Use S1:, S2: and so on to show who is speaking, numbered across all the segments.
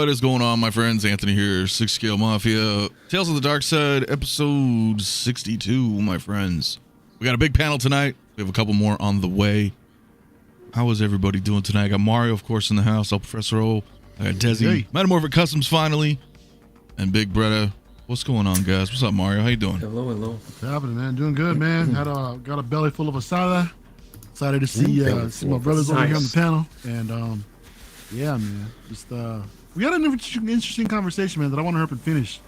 S1: What is going on, my friends? Anthony here, 6 Scale Mafia. Tales of the Darkside, episode 62, my friends. We got a big panel tonight. We have a couple more on the way. How is everybody doing tonight? I got Mario, of course, in the house. Professor O. I got Desi. Metamorphic Customs, finally. And Big Bretta. What's going on, guys? What's up, Mario? How you doing?
S2: Hello.
S3: What's happening, man? Doing good, man. Got a belly full of asada. Excited to see my brothers over here on the panel. And yeah, man. Just we had an interesting conversation, man, that I want to hurry up and finish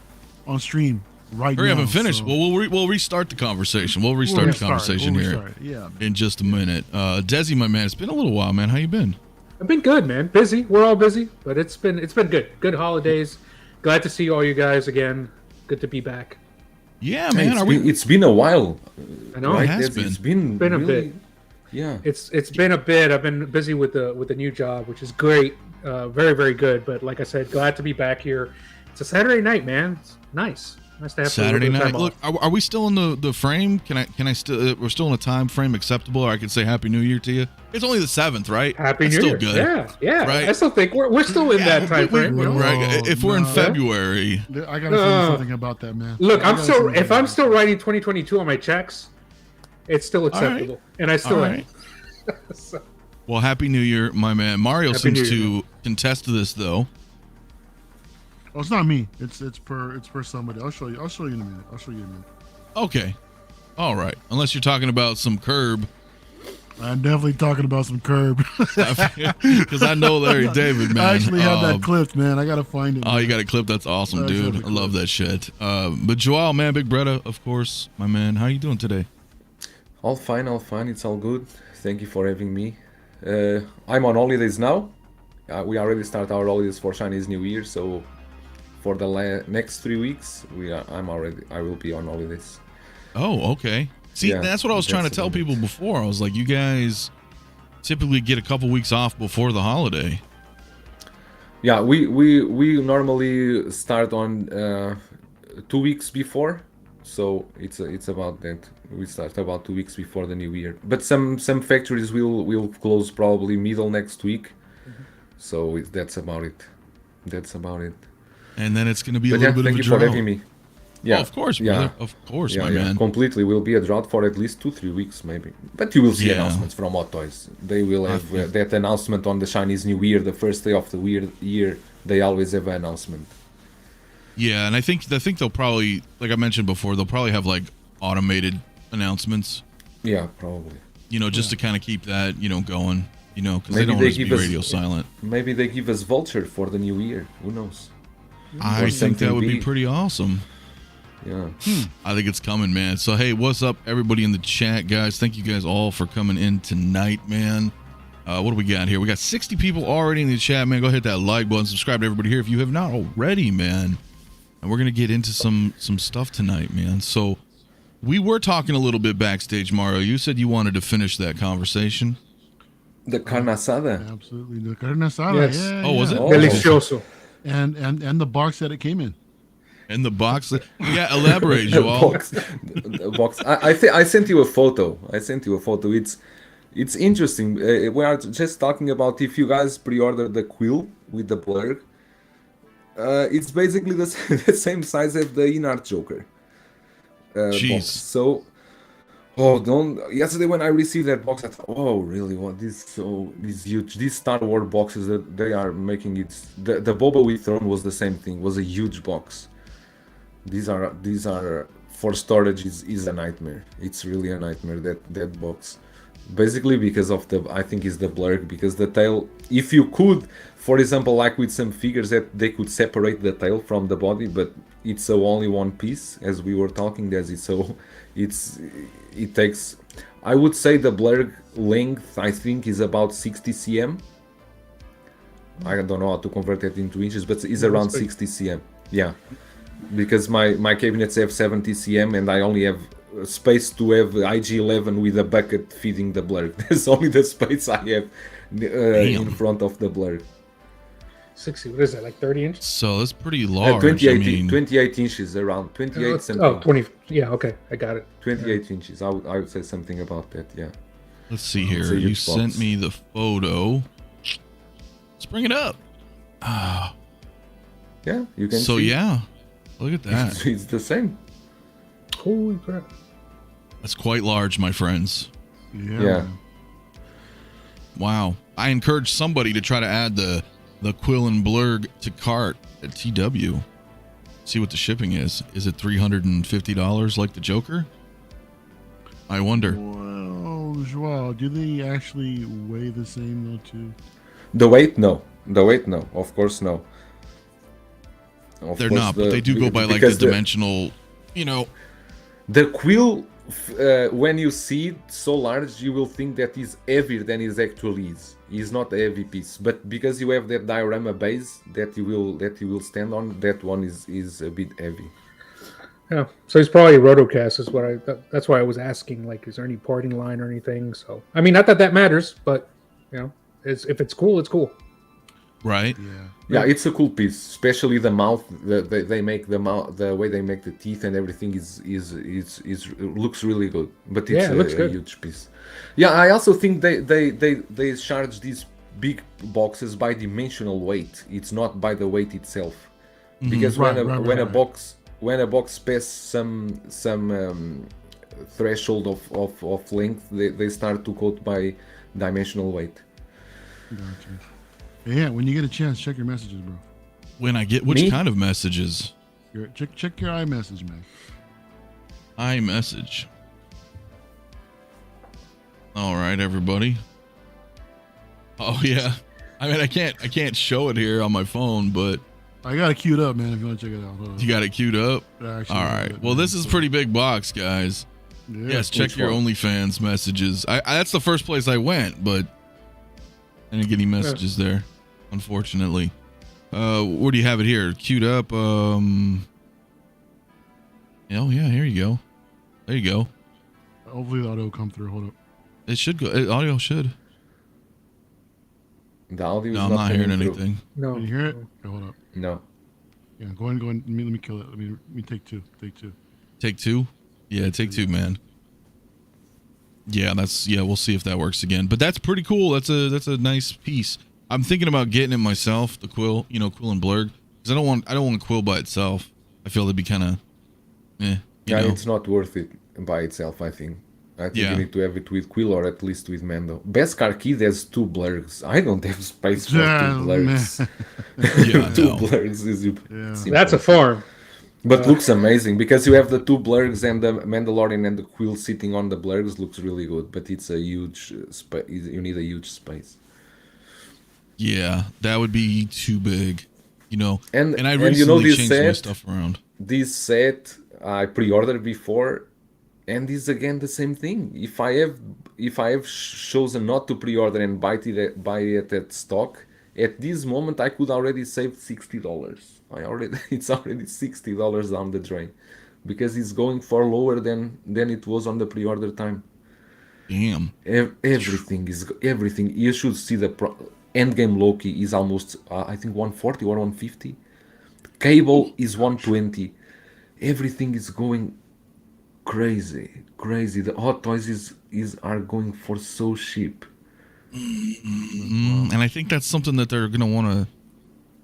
S3: on stream right now.
S1: We haven't finished. So. Well, we'll restart the conversation. We'll restart the conversation here in just a minute. Desi, my man, it's been a little while, man. How you been?
S2: I've been good, man. Busy. We're all busy, but it's been good. Good holidays. Glad to see all you guys again. Good to be back.
S1: Yeah, man.
S4: It's been a while.
S2: I know
S1: it
S2: it
S1: has been.
S4: It's been
S2: a
S4: really,
S2: bit.
S4: Yeah.
S2: It's been a bit. I've been busy with the new job, which is great. Very, very good. But like I said, glad to be back here. It's a Saturday night, man. It's nice. Nice to have
S1: Saturday night. Look,
S2: off.
S1: are we still in the frame? Can I still? We're still in a time frame acceptable, or I can say Happy New Year to you. It's only the 7th, right?
S2: Happy
S1: That's
S2: New
S1: still
S2: Year.
S1: Good.
S2: Yeah.
S1: Right?
S2: I still think we're still in that time frame.
S1: Right. If we're in February,
S3: I gotta say something about that, man.
S2: Look, if I'm still writing 2022 on my checks, it's still acceptable, and I still am. So.
S1: Well, Happy New Year, my man. Mario seems to contest this, though.
S3: Oh, it's not me. It's per somebody. I'll show you in a minute.
S1: Okay. All right. Unless you're talking about some curb.
S3: I'm definitely talking about some curb.
S1: Because I know Larry David, man.
S3: I actually have that clipped, man. I gotta find it.
S1: Oh, you got a clip? That's awesome, dude. I love that shit. But Joel, man, Big Bretta, of course, my man. How you doing today?
S4: All fine. It's all good. Thank you for having me. I'm on holidays now. We already start our holidays for Chinese New Year, so for the next 3 weeks, I will be on holidays.
S1: Oh, okay. See, that's what I was trying to tell people before. I was like, you guys typically get a couple weeks off before the holiday.
S4: Yeah, we normally start on 2 weeks before, so it's about that. We start about 2 weeks before the new year. But some factories will close probably middle next week, so that's about it. And
S1: then it's going to be a little bit of a drought.
S4: Thank you for having me. Yeah,
S1: of course, brother. Of course, my man.
S4: Completely will be a drought for at least 2-3 weeks, maybe. But you will see announcements from Hot Toys. They will have that announcement on the Chinese New Year, the first day of the year. They always have an announcement.
S1: Yeah, and I think they'll probably, like I mentioned before, they'll probably have like automated announcements.
S4: Yeah, probably.
S1: Just to kind of keep that, going. Because they don't want us to be radio silent.
S4: Maybe they give us Vulture for the new year. Who knows?
S1: I think that would be pretty awesome.
S4: Yeah.
S1: I think it's coming, man. So, hey, what's up, everybody in the chat, guys? Thank you guys all for coming in tonight, man. What do we got here? We got 60 people already in the chat, man. Go hit that like button. Subscribe to everybody here if you have not already, man. And we're going to get into some stuff tonight, man. So, we were talking a little bit backstage, Mario. You said you wanted to finish that conversation.
S4: The carne asada.
S3: Absolutely. The carne asada.
S2: Yes.
S3: Yeah,
S1: was it?
S2: Delicioso.
S3: And the box that it came in.
S1: And the box, elaborate, Joel.
S4: The box. I sent you a photo. It's interesting. We are just talking about if you guys pre-ordered the Quill with the Blurrg. It's basically the same size as the in-art Joker. Box. So, yesterday when I received that box, I thought, oh, really? What? This huge. These Star Wars boxes that they are making it. The Boba with Throne was the same thing. Was a huge box. These are for storage is a nightmare. It's really a nightmare, that box. Basically because of I think it's the Blurrg, because the tail, if you could, for example, like with some figures that they could separate the tail from the body, but it's only one piece, as we were talking, so it takes, I would say the Blurrg length, I think, is about 60 cm. I don't know how to convert that into inches, but it's around 60 cm. Yeah. Because my cabinets have 70 cm and I only have space to have IG-11 with a bucket feeding the Blurrg. That's only the space I have in front of the Blurrg.
S2: 60, what is that, like 30 inches?
S1: So that's pretty large.
S4: 28 inches, around 28 something.
S2: Oh, 20, yeah, okay, I got it.
S4: 28 inches, I would say something about that, yeah.
S1: Let's see here. You sent me the photo. Let's bring it up.
S4: Yeah, you can.
S1: So
S4: see.
S1: yeah, look at that.
S4: It's the same.
S2: Holy crap!
S1: That's quite large, my friends.
S3: Yeah.
S4: Yeah.
S3: Man.
S1: Wow. I encourage somebody to try to add the Quill and Blurrg to cart at TW. See what the shipping is. Is it $350 like the Joker? I wonder.
S3: Well, Joao, do they actually weigh the same though too?
S4: The weight, no. The weight, no. Of course, no. Of
S1: They're
S4: course,
S1: not, but they do go by like the
S4: because
S1: dimensional, you know.
S4: The quill, when you see it so large, you will think that is heavier than it actually is. It's not a heavy piece, but because you have that diorama base that you will stand on, that one is a bit heavy.
S2: Yeah, so he's probably a rotocast. Is what that's why I was asking. Like, is there any parting line or anything? So I mean, not that that matters, but you know, if it's cool, it's cool.
S1: Right?
S4: Yeah, it's a cool piece, especially the mouth. They make the mouth, the way they make the teeth and everything is looks really good. But it's
S2: it looks
S4: a
S2: good.
S4: huge piece. Yeah, I also think they charge these big boxes by dimensional weight. It's not by the weight itself, because when a box passes some threshold of length, they start to quote by dimensional weight.
S3: Gotcha. Yeah, when you get a chance, check your messages, bro.
S1: When I get which
S4: Me?
S1: kind of messages?
S3: Check your iMessage, man.
S1: iMessage. All right, everybody. Oh yeah. I mean, I can't show it here on my phone, but
S3: I got it queued up, man. If you want to check it out. Hold on.
S1: you got it queued up.
S3: Actually,
S1: All right. Well, this is a pretty big box, guys.
S3: Yeah.
S1: Yes, check
S4: Which
S1: your
S4: one?
S1: OnlyFans messages. I that's the first place I went, but I didn't get any messages there, unfortunately. Where do you have it here? Queued up. Oh yeah, here you go. There you go.
S3: Hopefully the audio will come through. Hold up.
S1: It should go. Audio should.
S4: The audio is
S1: No, I'm not hearing
S4: coming through.
S1: anything.
S2: No,
S3: Can you hear it? Okay, hold up.
S4: No.
S3: Yeah, go ahead. Let me kill it. Let me take two. Take two.
S1: Take two? Yeah, take two, man. Yeah, we'll see if that works again. But that's pretty cool. That's a nice piece. I'm thinking about getting it myself, the Quill, Quill and Blurrg. Because I don't want Quill by itself. I feel it'd be kinda you know.
S4: It's not worth it by itself, I think. I think
S1: Yeah.
S4: you need to have it with Quill or at least with Mando. Beskar Kid has 2 Blurrgs. I don't have space for 2 Blurrgs.
S1: Yeah,
S4: 2
S1: no.
S4: Blurrgs is
S2: that's a farm.
S4: But looks amazing because you have the 2 Blurrgs and the Mandalorian and the Quill sitting on the Blurrgs. Looks really good, but it's a huge space. You need a huge space.
S1: Yeah, that would be too big. And I
S4: And
S1: recently
S4: this
S1: changed my
S4: set,
S1: stuff around.
S4: This set I pre-ordered before, and is again the same thing. If I have chosen not to pre-order and buy it at stock, at this moment I could already save $60. It's already $60 down the drain, because it's going far lower than it was on the pre-order time.
S1: Damn.
S4: Everything. You should see the Endgame Loki is almost I think 140 or 150. Cable is 120. Everything is going crazy. The Hot Toys are going for so cheap.
S1: And I think that's something that they're gonna want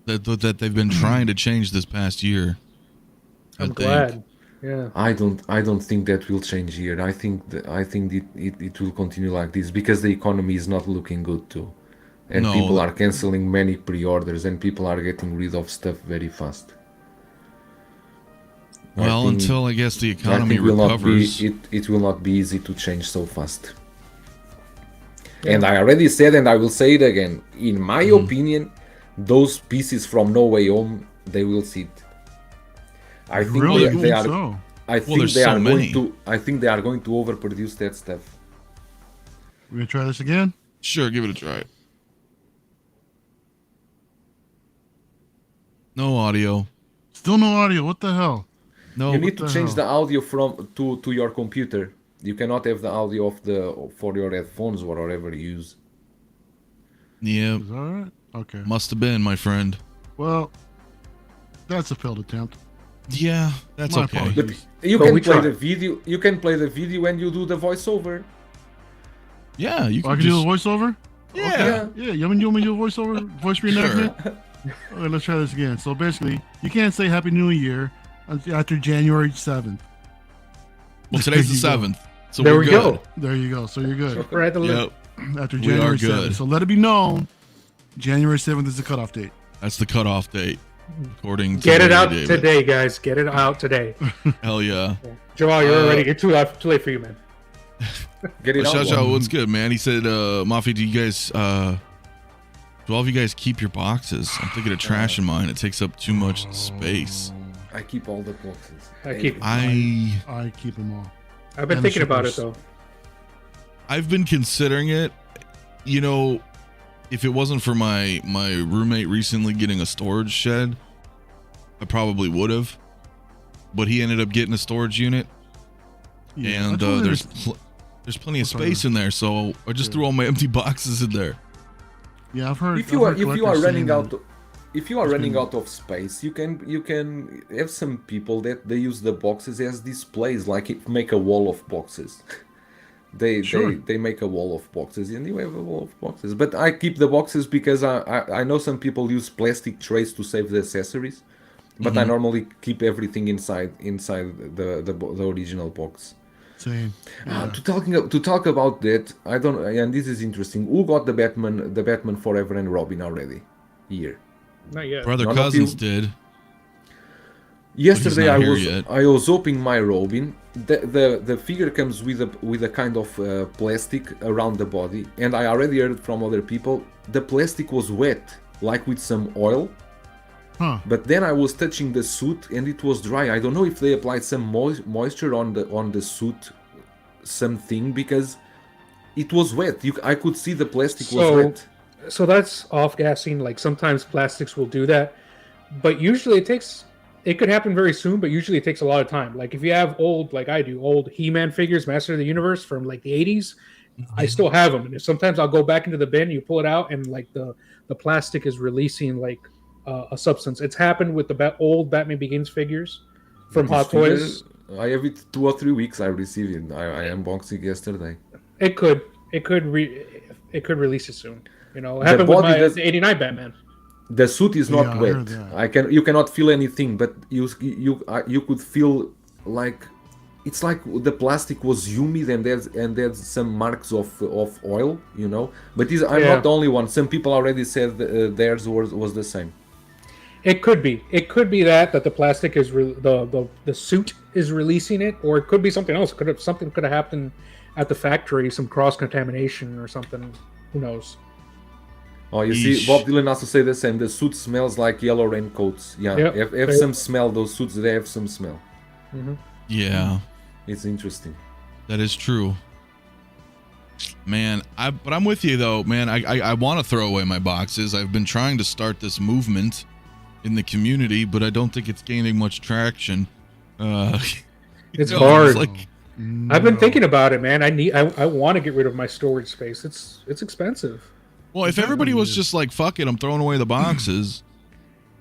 S1: to that they've been trying to change this past year.
S2: I'm glad. Yeah.
S4: I don't think that will change here. I think it will continue like this because the economy is not looking good too, and
S1: No.
S4: people are canceling many pre-orders and people are getting rid of stuff very fast.
S1: Well, until I guess the economy
S4: will
S1: recovers.
S4: it will not be easy to change so fast. And I already said, and I will say it again. In my opinion, those pieces from No Way Home, they will sit. I think
S3: Really?
S4: they are.
S3: So.
S4: I think
S1: there's
S4: they
S1: so
S4: are
S1: many.
S4: going to. I think they are going to overproduce that stuff.
S3: We're gonna try this again.
S1: Sure, give it a try. No audio.
S3: Still no audio. What the hell?
S1: No.
S4: You need to
S3: the
S4: change
S3: hell?
S4: the audio to your computer. You cannot have the audio for your headphones or whatever you use.
S1: Yeah,
S3: Is that all right? Okay.
S1: must have been, my friend.
S3: Well, that's a failed attempt.
S1: Yeah, that's
S3: My
S1: okay.
S3: apologies.
S4: But you
S2: But
S4: can
S2: we
S4: play
S2: tried.
S4: the video. You can play the video when you do the voiceover.
S1: Yeah, you
S3: Oh, I
S1: can
S3: can
S1: just.
S3: do a voiceover.
S1: Yeah.
S3: Yeah. You want me to do a voiceover? Voice reenactment. Okay, let's try this again. So basically, you can't say Happy New Year after January 7th.
S1: Well, today's the
S3: There you go.
S1: 7th. So
S2: There
S1: we're
S2: we
S1: good.
S2: go.
S3: There you go. So you're good.
S2: We're at the limit.
S1: Yep.
S3: After
S1: We
S3: January
S1: are good.
S3: 7th. So let it be known, January 7th is the cutoff date.
S1: That's the cutoff date. According to
S2: Get it out
S1: David.
S2: today, guys. Get it out today.
S1: Hell yeah.
S2: Joel, you're already. You're too late for you, man.
S4: Get it out.
S1: Shasha, what's good, man? He said, Mafia, do you guys, do all of you guys keep your boxes? I'm thinking of trashing mine. It takes up too much space.
S4: I keep all the boxes.
S2: I keep.
S3: I keep them all.
S2: I've been
S3: and the
S2: thinking about it
S3: shippers.
S2: though.
S1: I've been considering it. You know, if it wasn't for my roommate recently getting a storage shed, I probably would have. But he ended up getting a storage unit,
S3: Yeah, I
S1: and
S3: told him
S1: there's
S3: it's-
S1: there's plenty of
S3: sorry.
S1: space in there, so I just threw all my empty boxes in there.
S3: yeah, I've heard.
S4: If you are
S3: collectors
S4: running
S3: saying
S4: out,
S3: that-
S4: if you are
S3: It's
S4: running
S3: been-
S4: out of space, you can have some people that they use the boxes as displays, like it make a wall of boxes.
S3: Sure.
S4: They make a wall of boxes, and you have a wall of boxes. But I keep the boxes because I know some people use plastic trays to save the accessories, but I normally keep everything inside the original box.
S3: Same.
S4: To talk about that, I don't, and this is interesting. Who got the Batman Forever and Robin already? Here.
S2: Not yet.
S1: Brother
S4: None of
S1: Cousins
S4: you-
S1: did.
S4: Yesterday
S1: not here yet.
S4: I was opening my Robin. The figure comes with a kind of plastic around the body, and I already heard from other people the plastic was wet, like with some oil.
S3: Huh.
S4: But then I was touching the suit and it was dry. I don't know if they applied some moisture on the suit, something, because it was wet. I could see the plastic was wet.
S2: So that's off-gassing. Like sometimes plastics will do that, but usually it could happen very soon, but usually it takes a lot of time. Like if you have old, like I do, old He-Man figures, Master of the Universe from like the 80s, I still have them. And sometimes I'll go back into the bin, you pull it out, and like the plastic is releasing like a substance. It's happened with the old Batman Begins figures from
S4: This
S2: Hot
S4: figure,
S2: Toys.
S4: I have it 2 or 3 weeks. I received it. I unboxed it yesterday.
S2: It could release it soon. You know, it happened with
S4: body
S2: the 89 Batman.
S4: The suit is not
S3: Yeah, I
S4: wet.
S3: heard that.
S4: You cannot feel anything, but you could feel like it's like the plastic was humid and there's some marks of oil, you know. But I'm
S2: Yeah.
S4: not the only one. Some people already said theirs was the same.
S2: It could be. It could be that the plastic is the suit is releasing it, or it could be something else. Something could have happened at the factory, some cross contamination or something. Who knows?
S4: Oh, you
S1: Yeesh.
S4: see, Bob Dylan also say the same. The suit smells like yellow raincoats. Yeah,
S2: Yep.
S4: have some smell. Those suits, they have some smell.
S1: Yeah,
S4: It's interesting.
S1: that is true. Man, but I'm with you though, man. I want to throw away my boxes. I've been trying to start this movement in the community, but I don't think it's gaining much traction.
S2: It's
S1: you know,
S2: hard.
S1: like,
S2: I've been thinking about it, man. I want to get rid of my storage space. It's expensive.
S1: well, if everybody was just like, fuck it, I'm throwing away the boxes,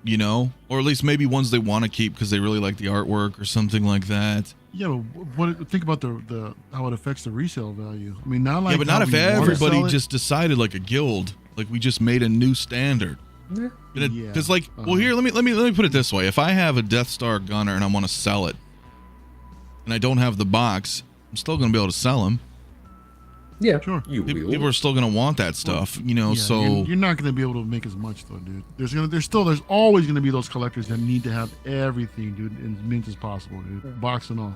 S1: you know, or at least maybe ones they want to keep because they really like the artwork or something like that.
S3: Yeah, but think about the how it affects the resale value. I mean, not like
S1: Yeah, but not
S3: how
S1: if
S3: we wanna
S1: everybody
S3: sell it.
S1: just decided like a guild, like we just made a new standard.
S2: Yeah.
S3: Yeah,
S1: Because like, well, here, let me put it this way: if I have a Death Star gunner and I want to sell it, and I don't have the box, I'm still gonna be able to sell them.
S2: Yeah.
S3: Sure.
S4: You will.
S1: People are still gonna want that stuff, you know.
S3: Yeah,
S1: So
S3: you're not going to be able to make as much though, dude. There's always going to be those collectors that need to have everything, dude, as mint as possible, dude, box and all.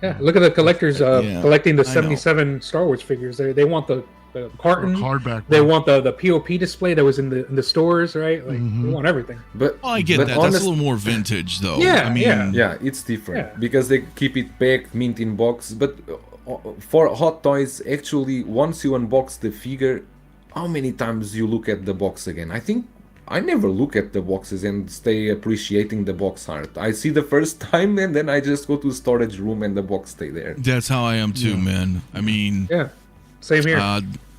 S2: Yeah. Look at the collectors
S1: Yeah,
S2: collecting the
S1: I know.
S2: 77 Star Wars figures. They want the carton.
S3: Hardback.
S2: They want the POP display that was in the stores, right? Like
S3: Mhm.
S2: they want everything.
S4: But
S1: well, I get
S4: but
S1: that. That's a little more vintage, though.
S2: Yeah,
S1: I mean,
S2: yeah.
S4: yeah, it's different
S2: Yeah.
S4: because they keep it packed, mint in box. But for Hot Toys, actually, once you unbox the figure, how many times you look at the box again? I think I never look at the boxes and stay appreciating the box art. I see the first time and then I just go to the storage room and the box stay there.
S1: that's how I am too, man. I mean,
S2: Yeah. Same here.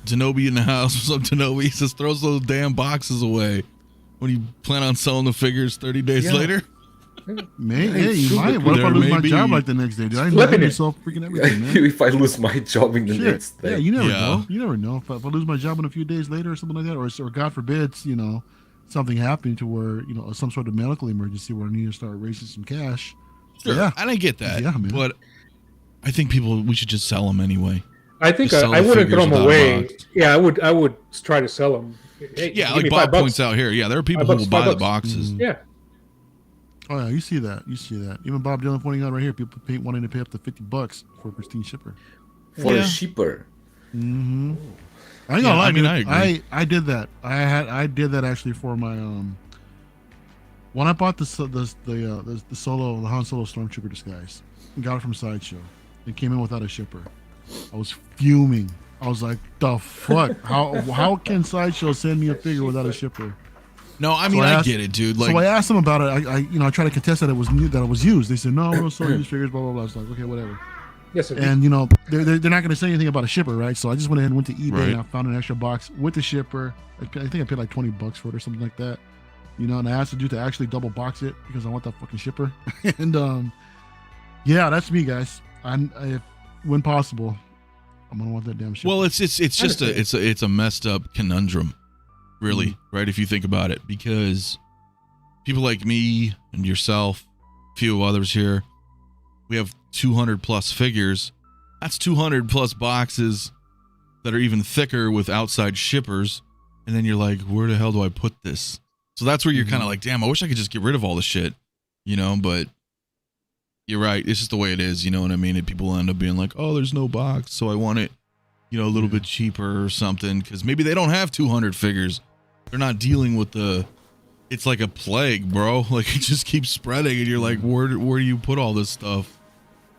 S1: Denobi in the house. What's up, Denobi? He says throws those damn boxes away. When you plan on selling the figures 30 days
S4: Yeah.
S1: later?
S3: Man, hey, you might. What if I
S1: There
S3: lose
S1: may
S3: my
S1: be-
S3: job like the next day? Dude, I
S2: Flipping
S3: know
S2: it.
S3: myself freaking everything, man.
S4: If I lose my job in the
S3: Shit.
S4: next day.
S3: Yeah, you never
S1: Yeah.
S3: know. You never know. If I lose my job in a few days later or something like that, or God forbid, something happening to where, some sort of medical emergency where I need to start raising some cash.
S1: Sure,
S3: Yeah.
S1: and I get that.
S3: Yeah, man.
S1: But I think we should just sell them anyway.
S2: I think
S1: Just sell
S2: I
S1: the
S2: wouldn't throw
S1: figures
S2: them
S1: without a
S2: away.
S1: box.
S2: Yeah, I would try to sell them. Hey,
S1: Yeah,
S2: give
S1: like
S2: me
S1: Bob
S2: $5.
S1: points out here. Yeah, there are people
S2: $5,
S1: who will buy the
S2: $5.
S1: boxes.
S2: Yeah,
S3: Oh yeah, you see that. Even Bob Dylan pointing out right here, people wanting to pay up to $50 for a pristine shipper.
S4: For
S1: Yeah.
S4: a shipper.
S3: Mm-hmm. I ain't
S1: Yeah,
S3: gonna lie,
S1: I mean,
S3: dude.
S1: I agree.
S3: I did that. I did that actually for my when I bought the Han Solo Stormtrooper disguise, got it from Sideshow. It came in without a shipper. I was fuming. I was like, the fuck? How can Sideshow send me a figure without a shipper?
S1: No, I mean, I get it, dude. Like,
S3: So I asked them about it. I tried to contest that it was new, that it was used. They said, no, we don't sell used figures, blah blah blah. I was like, okay, whatever.
S2: yes, sir.
S3: And they're not going to say anything about a shipper, right? So I just went ahead and went to eBay
S1: Right.
S3: and I found an extra box with the shipper. I think I paid like $20 for it or something like that. And I asked the dude to actually double box it because I want that fucking shipper. And yeah, that's me, guys. If when possible, I'm gonna want that damn shipper.
S1: well, it's just it's a messed up conundrum, really, right? If you think about it, because people like me and yourself, a few others here, we have 200 plus figures. That's 200 plus boxes that are even thicker with outside shippers. And then you're like, where the hell do I put this? So that's where you're kind of like, damn, I wish I could just get rid of all the shit, but you're right. It's just the way it is. You know what I mean? And people end up being like, oh, there's no box. So I want it, a little bit cheaper or something. Cause maybe they don't have 200 figures. They're not dealing with it's like a plague, bro. Like it just keeps spreading and you're like, where do you put all this stuff?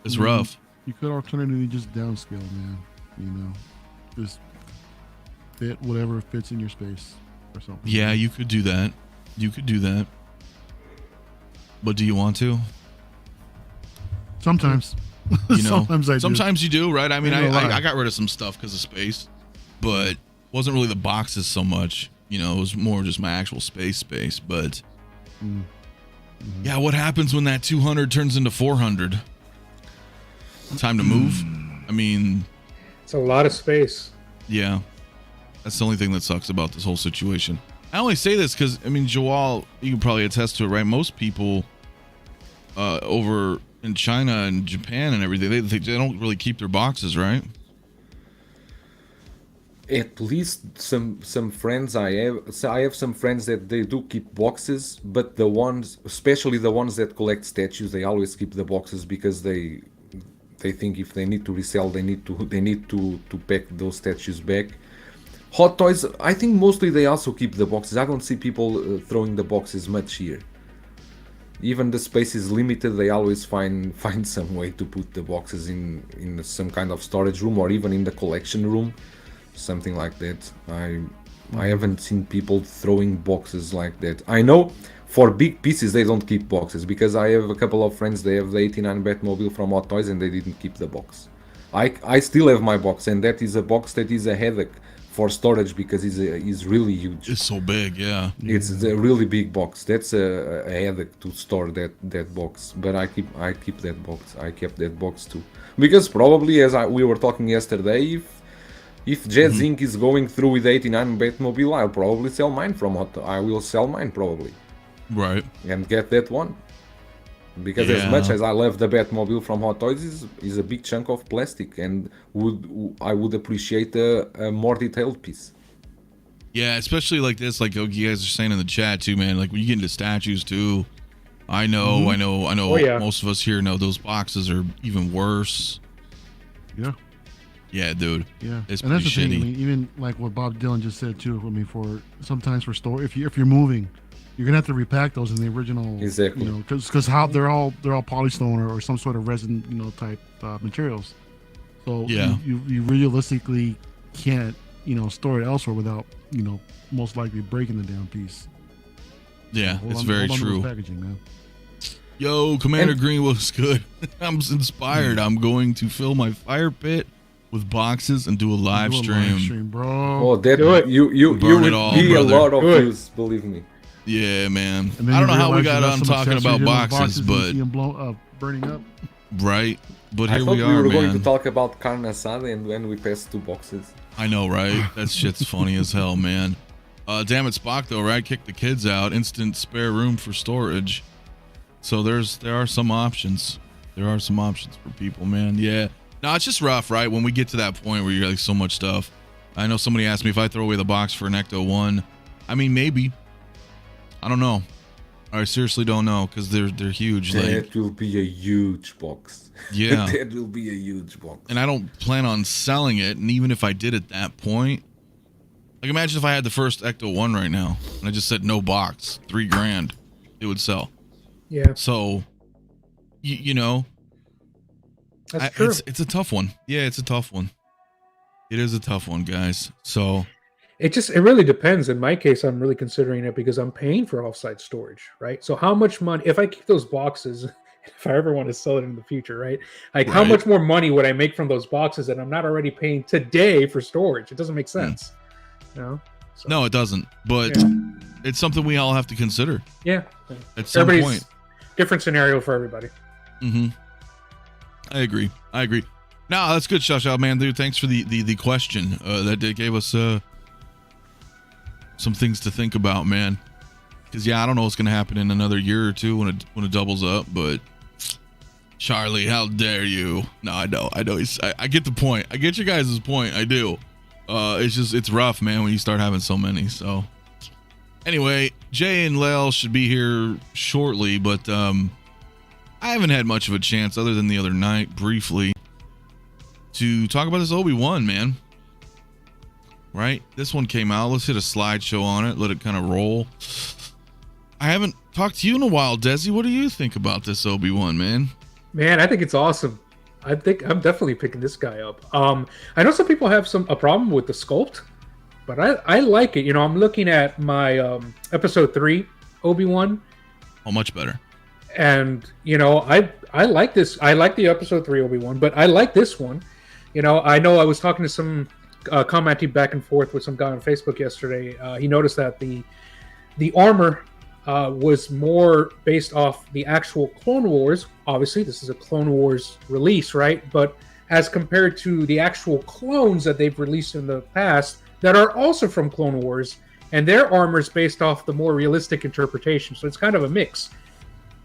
S1: It's rough.
S3: You could alternatively just downscale, man. Just fit whatever fits in your space or something.
S1: Yeah, you could do that. But do you want to?
S3: Sometimes. Sometimes I do.
S1: Sometimes you do, right? I mean,
S3: Ain't gonna lie.
S1: I got rid of some stuff because of space, but wasn't really the boxes so much. It was more just my actual space. But yeah, what happens when that 200 turns into 400? Time to move. I mean,
S2: It's a lot of space.
S1: yeah, that's the only thing that sucks about this whole situation. I only say this because Joel, you can probably attest to it, right? Most people over in China and Japan and everything, they don't really keep their boxes, right?
S4: At least some friends I have. So I have some friends that they do keep boxes, but the ones, especially the ones that collect statues, they always keep the boxes because they think if they need to resell, they need to pack those statues back. Hot Toys, I think mostly they also keep the boxes. I don't see people throwing the boxes much here. Even the space is limited, they always find some way to put the boxes in some kind of storage room or even in the collection room, something like that. I haven't seen people throwing boxes like that. I know for big pieces they don't keep boxes, because I have a couple of friends, they have the 89 Batmobile from Hot Toys and they didn't keep the box. I still have my box, and that is a box that is a headache for storage because it's really huge.
S1: It's so big, yeah.
S4: It's a really big box. That's a headache to store that box. But I keep that box. I kept that box too, because probably, as we were talking yesterday, if Jazz Inc. is going through with 89 Batmobile, I'll probably sell mine from Hot. I will sell mine probably,
S1: Right.
S4: and get that one. Because
S1: Yeah.
S4: as much as I love the Batmobile from Hot Toys, is a big chunk of plastic, and I would appreciate a more detailed piece.
S1: Yeah, especially like this, like you guys are saying in the chat too, man. Like when you get into statues too, I know.
S2: Oh, yeah.
S1: Most of us here know those boxes are even worse.
S3: Yeah.
S1: Yeah, dude.
S3: Yeah,
S1: It's
S3: and that's the
S1: pretty
S3: thing. I
S1: shitty.
S3: mean, even like what Bob Dylan just said too. I mean, for sometimes for store, if you're moving, you're gonna have to repack those in the original.
S4: Exactly.
S3: Because how they're all polystone or some sort of resin, type materials. So
S1: Yeah.
S3: you realistically can't store it elsewhere without most likely breaking the damn piece.
S1: Yeah,
S3: Hold
S1: it's
S3: on-
S1: very
S3: hold on to those
S1: true.
S3: packaging, man.
S1: Yo, Commander
S4: And-
S1: Green was good. I'm inspired. I'm going to fill my fire pit with boxes and do a live
S3: Do a
S1: stream.
S3: bro.
S4: Oh, that
S2: Do it.
S4: you
S1: Burn
S4: would
S1: it all,
S4: be
S1: brother.
S4: a lot of
S2: Do it.
S4: views, believe me.
S1: Yeah, man.
S3: And then
S1: I don't
S3: you
S1: know how we
S3: realize
S1: got
S3: you
S1: on
S3: left some
S1: talking
S3: accessories
S1: about
S3: in those
S1: boxes,
S3: and you
S1: but
S3: see 'em burning up.
S1: right. But
S4: I
S1: here
S4: thought
S1: we
S4: we
S1: are,
S4: were going to
S1: man.
S4: talk about carne asada, and when we passed 2 boxes.
S1: I know, right? That shit's funny as hell, man. Damn it, Spock, though, right? Kick the kids out. Instant spare room for storage. So there are some options. There are some options for people, man. Yeah. No, it's just rough, right? When we get to that point where you're like so much stuff. I know somebody asked me if I throw away the box for an Ecto 1. I mean, maybe. I don't know. I seriously don't know because they're huge.
S4: That will be a huge box.
S1: Yeah.
S4: That will be a huge box.
S1: And I don't plan on selling it. And even if I did at that point, like imagine if I had the first Ecto 1 right now and I just said no box, $3,000, it would sell.
S2: Yeah.
S1: So, you know,
S2: That's true.
S1: It's a tough one. Yeah, it's a tough one. It is a tough one, guys. So
S2: It really depends. In my case, I'm really considering it because I'm paying for offsite storage, right? So how much money, if I keep those boxes, if I ever want to sell it in the future, right? Like how
S1: Right.
S2: much more money would I make from those boxes that I'm not already paying today for storage? It doesn't make sense. You know? So,
S1: no, it doesn't. But
S2: Yeah.
S1: it's something we all have to consider
S2: yeah.
S1: at some
S2: Everybody's
S1: point.
S2: different scenario for everybody.
S1: Mm-hmm. I agree. No, that's good, Shasha, man, dude. Thanks for the question. That gave us some things to think about, man. Because yeah, I don't know what's gonna happen in another year or two when it doubles up. But Charlie, how dare you? No, I know. I get the point. I get your guys' point. I do. It's rough, man, when you start having so many. So anyway, Jay and Lel should be here shortly, but I haven't had much of a chance other than the other night briefly to talk about this Obi-Wan, man. Right? This one came out. Let's hit a slideshow on it. Let it kind of roll. I haven't talked to you in a while, Desi. What do you think about this Obi-Wan, man?
S2: Man, I think it's awesome. I think I'm definitely picking this guy up. I know some people have a problem with the sculpt, but I like it. You know, I'm looking at my episode 3 Obi-Wan.
S1: Oh, much better.
S2: And you know, I like this. I like the episode 3 Obi-Wan, but I like this one. You know I was talking to some commenting back and forth with some guy on Facebook yesterday. He noticed that the armor was more based off the actual Clone Wars. Obviously, this is a Clone Wars release, right? But as compared to the actual clones that they've released in the past that are also from Clone Wars, and their armor is based off the more realistic interpretation. So it's kind of a mix.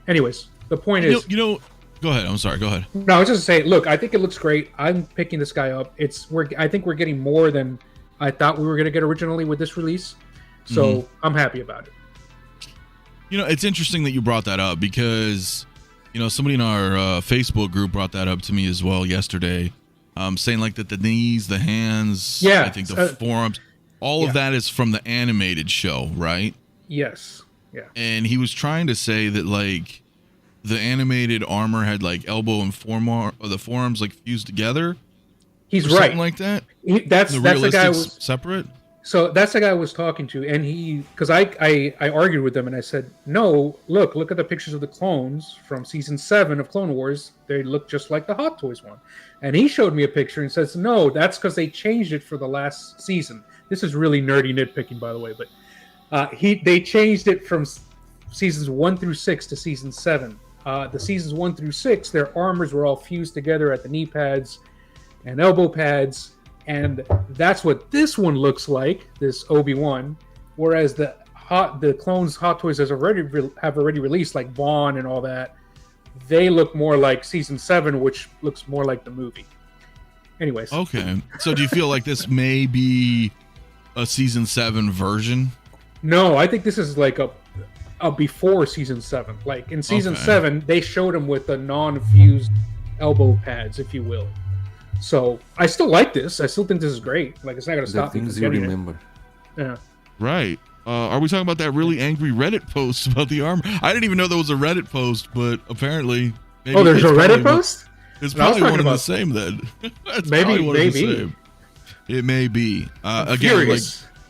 S2: Anyways, the point is...
S1: Go ahead. I'm sorry. Go ahead.
S2: No, I was just saying, look, I think it looks great. I'm picking this guy up. I think we're getting more than I thought we were going to get originally with this release. So I'm happy about it.
S1: You know, it's interesting that you brought that up because, you know, somebody in our Facebook group brought that up to me as well yesterday, saying like that the knees, the hands,
S2: Yeah,
S1: I think the forearms, all of that is from the animated show, right?
S2: Yes. Yeah.
S1: And he was trying to say that like the animated armor had like elbow and the forearms like fused together.
S2: He's
S1: or
S2: right.
S1: something like that.
S2: That's the guy was
S1: separate.
S2: So that's the guy I was talking to, and because I argued with them, and I said, no, look at the pictures of the clones from season 7 of Clone Wars. They look just like the Hot Toys one. And he showed me a picture and says, no, that's because they changed it for the last season. This is really nerdy nitpicking, by the way, but they changed it from seasons 1 through 6 to season 7. The seasons 1 through 6, their armors were all fused together at the knee pads and elbow pads. And that's what this one looks like, this Obi-Wan. Whereas the clones Hot Toys have already released, like Vaughn and all that, they look more like season 7, which looks more like the movie. Anyways.
S1: Okay. So do you feel like this may be a season 7 version?
S2: No, I think this is like a before season 7. Like in season 7, they showed him with the non-fused elbow pads, if you will. So I still like this. I still think this is great. Like it's not going to stop me from getting it. Yeah.
S1: Right. Are we talking about that really angry Reddit post about the armor? I didn't even know there was a Reddit post, but apparently.
S2: Maybe there's a Reddit post?
S1: It's probably one of the same then.
S2: Maybe.
S1: It may be. Again,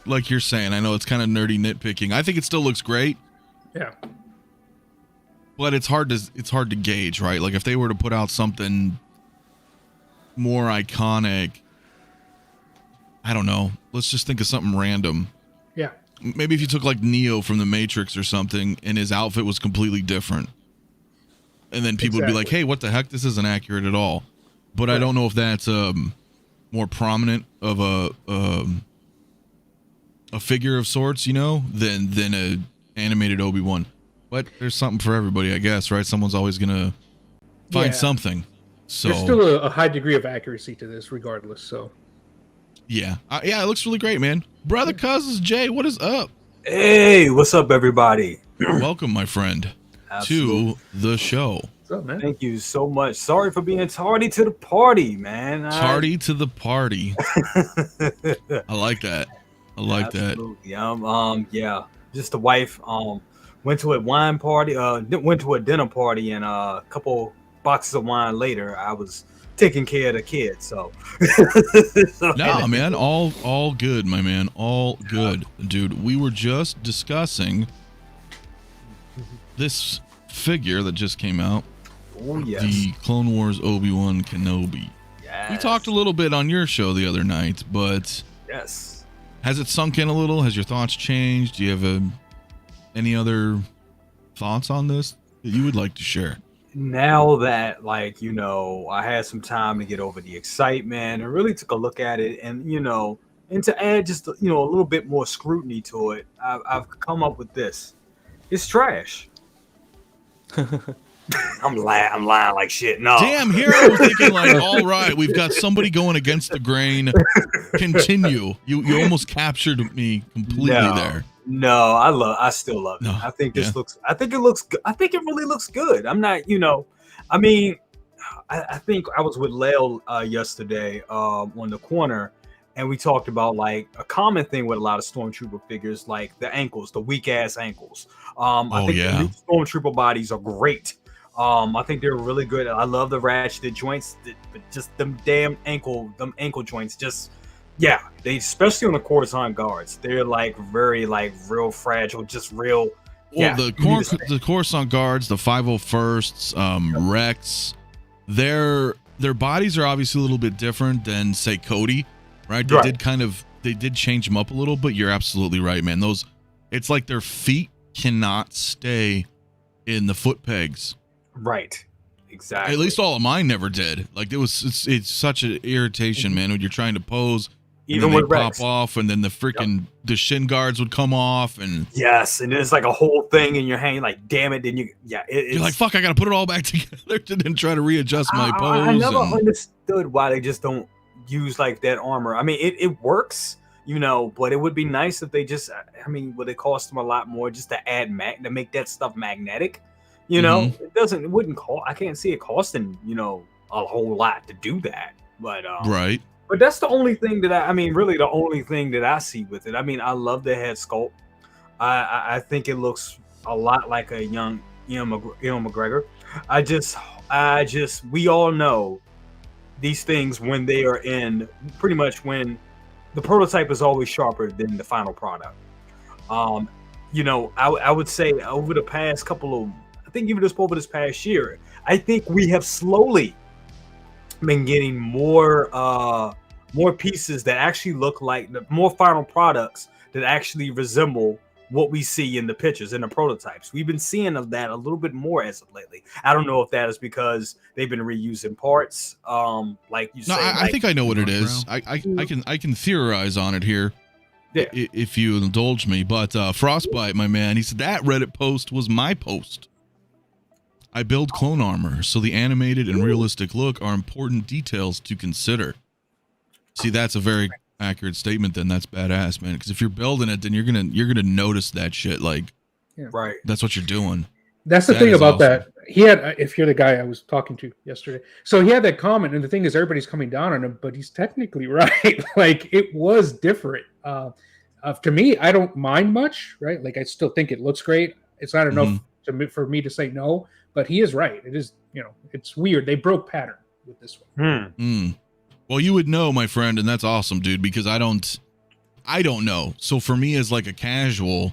S1: like you're saying, I know it's kind of nerdy nitpicking. I think it still looks great.
S2: Yeah.
S1: But it's hard to gauge, right? Like if they were to put out something more iconic, I don't know. Let's just think of something random.
S2: Yeah.
S1: maybe if you took like Neo from the Matrix or something, and his outfit was completely different, and then people would be like, "Hey, what the heck? This isn't accurate at all." But I don't know if that's more prominent of a figure of sorts, you know, than a animated Obi-Wan. But there's something for everybody, I guess, right? Someone's always gonna find something. So
S2: there's still a high degree of accuracy to this, regardless. So
S1: yeah, it looks really great, man. Brother Cousins Jay, what is up?
S5: Hey, what's up, everybody?
S1: Welcome, my friend, to the show.
S2: what's up, man?
S5: Thank you so much. Sorry for being tardy to the party, man.
S1: Tardy to the party. I like that. I like that.
S5: Yeah. Just the wife. Went to a wine party. Went to a dinner party, and a couple boxes of wine later, I was taking care of the kids. So.
S1: No, man, all good, my man. All good, dude. We were just discussing this figure that just came out.
S5: Oh yes.
S1: The Clone Wars Obi-Wan Kenobi.
S5: Yes.
S1: We talked a little bit on your show the other night, but
S5: Yes.
S1: has it sunk in a little? Has your thoughts changed? Do you have any other thoughts on this that you would like to share?
S5: Now that, like, you know, I had some time to get over the excitement and really took a look at it, and, you know, and to add just, you know, a little bit more scrutiny to it, I've come up with this. It's trash. I'm lying like shit. No.
S1: Damn, here I was thinking like, all right, we've got somebody going against the grain. Continue. You almost captured me completely there.
S5: No, I still love it.
S1: No,
S5: I think this looks. I think it looks good. I think it really looks good. I'm not, you know, I mean, I think I was with Lale yesterday on the corner, and we talked about like a common thing with a lot of Stormtrooper figures, like the ankles, the weak ass ankles. I think the new Stormtrooper bodies are great. I think they're really good. I love the ratcheted joints, but just them damn ankle joints, just. Yeah, they especially on the Coruscant guards, they're like very like real fragile, just real.
S1: Well, the Coruscant guards, the 501sts, Rex, their bodies are obviously a little bit different than say Cody, right? They did change them up a little, but you're absolutely right, man. It's like their feet cannot stay in the foot pegs.
S5: Right. Exactly.
S1: At least all of mine never did. Like it's such an irritation, man, when you're trying to pose. Even when they pop off, and then the shin guards would come off, and
S5: yes, and there's like a whole thing in your hand, like damn it, then you're
S1: like fuck, I gotta put it all back together to then try to readjust my pose.
S5: I never understood why they just don't use like that armor. I mean, it works, you know, but it would be nice if they just. I mean, would it cost them a lot more just to add to make that stuff magnetic? You know, it wouldn't cost. I can't see it costing, you know, a whole lot to do that, but
S1: right.
S5: But that's the only thing that really the only thing that I see with it. I mean, I love the head sculpt. I think it looks a lot like a young Ian McGregor. We all know these things when they are in, pretty much when the prototype is always sharper than the final product. You know, I would say over the past I think even just over this past year, I think we have slowly been getting more pieces that actually look like more final products that actually resemble what we see in the pictures, in the prototypes. We've been seeing of that a little bit more as of lately. I don't know if that is because they've been reusing parts, like you say.
S1: No, I think I know what it is. I can theorize on it here, if you indulge me. But Frostbite, my man, he said that Reddit post was my post. I build clone armor, so the animated and realistic look are important details to consider. See, that's a very accurate statement. Then that's badass, man. Because if you're building it, then you're gonna notice that shit. Like,
S5: right.
S1: That's what you're doing.
S2: That's the thing about that. He had, if you're the guy I was talking to yesterday, so he had that comment, and the thing is, everybody's coming down on him, but he's technically right. Like, it was different. To me, I don't mind much, right? Like, I still think it looks great. It's not enough for me to say no, but he is right. It is, you know, it's weird. They broke pattern with this one.
S1: Well, you would know, my friend, and that's awesome, dude, because I don't know. So for me as like a casual,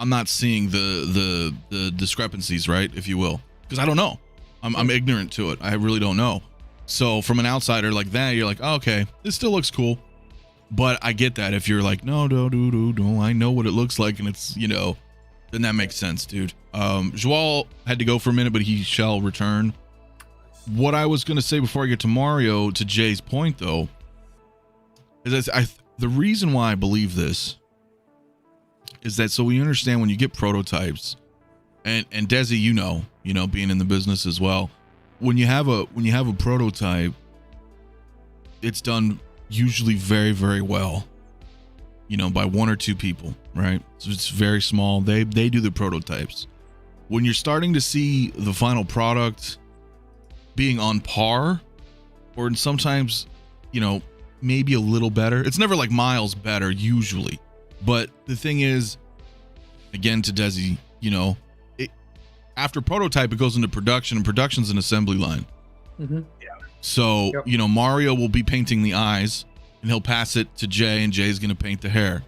S1: I'm not seeing the discrepancies, right, if you will, because I don't know. I'm ignorant to it. I really don't know. So from an outsider like that, you're like, oh, okay, this still looks cool. But I get that if you're like, no, I know what it looks like, and it's, then that makes sense, dude. Joel had to go for a minute, but he shall return. What I was gonna say before I get to Mario, to Jay's point though, is that the reason why I believe this is that so we understand when you get prototypes, and Desi, being in the business as well, when you have a prototype, it's done usually very, very well, by one or two people, right? So it's very small. They do the prototypes. When you're starting to see the final product being on par, or sometimes, maybe a little better. It's never like miles better usually. But the thing is, again, to Desi, after prototype, it goes into production, and production's an assembly line.
S2: Mm-hmm.
S1: So, Mario will be painting the eyes, and he'll pass it to Jay, and Jay's going to paint the hair.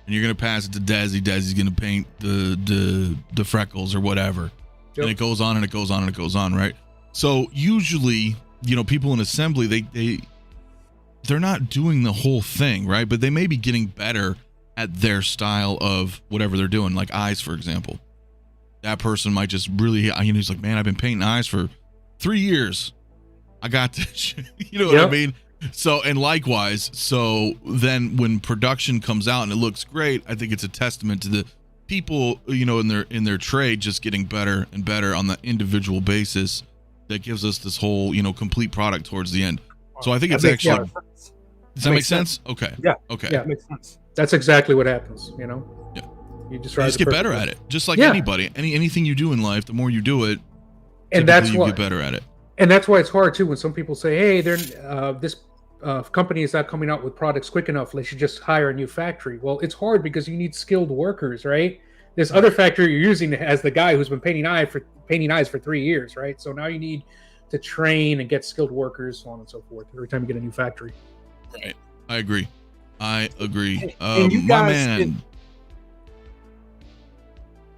S1: And you're going to pass it to Desi. Desi's going to paint the freckles or whatever. Yep. And it goes on and it goes on and it goes on, right? So usually, people in assembly, they're not doing the whole thing, right? But they may be getting better at their style of whatever they're doing, like eyes, for example. That person might just really, he's like, man, I've been painting eyes for 3 years. I got this. What I mean? So, and likewise, so then when production comes out and it looks great, I think it's a testament to the people, in their trade just getting better and better on the individual basis. That gives us this whole, complete product towards the end. So I think it's actually. Does that make sense? Okay.
S5: Yeah.
S1: Okay.
S2: Yeah,
S5: makes sense.
S2: That's exactly what happens. Yeah. You
S1: just get better at it, just like anybody. Anything you do in life, the more you do it,
S2: and that's why
S1: you get better at it.
S2: And that's why it's hard too when some people say, "Hey, this company is not coming out with products quick enough. They should just hire a new factory." Well, it's hard because you need skilled workers, right? This other factory you're using has the guy who's been painting eyes for 3 years, right? So now you need to train and get skilled workers, so on and so forth. Every time you get a new factory.
S1: Right. I agree.
S5: And you
S1: my
S5: guys
S1: man.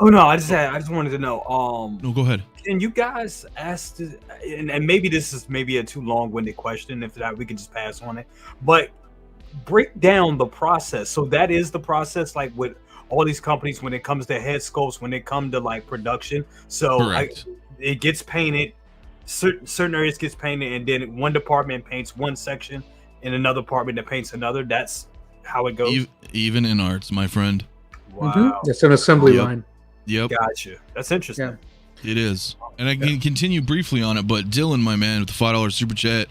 S5: Oh no, I just wanted to know.
S1: No, go ahead.
S5: Can you guys ask, and maybe this is maybe a too long-winded question, if that we could just pass on it, but break down the process. So that is the process, like with all these companies when it comes to head sculpts, when it comes to like production. So it gets painted, certain areas gets painted, and then one department paints one section, and another department that paints another. That's how it goes.
S1: Even in arts, my friend.
S5: Wow,
S2: mm-hmm. It's an assembly line.
S1: Yep.
S5: Gotcha. That's interesting.
S2: Yeah.
S1: It is. And I can continue briefly on it, but Dylan, my man, with the $5 super chat,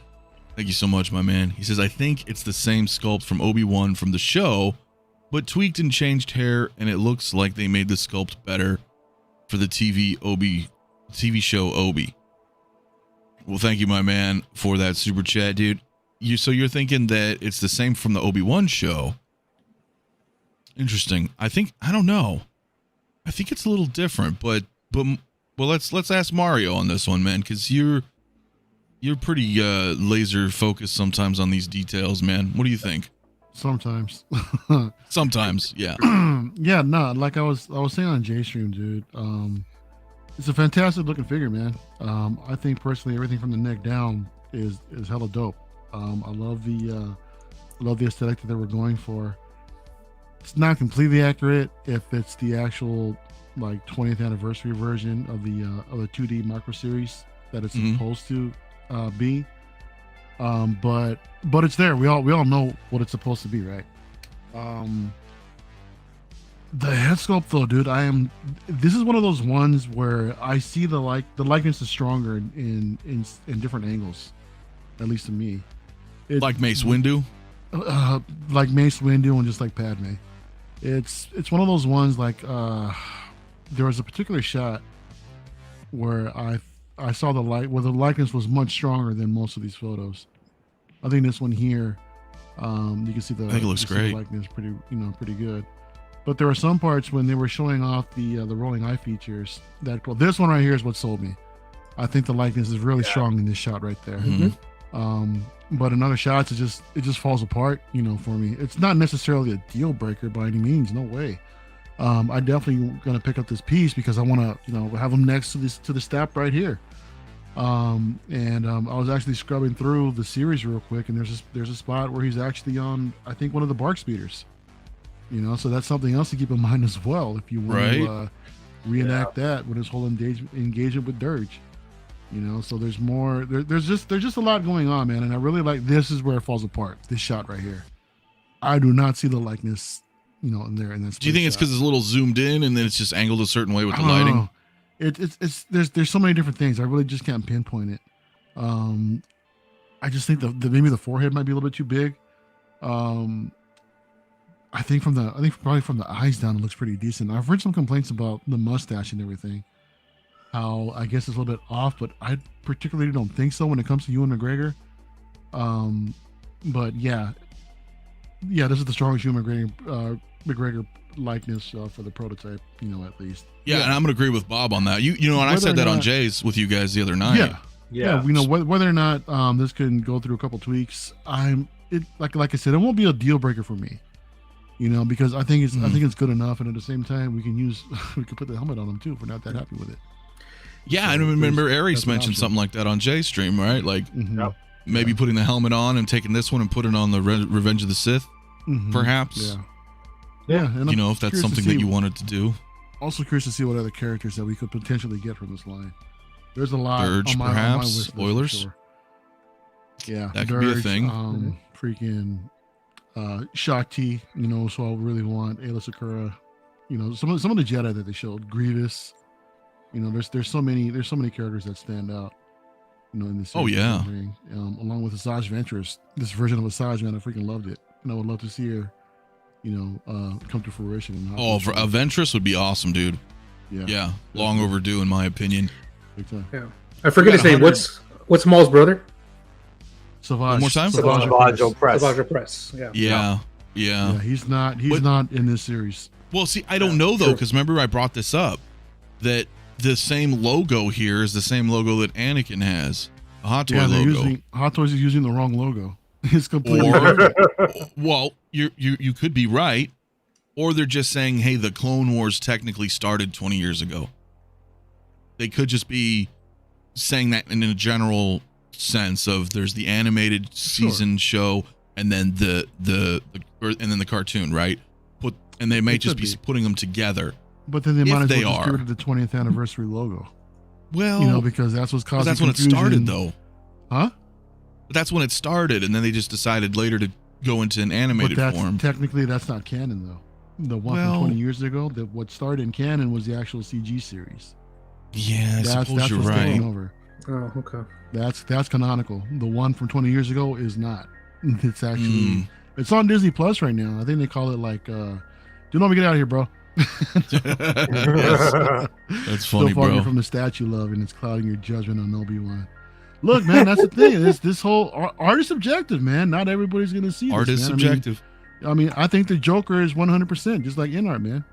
S1: thank you so much, my man. He says, I think it's the same sculpt from Obi-Wan from the show, but tweaked and changed hair, and it looks like they made the sculpt better for the TV show Obi. Well, thank you, my man, for that super chat, dude. So you're thinking that it's the same from the Obi-Wan show? Interesting. I don't know. I think it's a little different, but let's ask Mario on this one, man, because you're pretty laser focused sometimes on these details, man. What do you think?
S3: Sometimes.
S1: Sometimes, yeah.
S3: Yeah, no, like I was saying on J-Stream, dude. It's a fantastic looking figure, man. I think personally everything from the neck down is hella dope. I love the aesthetic that they were going for. It's not completely accurate if it's the actual like 20th anniversary version of the 2D Micro Series that it's supposed to be. But it's there. We all know what it's supposed to be, right? The head sculpt though, dude, this is one of those ones where I see the likeness is stronger in different angles, at least to me.
S1: Like Mace Windu?
S3: Like Mace Windu and just like Padme. It's one of those ones like there was a particular shot where I saw where the likeness was much stronger than most of these photos. I think this one here, you can see I think it looks great. The likeness pretty good. But there were some parts when they were showing off the rolling eye features this one right here is what sold me. I think the likeness is really strong in this shot right there. Mm-hmm. But in other shots, it just falls apart, for me. It's not necessarily a deal breaker by any means, no way. I definitely gonna pick up this piece because I want to, have them next to the step right here. I was actually scrubbing through the series real quick, and there's a spot where he's actually on, I think, one of the bark speeders. You know, so that's something else to keep in mind as well if you want to reenact that with his whole engagement with Dirge. You know, so there's more. There's just a lot going on, man, and I really like. This is where it falls apart. This shot right here, I do not see the likeness. You know, in there. In this.
S1: Do you think it's because it's a little zoomed in and then it's just angled a certain way with the lighting?
S3: Know. It's there's so many different things. I really just can't pinpoint it. I just think maybe the forehead might be a little bit too big. I think probably from the eyes down, it looks pretty decent. I've heard some complaints about the mustache and everything. How I guess it's a little bit off, but I particularly don't think so when it comes to Ewan McGregor. But yeah, this is the strongest Ewan McGregor likeness for the prototype, you know, at least.
S1: Yeah, and I'm gonna agree with Bob on that. You know, and I said that on Jay's with you guys the other night.
S3: Yeah. You know, whether or not this can go through a couple tweaks, like I said, it won't be a deal breaker for me. You know, because I think it's good enough, and at the same time, we can put the helmet on him too if we're not that happy with it.
S1: Yeah, so I remember Aries mentioned something like that on Jay's stream, right? Like maybe putting the helmet on and taking this one and putting it on the Revenge of the Sith, perhaps.
S3: Yeah, and
S1: you know, if that's something that you wanted to do.
S3: Also curious to see what other characters that we could potentially get from this line. There's a lot.
S1: Dirge, perhaps. Spoilers.
S3: Sure. Yeah,
S1: that could be a thing.
S3: Freaking Shakti, you know, so I really want Ayla Secura. You know, some of the Jedi that they showed, Grievous. You know, there's so many characters that stand out. You know, in this.
S1: Oh yeah.
S3: Along with Asajj Ventress, this version of Asajj, man, I freaking loved it, and I would love to see her, you know, come to fruition.
S1: For a Ventress would be awesome, dude. Yeah, long overdue in my opinion.
S3: Big time.
S2: Yeah, I forget his name. What's Maul's brother?
S3: Savage.
S1: One more time.
S2: Savage Opress.
S1: Yeah.
S3: He's not in this series.
S1: Well, see, I don't know though, because remember I brought this up that the same logo here is the same logo that Anakin has, a Hot Toy logo.
S3: Hot Toys is using the wrong logo. It's completely.
S1: Well, you could be right, or they're just saying, hey, the Clone Wars technically started 20 years ago. They could just be saying that in a general sense of there's the animated season show and then the cartoon, right? And they may just be putting them together.
S3: But then they might as well just get rid of the 20th anniversary logo.
S1: Well,
S3: you know, because that's what's causing
S1: that's when it started, though.
S3: Huh?
S1: But that's when it started, and then they just decided later to go into an animated form.
S3: Technically, that's not canon, though. The one from 20 years ago, what started in canon was the actual CG series.
S1: Yeah, I suppose you're right.
S3: Over.
S2: Oh, okay.
S3: That's canonical. The one from 20 years ago is not. It's actually it's on Disney Plus right now. I think they call it like do not get out of here, bro.
S1: That's funny, bro.
S3: From the statue love, and it's clouding your judgment on Obi-Wan. Look, man, that's the thing. This whole art is subjective, man. Not everybody's gonna see
S1: art
S3: this.
S1: Art is subjective.
S3: I mean, I think the Joker is 100%, just like in art, man.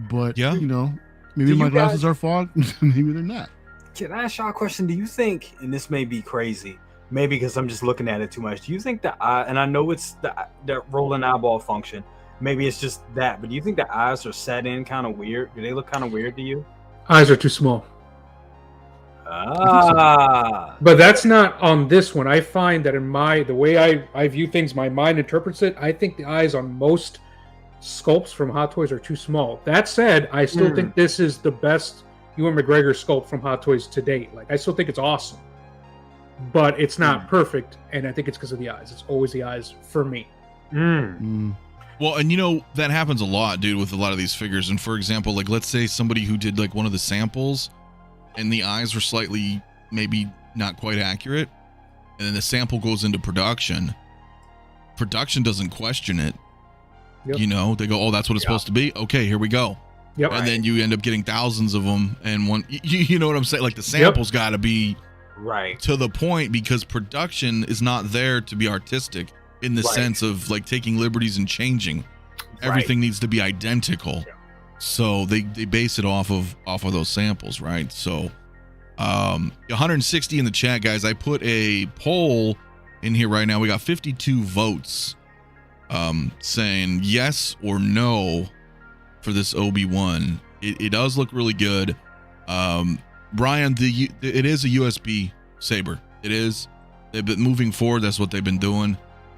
S3: But you know, maybe my glasses are fogged. Maybe they're not.
S5: Can I ask y'all a question? Do you think, and this may be crazy, maybe because I'm just looking at it too much. Do you think the eye, and I know it's the rolling eyeball function, maybe it's just that, but do you think the eyes are set in kind of weird? Do they look kind of weird to you?
S2: Eyes are too small. But that's not on this one. I find that in the way I view things, my mind interprets it. I think the eyes on most sculpts from Hot Toys are too small. That said, I still think this is the best Ewan McGregor sculpt from Hot Toys to date. Like, I still think it's awesome, but it's not perfect, and I think it's because of the eyes. It's always the eyes for me.
S1: Well, and you know, that happens a lot, dude, with a lot of these figures. And for example, like, let's say somebody who did like one of the samples and the eyes were slightly maybe not quite accurate, and then the sample goes into production doesn't question it. You know, they go, oh, that's what it's supposed to be. Okay, here we go. And then you end up getting thousands of them, and you know what I'm saying? Like, the sample's got to be to the point, because production is not there to be artistic in the sense of like taking liberties and changing. Everything needs to be identical. So they base it off of those samples, right? So 160 in the chat, guys. I put a poll in here right now. We got 52 votes saying yes or no for this Obi-Wan. It does look really good. Brian, it is a USB saber. It is. They've been moving forward. That's what they've been doing.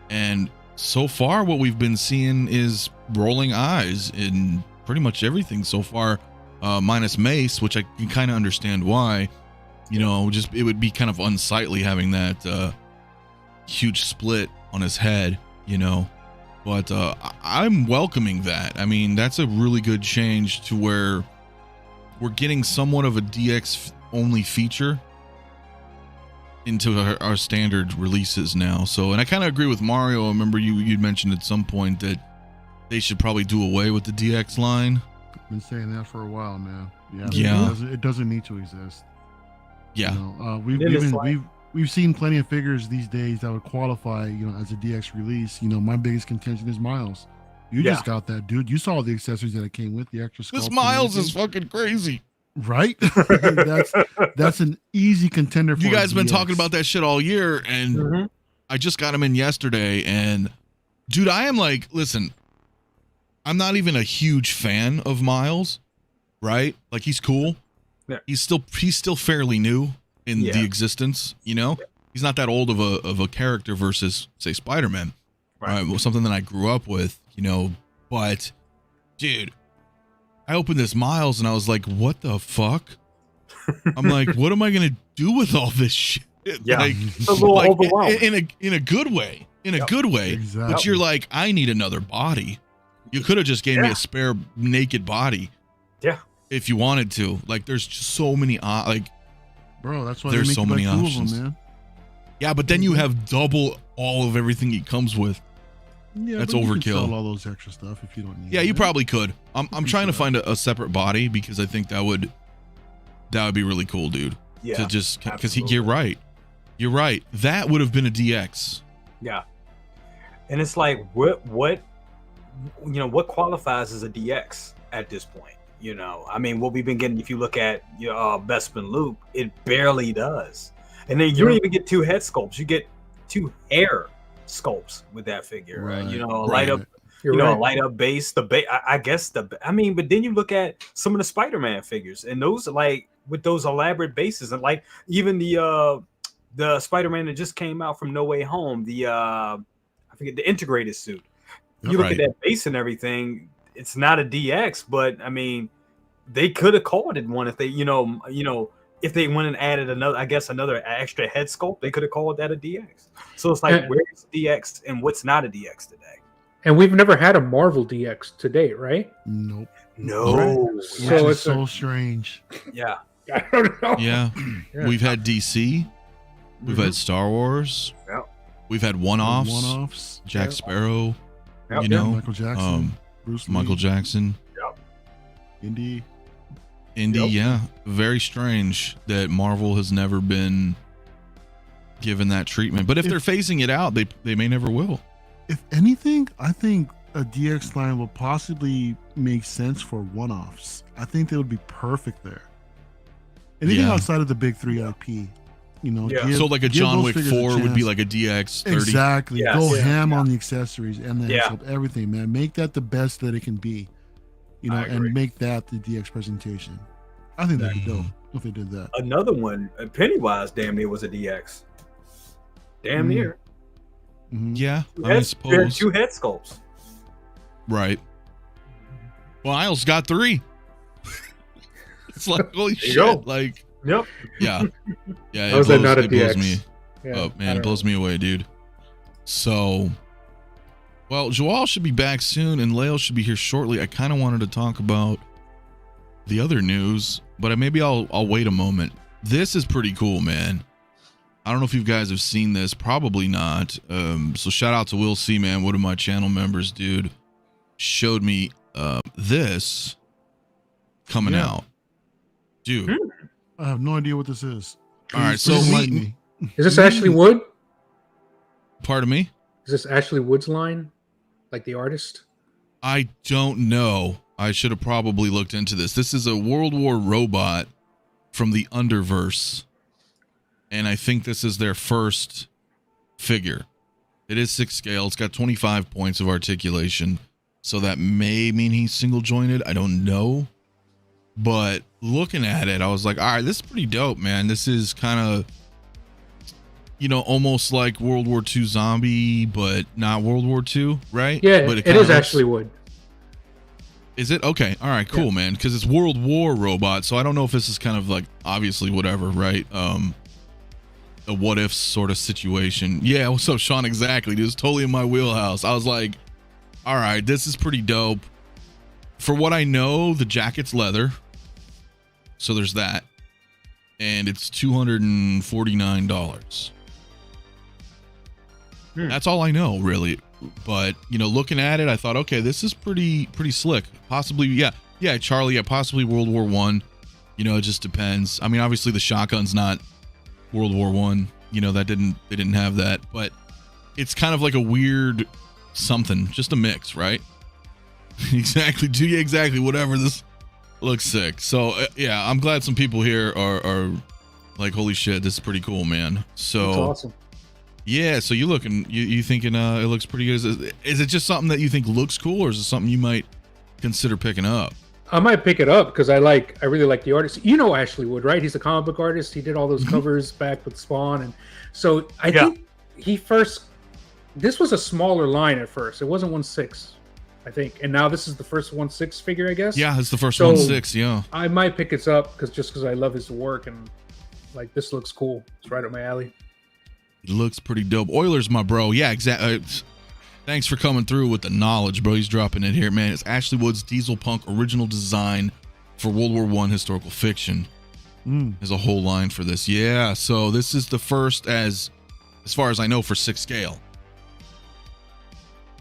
S1: And so far, what we've been seeing is rolling eyes in pretty much everything so far, minus Mace, which I can kind of understand why. You know, just it would be kind of unsightly having that huge split on his head, you know. But I'm welcoming that. I mean, that's a really good change to where we're getting somewhat of a DX only feature into our standard releases now. So, and I kind of agree with Mario. I remember you'd mentioned at some point that they should probably do away with the DX line.
S3: Been saying that for a while, man.
S1: Yeah.
S3: It doesn't need to exist.
S1: Yeah.
S3: You know, we've seen plenty of figures these days that would qualify, you know, as a DX release. You know, my biggest contention is Miles. You just got that, dude. You saw the accessories that it came with, the extra sculpt.
S1: This Miles is fucking crazy.
S3: Right? that's an easy contender for
S1: you guys
S3: a
S1: been
S3: DX.
S1: talking about that shit all year, and I just got him in yesterday, and dude, I am like, listen, I'm not even a huge fan of Miles, right? Like, he's cool.
S5: Yeah.
S1: He's still fairly new in the existence, you know. He's not that old of a character versus, say, Spider-Man, right? Well, something that I grew up with, you know. But dude, I opened this Miles and I was like, what the fuck? I'm like, what am I gonna do with all this shit?
S5: Yeah,
S1: like,
S5: it's a little overwhelming.
S1: in a good way. In a good way.
S3: Exactly.
S1: But you're like, I need another body. You could have just gave me a spare naked body.
S5: Yeah.
S1: If you wanted to. Like, there's just so many
S3: bro, that's why
S1: there's
S3: they
S1: so
S3: make
S1: many
S3: like two
S1: options.
S3: of them, man.
S1: Yeah, but then you have double all of everything he comes with.
S3: Yeah,
S1: That's
S3: but you can
S1: overkill.
S3: sell all those extra stuff if you don't need
S1: Yeah,
S3: it.
S1: you probably could. I'm trying to find a separate body because I think that would be really cool, dude.
S5: Yeah,
S1: To just because
S5: absolutely.
S1: you're right. That would have been a DX.
S5: Yeah, and it's like what you know, what qualifies as a DX at this point? You know, I mean, what we've been getting. If you look at Bespin Luke, it barely does. And then you don't even get 2 head sculpts. You get 2 hair sculpts with that figure.
S3: Right.
S5: You know,
S1: Right.
S5: light up.
S2: You're
S5: You know,
S2: right.
S5: a light up base. I guess I mean, but then you look at some of the Spider-Man figures, and those are like with those elaborate bases, and like even the Spider-Man that just came out from No Way Home, I forget the integrated suit. You look
S1: Right.
S5: at that base and everything. It's not a DX, but I mean, they could have called it one if they, you know, if they went and added another extra head sculpt, they could have called that a DX. So it's like, where's DX and what's not a DX today?
S2: And we've never had a Marvel DX to date, right?
S3: Nope.
S5: No.
S2: So
S3: It's
S2: it's
S3: so strange.
S5: Yeah.
S2: I don't know.
S1: Yeah.
S2: Yeah.
S1: We've had DC. We've had Star Wars.
S5: Yep.
S1: We've had one-offs.
S3: One-offs.
S1: Jack
S2: Yeah.
S1: Sparrow.
S5: Yep.
S1: You know,
S3: Michael Jackson. Bruce Lee.
S1: Michael Jackson.
S3: Indy.
S1: Indy,
S5: Yep.
S1: yeah. Very strange that Marvel has never been given that treatment. But if they're phasing it out, they may never will.
S3: If anything, I think a DX line will possibly make sense for one-offs. I think they would be perfect there. Anything
S1: Yeah.
S3: outside of the big 3 IP, you know.
S5: Yeah.
S3: give-
S1: So like a
S3: give
S1: John
S3: those
S1: Wick
S3: figures a
S1: 4 would be
S3: chance.
S1: like a DX 30.
S3: Exactly.
S5: Yes.
S3: Go
S5: Yeah.
S3: ham on the accessories and the
S5: Yeah.
S3: everything, man. Make that the best that it can be, you know,
S5: I agree.
S3: and make that the DX presentation. I think that'd be dope if they did that.
S5: Another one, Pennywise, damn near was a DX. Damn near.
S3: Mhm.
S1: Yeah,
S5: Two
S1: I mean,
S5: head-
S1: suppose.
S5: 2 head sculpts.
S1: Right. Miles got 3. It's like, holy
S5: There you
S1: shit.
S5: go.
S1: Like,
S5: Yep.
S1: yeah. Yeah,
S2: How is that not a
S1: it blows
S2: DX?
S1: me
S2: Yeah,
S1: up,
S2: I
S1: man. It
S2: don't
S1: blows
S2: know.
S1: me away, dude. So, well, Joel should be back soon, and Leo should be here shortly. I kind of wanted to talk about the other news, but maybe I'll wait a moment. This is pretty cool, man. I don't know if you guys have seen this. Probably not. So shout out to Will C, man, one of my channel members, dude, showed me this coming
S3: Yeah.
S1: out, dude.
S3: I have no idea what this is.
S1: All right,
S3: Please
S1: so
S3: enlighten
S1: me-
S2: Is this Ashley Wood?
S1: Pardon me.
S2: Is this Ashley Wood's line? Like the artist?
S1: I don't know. I should have probably looked into this. This is a World War robot from the Underverse. And I think this is their first figure. It is 6 scale. It's got 25 points of articulation. So that may mean he's single jointed. I don't know. But looking at it, I was like, all right, this is pretty dope, man. This is kind of almost like World War II zombie, but not World War II, right?
S2: Yeah,
S1: but
S2: it is actually wood.
S1: Is it? Okay. All right, cool, man. Because it's World War robot, so I don't know if this is kind of like, obviously, whatever, right? A what if sort of situation. Yeah, what's up, Sean? Exactly. Dude, it's totally in my wheelhouse. I was like, all right, this is pretty dope. For what I know, the jacket's leather. So there's that. And it's $249. That's all I know, really. But looking at it, I thought, okay, this is pretty slick. Possibly, yeah, Charlie, possibly World War One. It just depends. I mean, obviously the shotgun's not World War One. They didn't have that, but it's kind of like a weird something, just a mix, right? Exactly. Exactly. Whatever. This looks sick. So yeah, I'm glad some people here are like, holy shit, this is pretty cool, man. So
S2: that's awesome.
S1: Yeah, so you thinking it looks pretty good. Is it just something that you think looks cool, or is it something you might consider picking up?
S2: I might pick it up because I really like the artist. Ashley Wood, right? He's a comic book artist. He did all those covers back with Spawn, and so I think this was a smaller line at first. It wasn't 1/6, I think, and now this is the first 1/6 figure, I guess.
S1: Yeah, it's the first 1/6. Yeah,
S2: I might pick it up because I love his work, and like, this looks cool. It's right up my alley.
S1: It looks pretty dope. Oilers, my bro. Yeah, exactly. Thanks for coming through with the knowledge, bro. He's dropping it here, man. It's Ashley Wood's Diesel Punk original design for World War I historical fiction. There's a whole line for this. Yeah, so this is the first, as far as I know, for 6 scale.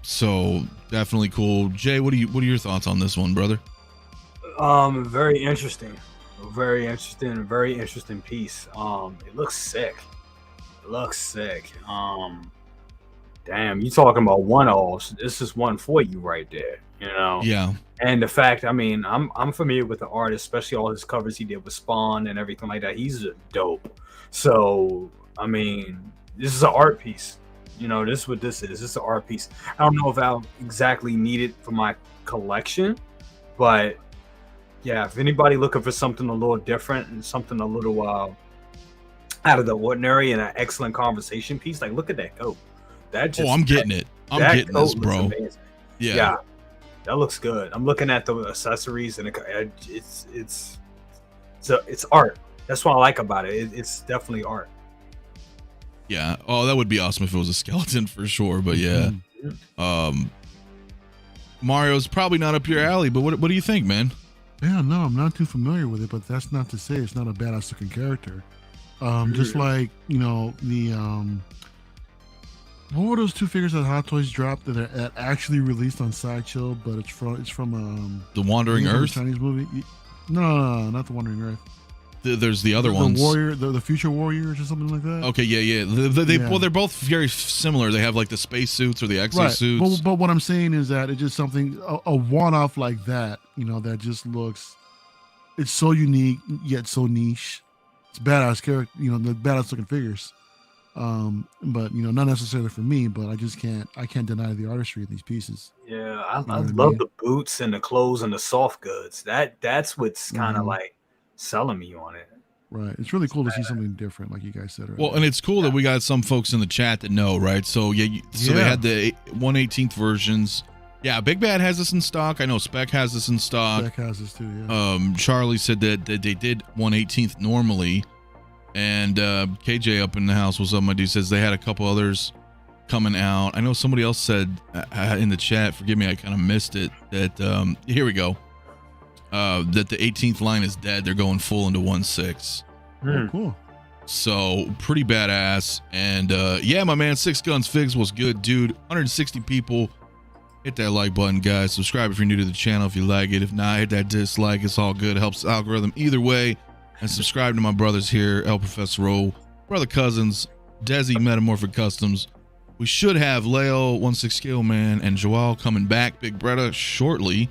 S1: So definitely cool. Jay, what are your thoughts on this one, brother?
S5: Very interesting. Very interesting piece. It looks sick. Damn, you talking about one-offs. This is one for you right there,
S1: Yeah.
S5: And the fact, I mean, I'm familiar with the artist, especially all his covers he did with Spawn and everything like that. He's dope. So, I mean, this is an art piece. This is what this is. This is an art piece. I don't know if I'll exactly need it for my collection, but yeah, if anybody looking for something a little different and something a little out of the ordinary and an excellent conversation piece, like, look at that coat.
S1: I'm getting it. I'm getting this, bro. Yeah,
S5: that looks good. I'm looking at the accessories, and it's art. That's what I like about it. It's definitely art.
S1: Yeah. Oh, that would be awesome if it was a skeleton for sure. But yeah, Mario's probably not up your alley. But what do you think, man?
S3: Yeah, no, I'm not too familiar with it, but that's not to say it's not a badass looking character. Just like what were those 2 figures that Hot Toys dropped that actually released on Sideshow, but it's from
S1: The Wandering Earth
S3: Chinese movie? No, not The Wandering Earth.
S1: There's the other ones.
S3: The Warrior, the Future Warriors or something like that.
S1: Okay, yeah. Well, they're both very similar. They have like the space suits or the exosuits.
S3: Right. But what I'm saying is that it's just something, a one-off like that, that just looks, it's so unique yet so niche. It's badass character, the badass looking figures. But not necessarily for me, but I can't deny the artistry of these pieces.
S5: Yeah, I love the boots and the clothes and the soft goods. That's what's kind of like selling me on it.
S3: Right. It's really cool to see something different, like you guys said earlier.
S1: Well, and it's cool that we got some folks in the chat that know, right? So they had the 1/18th versions. Yeah, Big Bad has this in stock. I know Spec has this in stock.
S3: Spec has this too, yeah.
S1: Charlie said that they did 1/18th normally. And KJ up in the house, what's up, my dude, says they had a couple others coming out. I know somebody else said in the chat, forgive me, I kind of missed it, that here we go, that the 18th line is dead. They're going full into 1/6.
S3: Oh, cool.
S1: So pretty badass. And yeah, my man, 6 Guns Figs was good, dude. 160 people. Hit that like button, guys. Subscribe if you're new to the channel if you like it. If not, hit that dislike. It's all good. It helps the algorithm either way. And subscribe to my brothers here, El Professor O, Brother Cousins, Desi Metamorphic Customs. We should have Leo, 16 Scale Man, and Joel coming back, Big Bretta, shortly.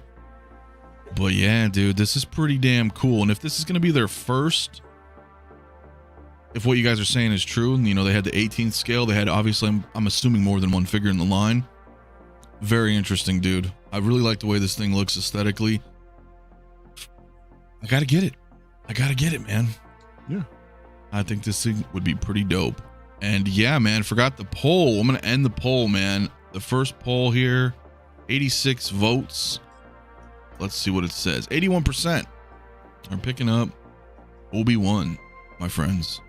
S1: But yeah, dude, this is pretty damn cool. And if this is going to be their first, if what you guys are saying is true, and they had the 18th scale, they had, obviously, I'm assuming more than one figure in the line. Very interesting, dude. I really like the way this thing looks aesthetically. I gotta get it. Man.
S3: Yeah.
S1: I think this thing would be pretty dope. And yeah, man, forgot the poll. I'm gonna end the poll, man. The first poll here, 86 votes. Let's see what it says. 81% are picking up Obi-Wan, my friends.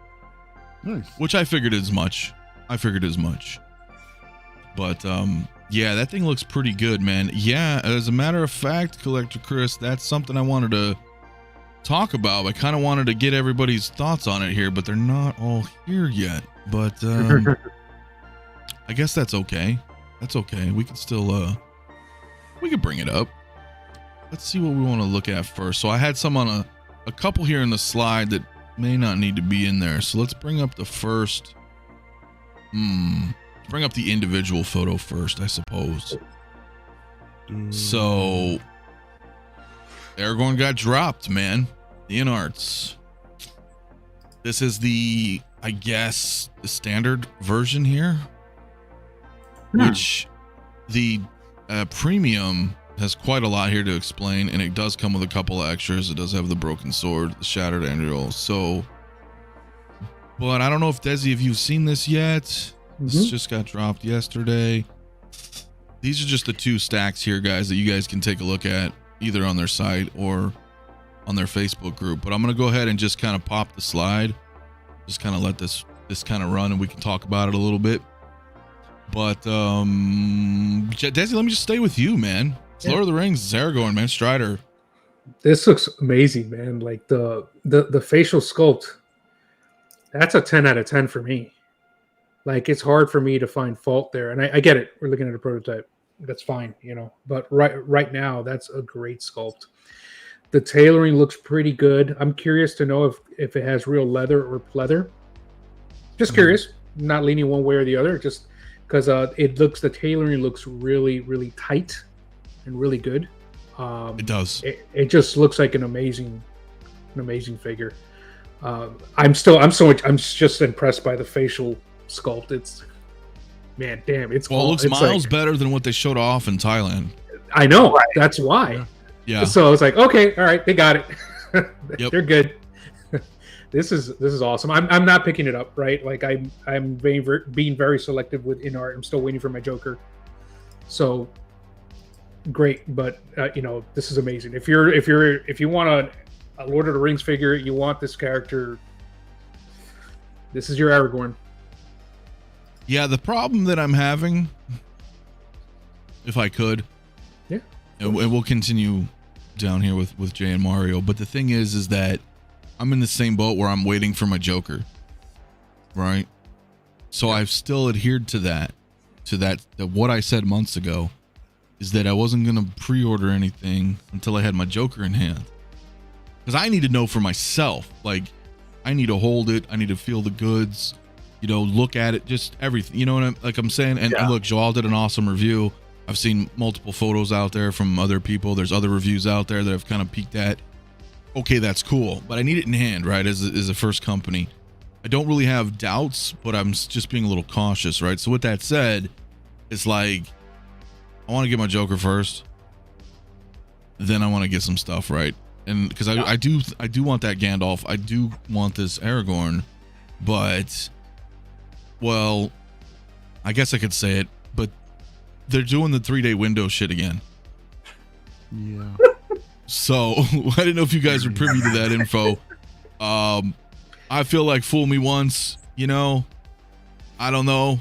S3: Nice.
S1: Which I figured as much. But yeah, that thing looks pretty good, man. Yeah, as a matter of fact, Collector Chris, that's something I wanted to talk about. I kind of wanted to get everybody's thoughts on it here, but they're not all here yet. But I guess that's okay. That's okay. We can still we can bring it up. Let's see what we want to look at first. So I had some on a couple here in the slide that may not need to be in there. So let's bring up the first. Bring up the individual photo first, I suppose. So Aragorn got dropped, man. The in-arts. This is the, I guess, the standard version here. Which the premium has quite a lot here to explain, and it does come with a couple of extras. It does have the broken sword, the shattered anvil. So, but I don't know if Desi, if you've seen this yet. This just got dropped yesterday. These are just the two stacks here, guys, that you guys can take a look at either on their site or on their Facebook group. But I'm going to go ahead and just kind of pop the slide. Just kind of let this kind of run, and we can talk about it a little bit. But Desi, let me just stay with you, man. It's Lord of the Rings, Aragorn, man. Strider.
S2: This looks amazing, man. Like the facial sculpt. That's a 10 out of 10 for me. Like, it's hard for me to find fault there. And I get it. We're looking at a prototype. That's fine, you know. But right now, that's a great sculpt. The tailoring looks pretty good. I'm curious to know if it has real leather or pleather. Just curious. Not leaning one way or the other. Just because the tailoring looks really, really tight and really good.
S1: It does.
S2: It just looks like an amazing figure. I'm just impressed by the facial sculpt. It's, man, damn, it's
S1: well, it looks miles better than what they showed off in Thailand.
S2: I know, right. That's why.
S1: Yeah.
S2: So I was like, okay, all right, they got it.
S1: Yep.
S2: They're good. This is awesome. I'm not picking it up, right? Like I'm being very selective with in art. I'm still waiting for my Joker. So great, but this is amazing. If you want a Lord of the Rings figure, you want this character. This is your Aragorn.
S1: Yeah, the problem that I'm having, if I could, and we'll continue down here with Jay and Mario, but the thing is that I'm in the same boat where I'm waiting for my Joker, right? So I've still adhered to that what I said months ago is that I wasn't going to pre-order anything until I had my Joker in hand. Because I need to know for myself. Like, I need to hold it. I need to feel the goods, look at it, just everything. You know what I'm saying? And look, Joel did an awesome review. I've seen multiple photos out there from other people. There's other reviews out there that have kind of peeked at, okay, that's cool, but I need it in hand, right? As a first company. I don't really have doubts, but I'm just being a little cautious, right? So with that said, it's like, I want to get my Joker first. Then I want to get some stuff, right? And because I do want that Gandalf. I do want this Aragorn, but, well, I guess I could say it, but they're doing the 3-day window shit again.
S3: Yeah.
S1: So I didn't know if you guys were privy to that info. I feel like fool me once, I don't know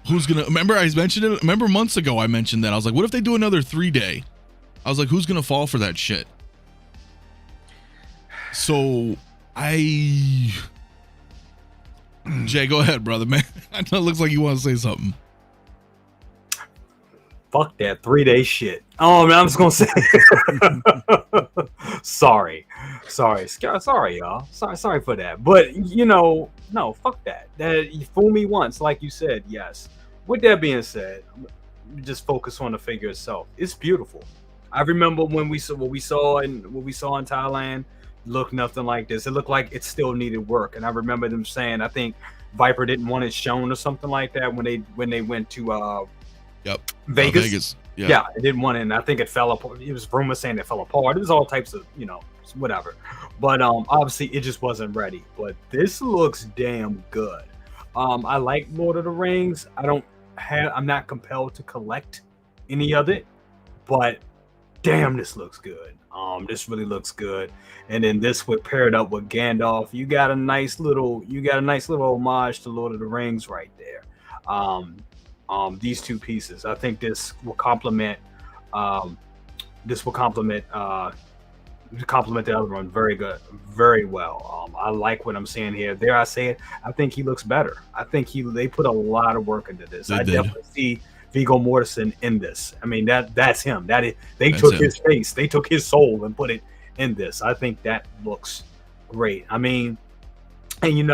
S1: who's gonna remember. I mentioned it. Remember months ago I mentioned that. I was like, what if they do another 3-day? I was like, who's gonna fall for that shit? So Jay, go ahead, brother, man. I know it looks like you want to say something.
S5: Fuck that 3-day shit. Oh man, I'm just gonna say sorry, y'all. Sorry for that. But no, fuck that. That you fool me once, like you said. Yes. With that being said, just focus on the figure itself. It's beautiful. I remember when we saw what we saw in Thailand. Looked nothing like this. It looked like it still needed work. And I remember them saying, I think Viper didn't want it shown or something like that when they went to Vegas. Yeah, it didn't want it, and I think it fell apart. It was rumors saying it fell apart. It was all types of, whatever. But obviously it just wasn't ready. But this looks damn good. I like Lord of the Rings. I'm not compelled to collect any of it, but damn, this looks good. This really looks good. And then this would pair it up with Gandalf. You got a nice little homage to Lord of the Rings right there. These two pieces. I think this will complement the other one very well. I like what I'm seeing here. Dare I say it? I think he looks better. I think they put a lot of work into this. I definitely see Viggo Mortensen in this. I mean, that's him. They took his face, they took his soul and put it in this. I think that looks great. I mean, and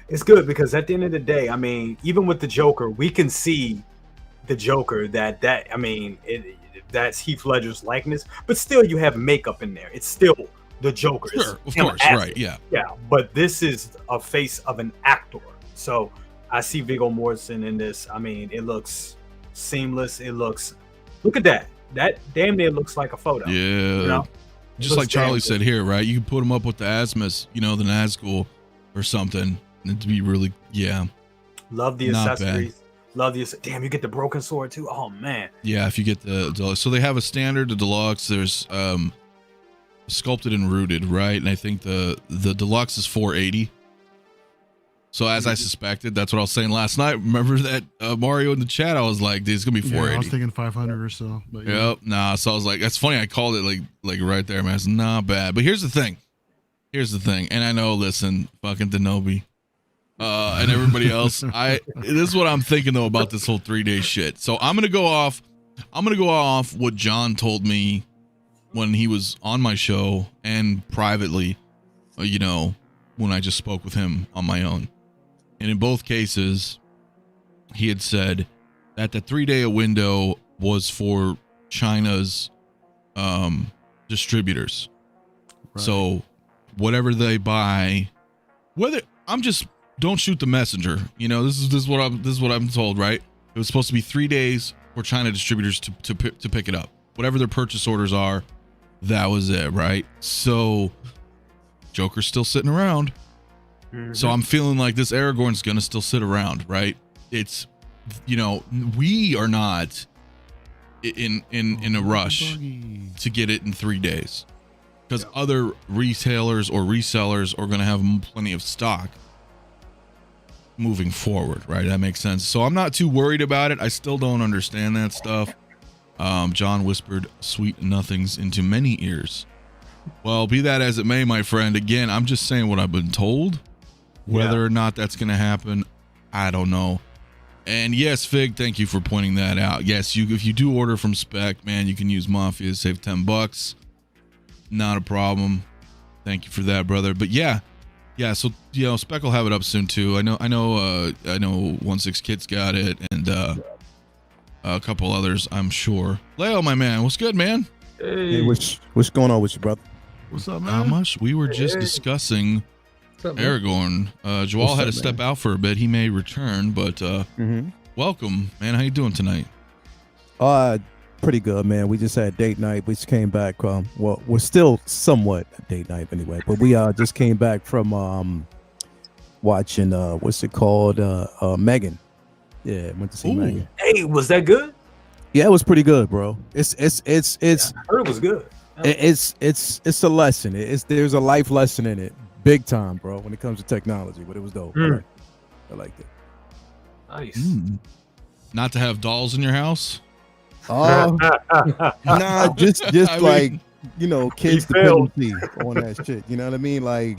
S5: it's good because at the end of the day, I mean, even with the Joker, we can see the Joker that's Heath Ledger's likeness, but still you have makeup in there. It's still the Joker.
S1: Sure, of course, right, yeah.
S5: Yeah, but this is a face of an actor. So I see Viggo Mortensen in this. I mean, it looks seamless. Look at that. That damn near looks like a photo.
S1: Yeah. Just like Charlie said here, right? You can put him up with the Asmus, the Nazgul or something. And it'd be really,
S5: Love the accessories. Love the damn. You get the broken sword too. Oh man.
S1: Yeah, if you get the deluxe. So they have a standard, the deluxe. There's sculpted and rooted, right? And I think the deluxe is $480. So as I suspected, that's what I was saying last night. Remember that Mario in the chat? I was like, dude, it's gonna be $480.
S3: Yeah, I was thinking 500 or so. But
S1: Yep. Nah. So I was like, that's funny. I called it like right there, man. It's not bad. But here's the thing. And I know, listen, fucking Kenobi. And everybody else, this is what I'm thinking though about this whole 3-day shit. So I'm gonna go off what John told me when he was on my show and privately, when I just spoke with him on my own. And in both cases, he had said that the 3-day window was for China's distributors. Right. So whatever they buy, don't shoot the messenger. This is what I'm told, right? It was supposed to be 3 days for China distributors to pick it up. Whatever their purchase orders are, that was it, right? So Joker's still sitting around. Mm-hmm. So I'm feeling like this Aragorn's gonna still sit around, right? It's we are not in a rush to get it in 3 days because other retailers or resellers are gonna have plenty of stock moving forward, right? That makes sense. So I'm not too worried about it. I still don't understand that stuff. John whispered sweet nothings into many ears. Well, be that as it may, my friend, again, I'm just saying what I've been told. Whether or not that's going to happen, I don't know. And yes, Fig, thank you for pointing that out. Yes, if you do order from Spec, man, you can use Mafia to save $10. Not a problem. Thank you for that, brother. But yeah, so Spec will have it up soon too. I know 16 Kids got it, and a couple others, I'm sure. Leo, my man, what's good, man?
S6: Hey, what's going on with you, brother?
S3: What's up, man?
S1: How much? We were just discussing Aragorn. Joel had to step out for a bit. He may return, but welcome, man. How you doing tonight?
S6: Pretty good, man. We just had date night. We just came back. Well, we're still somewhat date night anyway, but we just came back from watching what's it called? Megan. Yeah, went to see Megan.
S5: Hey, was that good?
S6: Yeah, it was pretty good, bro. It's
S5: I heard it was good.
S6: It's a lesson. There's a life lesson in it, big time, bro. When it comes to technology, but it was dope. I liked it.
S5: Nice.
S1: Not to have dolls in your house.
S6: Nah, just like kids' dependency on that shit. You know what I mean? Like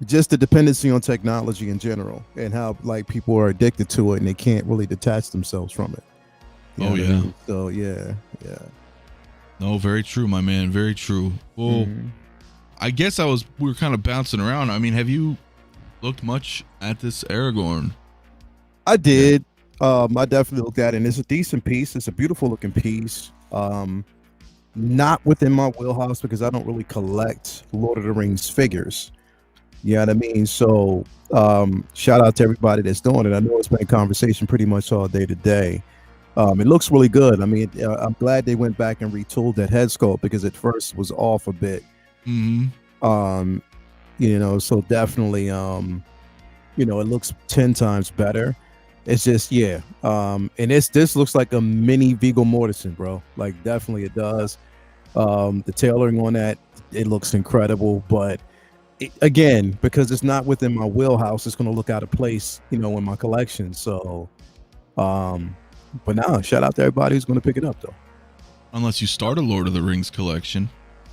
S6: just the dependency on technology in general, and how like people are addicted to it and they can't really detach themselves from it. You know what I mean? So yeah.
S1: No, very true, my man. Very true. Well, I guess we were kind of bouncing around. I mean, have you looked much at this Aragorn?
S6: I did. I definitely looked at it, and it's a decent piece. It's a beautiful looking piece. Not within my wheelhouse because I don't really collect Lord of the Rings figures. You know what I mean? So shout out to everybody that's doing it. I know it's been a conversation pretty much all day today. It looks really good. I mean, I'm glad they went back and retooled that head sculpt because at first it was off a bit. So definitely You know, it looks 10 times better. It's just, yeah. And this looks like a mini Viggo Mortensen, bro. Like, definitely it does. The tailoring on that, it looks incredible. But again, because it's not within my wheelhouse, it's going to look out of place, you know, in my collection. So, but now, shout out to everybody who's going to pick it up, though.
S1: Unless you start a Lord of the Rings collection.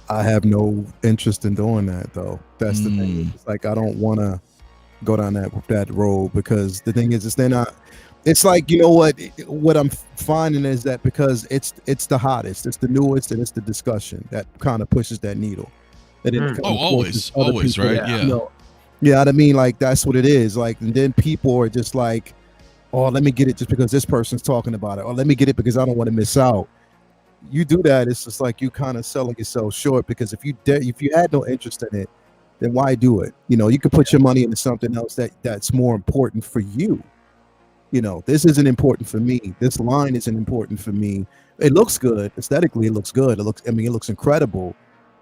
S6: I have no interest in doing that, though. That's the thing. It's like, I don't want to go down that road, because the thing is they're not. It's like, you know what I'm finding is that because it's the hottest, it's the newest, and it's the discussion that kind of pushes that needle. And then
S1: always, right? Yeah.
S6: You know what I mean? Like, that's what it is. Like, and then people are just like, oh, let me get it just because this person's talking about it, or let me get it because I don't want to miss out. You do that, it's just like you kind of selling yourself short, because if you had no interest in it, then why do it? You know, you could put your money into something else that's more important for you. You know, this isn't important for me. This line isn't important for me. It looks good aesthetically. It looks good. It looks incredible.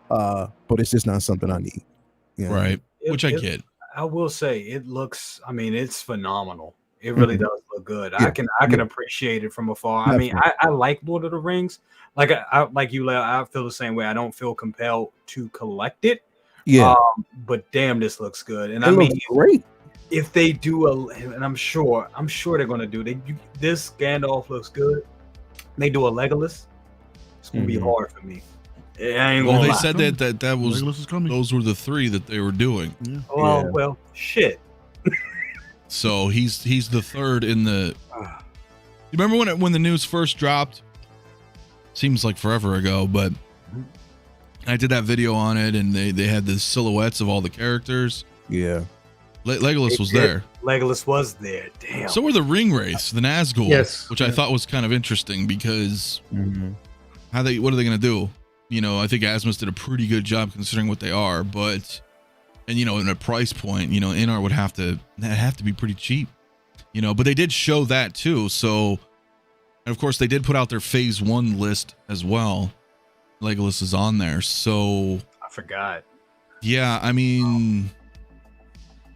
S6: But it's just not something I need. You know?
S1: Right. Which I get.
S5: I will say it looks. I mean, it's phenomenal. It really does look good.
S6: Yeah.
S5: I can appreciate it from afar.
S6: Definitely.
S5: I mean, I like Lord of the Rings. Like like you, Leo, I feel the same way. I don't feel compelled to collect it.
S6: Yeah.
S5: But damn, this looks good. And
S6: It looks great.
S5: If they do and I'm sure they're gonna do. This Gandalf looks good. They do a Legolas. It's gonna be hard for me. I ain't gonna
S1: Well, they
S5: lie.
S1: said that was
S3: Legolas is coming.
S1: those were the 3 that they were doing.
S3: Yeah.
S5: Well, shit.
S1: So he's the 3rd in the. You remember when the news first dropped? Seems like forever ago, but I did that video on it, and they had the silhouettes of all the characters.
S6: Yeah.
S1: Legolas was there.
S5: Legolas was there. Damn.
S1: So were the ring wraiths, the Nazgul,
S2: Yes.
S1: which I thought was kind of interesting, because what are they going to do? You know, I think Asmus did a pretty good job considering what they are, but you know, in a price point, you know, Inar would have to be pretty cheap, you know, but they did show that too. So, and of course they did put out their phase 1 list as well. Legolas is on there. So
S5: I forgot.
S1: yeah, I mean,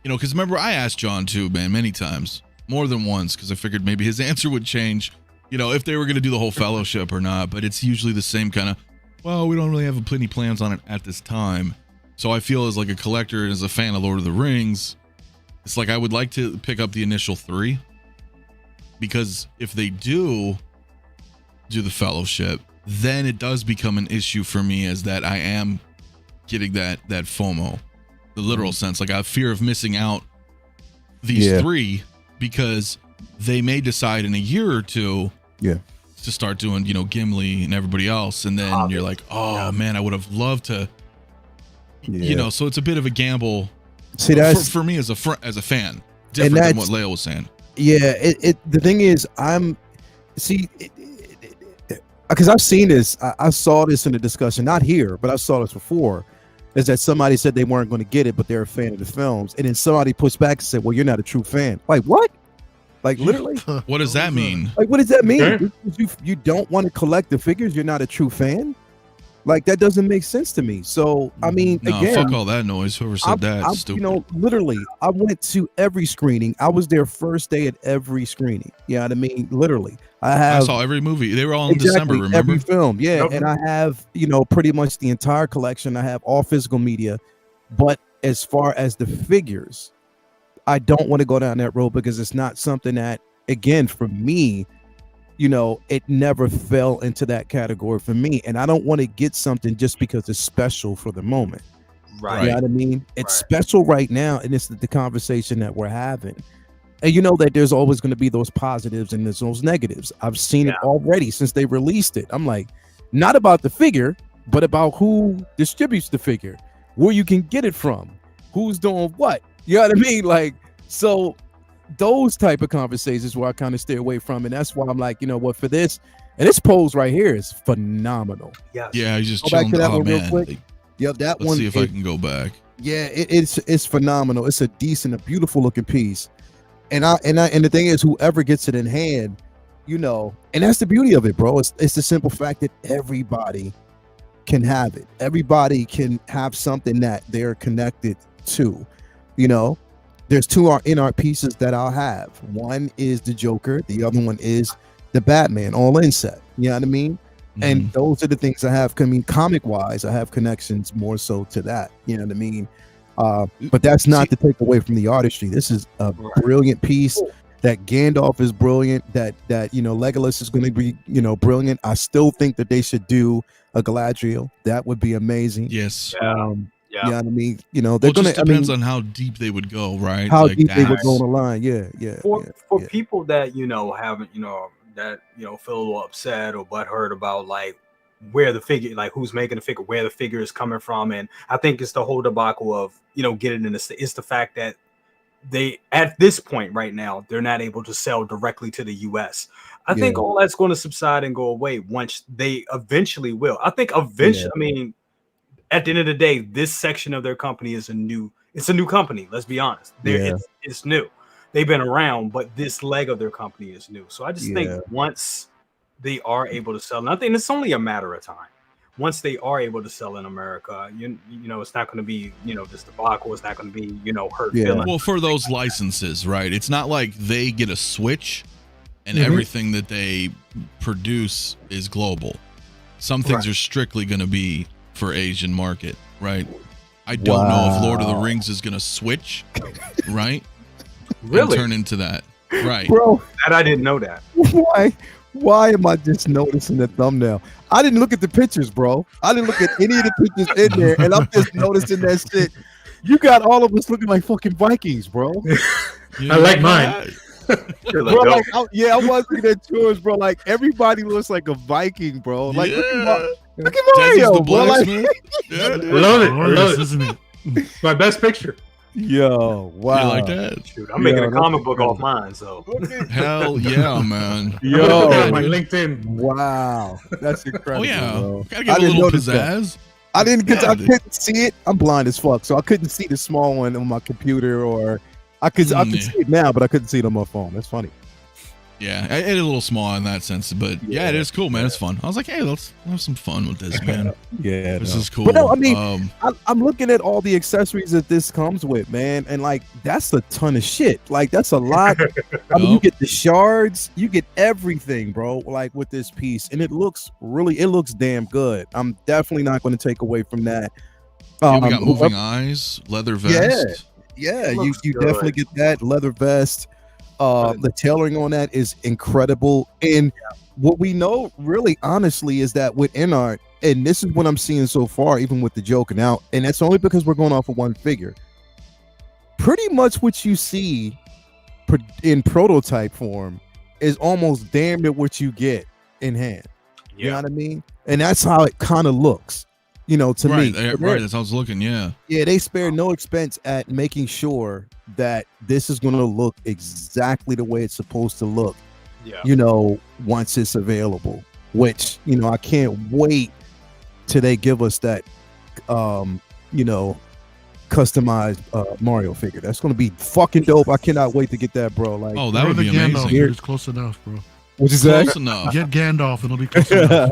S1: you know, because remember I asked John too, man, many times, more than once, because I figured maybe his answer would change, you know, if they were going to do the whole fellowship or not. But it's usually the same kind of, well, we don't really have plenty plans on it at this time. So I feel as like a collector and as a fan of Lord of the Rings, it's like I would like to pick up the initial 3, because if they do the fellowship, then it does become an issue for me, as that I am getting that FOMO, the literal sense. Like I have fear of missing out these 3, because they may decide in a year or 2 to start doing, you know, Gimli and everybody else. And then you're like, oh man, I would have loved to, you know, so it's a bit of a gamble.
S6: See, that's
S1: for me as a fan, different than what Leo was saying.
S6: Yeah. The thing is, because I've seen this, I saw this in the discussion, not here, but I saw this before, is that somebody said they weren't going to get it, but they're a fan of the films. And then somebody pushed back and said, well, you're not a true fan. Like, what? Like, literally?
S1: What does that mean?
S6: Like, what does that mean?
S2: Okay.
S6: You don't want to collect the figures? You're not a true fan? Like, that doesn't make sense to me. So, I mean,
S1: No,
S6: again,
S1: fuck all that noise. Whoever said that, stupid.
S6: you know, literally, I went to every screening. I was there first day at every screening. You know what I mean? Literally. I
S1: saw every movie. They were all in December, remember?
S6: Every film, yeah.
S2: Yep.
S6: And I have, you know, pretty much the entire collection. I have all physical media. But as far as the figures, I don't want to go down that road, because it's not something that, again, for me, you know, it never fell into that category for me. And I don't want to get something just because it's special for the moment.
S5: Right.
S6: You know what I mean? It's special right now, and it's the conversation that we're having. And you know that there's always going to be those positives and there's those negatives. I've seen it already since they released it. I'm like, not about the figure, but about who distributes the figure, where you can get it from, who's doing what. You know what I mean? Like, so those type of conversations where I kind of stay away from. And that's why I'm like, you know what, for this, and this pose right here is phenomenal.
S1: Yeah, he's just
S6: Go back
S1: chilling.
S6: to that
S1: Oh
S6: one real
S1: man.
S6: quick. Yep, that
S1: Let's
S6: one.
S1: see if I can go back.
S6: Yeah, it's phenomenal. It's a beautiful looking piece. And the thing is, whoever gets it in hand, you know, and that's the beauty of it, bro. It's the simple fact that everybody can have it. Everybody can have something that they're connected to. You know, there's two in art pieces that I'll have. One is the Joker, the other one is the Batman all in set. You know what I mean? And those are the things I have. I mean, comic wise, I have connections more so to that. You know what I mean? But that's not to take away from the artistry. This is a brilliant piece. That Gandalf is brilliant. That Legolas is going to be brilliant. I still think that they should do a Galadriel. That would be amazing.
S1: Yes.
S6: You know what I mean? They're
S1: Well,
S6: going
S1: it just depends on how deep they would go, right?
S6: How
S1: like
S6: deep they would
S1: that's-
S6: go on the line. Yeah.
S5: For people that haven't that feel a little upset or butthurt about like where the figure, like who's making the figure, where the figure is coming from, and I think it's the whole debacle of getting in the. It's the fact that they at this point right now they're not able to sell directly to the U.S. I think all that's going to subside and go away once they eventually will. I think eventually. I mean, at the end of the day, this section of their company is a new company. Let's be honest. It's new. They've been around, but this leg of their company is new. So I just think once they are able to sell, and I think it's only a matter of time. Once they are able to sell in America, it's not going to be, this debacle. It's not going to be, hurt feelings.
S1: Well, for those licenses, right? It's not like they get a switch and everything that they produce is global. Some things are strictly going to be for Asian market, right? I don't know if Lord of the Rings is going to switch, right?
S5: Really?
S1: And turn into that, right?
S6: Bro,
S5: that I didn't know that.
S6: Why am I just noticing the thumbnail? I didn't look at the pictures, bro. I didn't look at any of the pictures in there, and I'm just noticing that shit. You got all of us looking like fucking Vikings, bro.
S2: I like mine.
S6: Bro, like, I was looking at yours, bro. Like everybody looks like a Viking, bro. Like look at Mario, bro. Like,
S2: love it, isn't it? It's my best picture.
S6: Yo, wow.
S1: You like that?
S5: Shoot, I'm making a comic book off mine, so.
S1: Hell yeah, man.
S6: Yo,
S2: my LinkedIn.
S6: Wow. That's incredible.
S1: Oh, yeah.
S6: Bro.
S1: Gotta get a little pizzazz.
S6: I couldn't see it. I'm blind as fuck, so I couldn't see the small one on my computer, or I could see it now, but I couldn't see it on my phone. That's funny.
S1: Yeah, it is a little small in that sense, but yeah, it is cool, man. It's fun. I was like, hey, let's have some fun with this, man. This is cool.
S6: But no, I mean, I'm looking at all the accessories that this comes with, man, and like that's a ton of shit. Like that's a lot. I mean, you get the shards, you get everything, bro. Like with this piece, and it looks damn good. I'm definitely not going to take away from that.
S1: We got moving eyes, leather vest.
S6: Yeah, you definitely get that leather vest. The tailoring on that is incredible, and what we know really honestly is that with InArt, and this is what I'm seeing so far, even with the Joker now, and that's only because we're going off of one figure, pretty much what you see in prototype form is almost damn near what you get in hand. You know what I mean? And that's how it kind of looks, to me.
S1: Right, that's how it's looking. Yeah,
S6: they spare no expense at making sure that this is going to look exactly the way it's supposed to look, once it's available, which, I can't wait till they give us that, customized Mario figure. That's going to be fucking dope. I cannot wait to get that, bro. Like,
S1: that would be amazing.
S3: Here, it's close enough, bro.
S6: What is that?
S1: Close enough.
S3: Get Gandalf and it'll be close enough.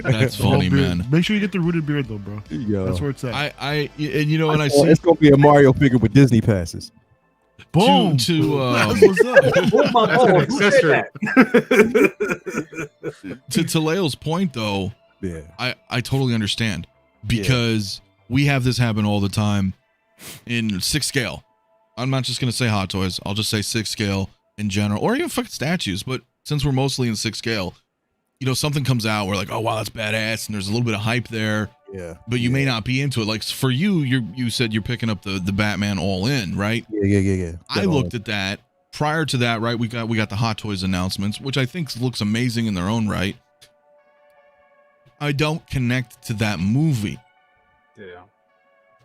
S1: That's funny, man.
S3: Make sure you get the rooted beard though, bro.
S6: Yo.
S3: That's where it's at.
S1: I see
S6: It's gonna be a Mario figure with Disney passes.
S3: Boom.
S1: To Leo's point though, I totally understand, because we have this happen all the time in 6 scale. I'm not just gonna say Hot Toys, I'll just say 6 scale in general, or even fucking statues, but since we're mostly in 6 scale, something comes out, we're like, oh wow, that's badass, and there's a little bit of hype there, but you may not be into it. Like for you said you're picking up the Batman all in, right?
S6: Yeah.
S1: I looked at that prior to that, right? We got the Hot Toys announcements, which I think looks amazing in their own right. I don't connect to that movie.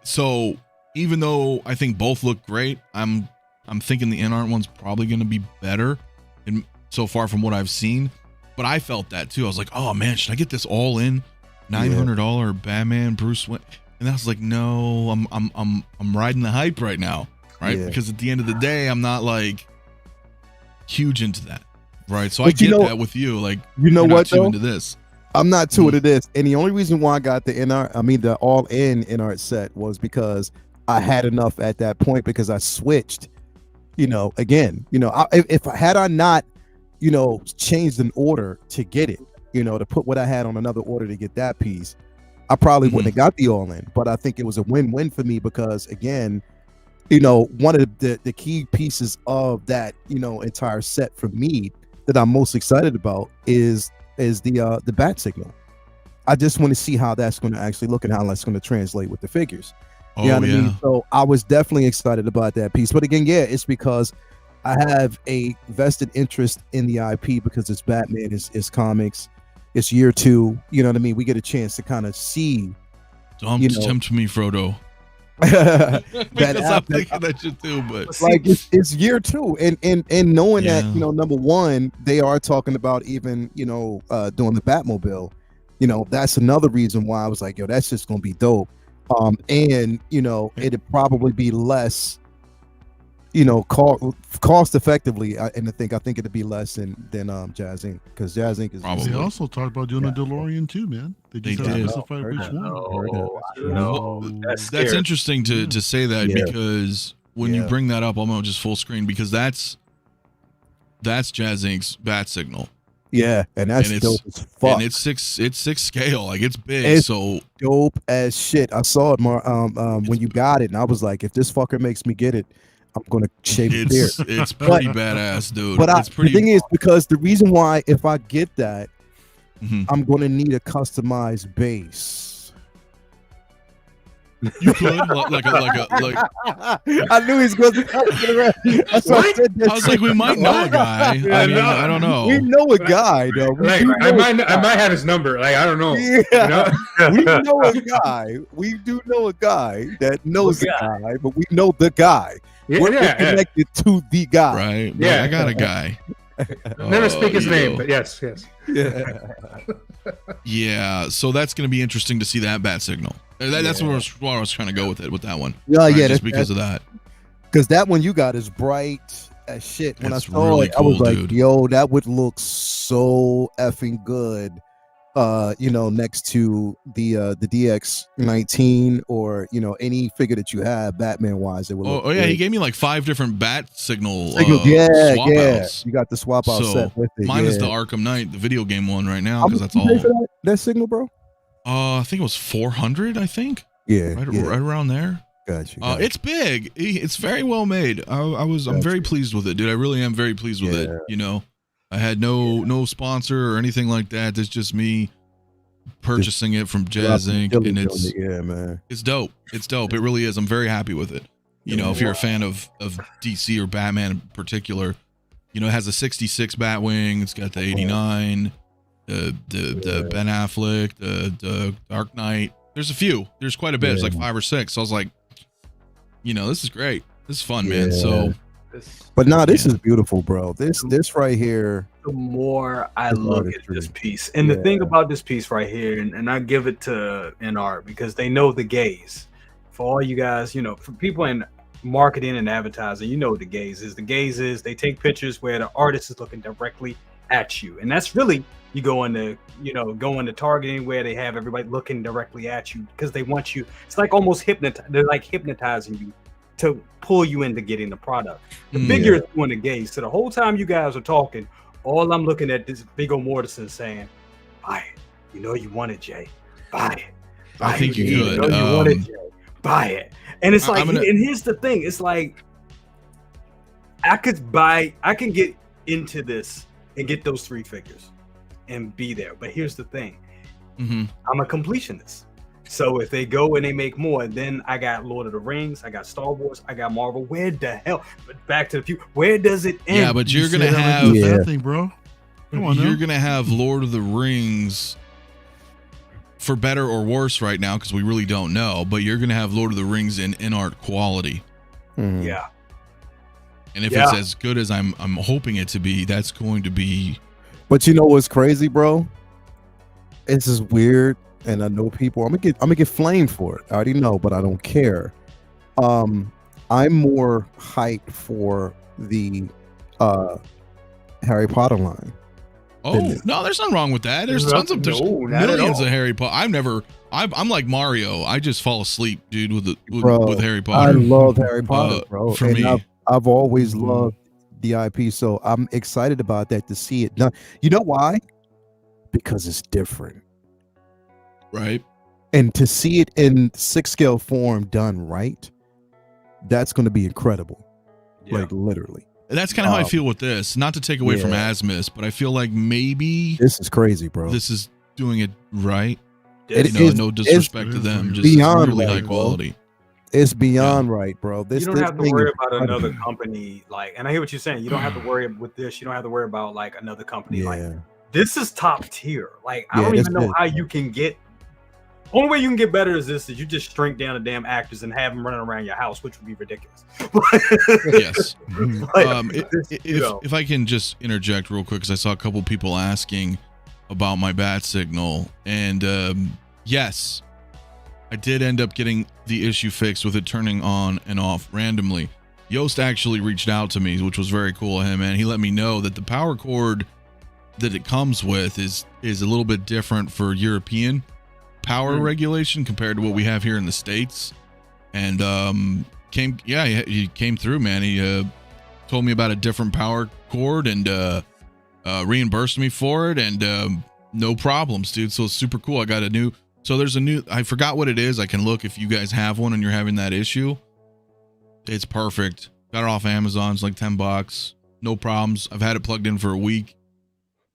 S1: So even though I think both look great, I'm thinking the InArt one's probably going to be better, and so far from what I've seen. But I felt that too. I was like, oh man, should I get this all in $900 Batman Bruce Wayne? And I was like, no, I'm riding the hype right now, right? Because at the end of the day, I'm not like huge into that, right? So I get that with you, like,
S6: what
S1: too into this.
S6: I'm not too into this, and the only reason why I got the all in InArt set was because I had enough at that point because I switched. Again, if I had not, changed an order to get it, to put what I had on another order to get that piece, I probably wouldn't have got the all in. But I think it was a win-win for me because again, one of the key pieces of that, entire set for me that I'm most excited about is the bat signal. I just want to see how that's going to actually look and how that's going to translate with the figures. You know what I mean? So I was definitely excited about that piece. But again, it's because I have a vested interest in the IP because it's Batman, it's comics, it's year 2. You know what I mean? We get a chance to kind of see.
S1: Don't tempt me, Frodo.
S6: Because
S1: I'm thinking that shit too, but
S6: like it's year 2, and knowing that number one, they are talking about even doing the Batmobile. That's another reason why I was like, yo, that's just gonna be dope. And it'd probably be less, cost effectively. I think it'd be less than Jazz Inc. because Jazz Inc. is
S1: Probably.
S3: They also talked about doing a DeLorean too, man. They just
S1: They
S3: haven't
S1: did.
S3: specified which one.
S5: No,
S1: that's
S5: scary.
S1: interesting to say that because when you bring that up, I'm gonna just full screen because that's Jazz Inc.'s bat signal.
S6: Yeah, and that's dope as fuck.
S1: And it's six scale, like it's big.
S6: It's
S1: so
S6: dope as shit. I saw it when you got it, and I was like, if this fucker makes me get it, I'm gonna shave it here.
S1: It's pretty badass, dude.
S6: But
S1: it's pretty.
S6: The thing is, because the reason why, if I get that,
S1: Mhm.
S6: I'm gonna need a customized base.
S1: You could like
S6: I knew he was going to. That's why I said that.
S1: I was like, we might know a guy. I mean, I don't know.
S6: We know a guy, though.
S2: I might have his number. Like, I don't know.
S6: Yeah. We know a guy. We do know a guy that knows a guy, but we know the guy. We're connected to the guy.
S1: Right.
S2: Yeah.
S1: I got a guy.
S2: Never speak his name, but yes.
S1: Yeah. So that's going to be interesting to see that bat signal. That's where I was trying to go with it with that one. Just because of that.
S6: Because that one you got is bright as shit. When
S1: That's
S6: I saw
S1: really
S6: it, I was
S1: cool,
S6: like,
S1: dude.
S6: yo, that would look so effing good. Next to the DX19 or any figure that you have Batman wise, it would look
S1: Yeah,
S6: great.
S1: he gave me like 5 different bat signal swap outs.
S6: You got the swap out
S1: So
S6: set with it.
S1: mine is the Arkham Knight, the video game one right now, because that's all.
S6: That signal, bro.
S1: I think it was 400. I think.
S6: Yeah,
S1: Right around there.
S6: Gotcha.
S1: It's big. It's very well made. I'm very pleased with it, dude. I really am very pleased with it. I had no sponsor or anything like that. It's just me purchasing it from Jazz Inc. and it's dope. It's dope. It really is. I'm very happy with it. If you're a fan of DC or Batman in particular, it has a 66 Batwing. It's got the 89, the Ben Affleck, the Dark Knight. There's a few. There's quite a bit. It's like 5 or 6. So I was like, this is great. This is fun, man. So.
S6: But this is beautiful, bro. This right here.
S5: The more I look at this piece, and the thing about this piece right here, and I give it to art because they know the gaze. For all you guys, for people in marketing and advertising, what the gaze is. The gaze is they take pictures where the artist is looking directly at you, and that's really you go into targeting where they have everybody looking directly at you because they want you. It's like almost they're like hypnotizing you to pull you into getting the product. The figure is doing the gaze. So the whole time you guys are talking, all I'm looking at is Viggo Mortensen saying, buy it. You want it, Jay. Buy it.
S1: I think you could.
S5: You want it, Jay. Buy it. And it's like, and here's the thing. It's like, I can get into this and get those 3 figures and be there. But here's the thing. I'm a completionist. So if they go and they make more, then I got Lord of the Rings, I got Star Wars, I got Marvel. Where the hell? But Back to the Future. Where does it end?
S1: Yeah, but you're gonna have
S3: that thing, bro. Come on,
S1: you're gonna have Lord of the Rings for better or worse right now because we really don't know. But you're gonna have Lord of the Rings in art quality.
S5: Yeah.
S1: And if it's as good as I'm hoping it to be, that's going to be.
S6: But you know what's crazy, bro? This is weird. And I know people. I'm gonna get flamed for it. I already know, but I don't care. I'm more hyped for the Harry Potter line
S1: Oh no, there's nothing wrong with that. There's tons of there's
S5: No, not at
S1: millions
S5: all.
S1: of Harry Potter. I'm like Mario. I just fall asleep, dude,
S6: Bro,
S1: with Harry
S6: I
S1: Potter.
S6: love Harry Potter, bro.
S1: For
S6: and
S1: me.
S6: I've always loved the IP, so I'm excited about that to see it done. You know why? Because it's different,
S1: Right.
S6: and to see it in 6 scale form done right, that's going to be incredible.
S5: Yeah.
S6: Like literally,
S1: That's kind of how I feel with this. Not to take away from
S6: Yeah.
S1: Asmus, but I feel like maybe
S6: this is crazy, bro.
S1: this is doing it right.
S6: It
S1: You know,
S6: is-
S1: no disrespect to them, just
S6: beyond
S1: really
S6: right,
S1: high
S6: bro.
S1: quality.
S6: It's beyond right, bro. This
S5: You don't
S6: this
S5: have to
S6: thing
S5: worry
S6: is
S5: about
S6: incredible.
S5: another company, like, and I hear what you're saying. You don't have to worry with this. You don't have to worry about like another company. Like,
S6: Yeah,
S5: this is top tier. Like, I
S6: Yeah,
S5: don't
S6: this
S5: even know
S6: is.
S5: how you can get. Only way you can get better is this: is you just shrink down the damn actors and have them running around your house, which would be ridiculous.
S1: Yes.
S5: Like,
S1: If I can just interject real quick, because I saw a couple people asking about my bat signal, and yes, I did end up getting the issue fixed with it turning on and off randomly. Yost actually reached out to me, which was very cool of him, and he let me know that the power cord that it comes with is a little bit different for European power regulation compared to what we have here in the States. And he came through, man. He told me about a different power cord and reimbursed me for it, and no problems, dude. So it's super cool. I got there's a new, I forgot what it is. I can look if you guys have one and you're having that issue. It's perfect. Got it off Amazon. It's like $10. No problems. I've had it plugged in for a week.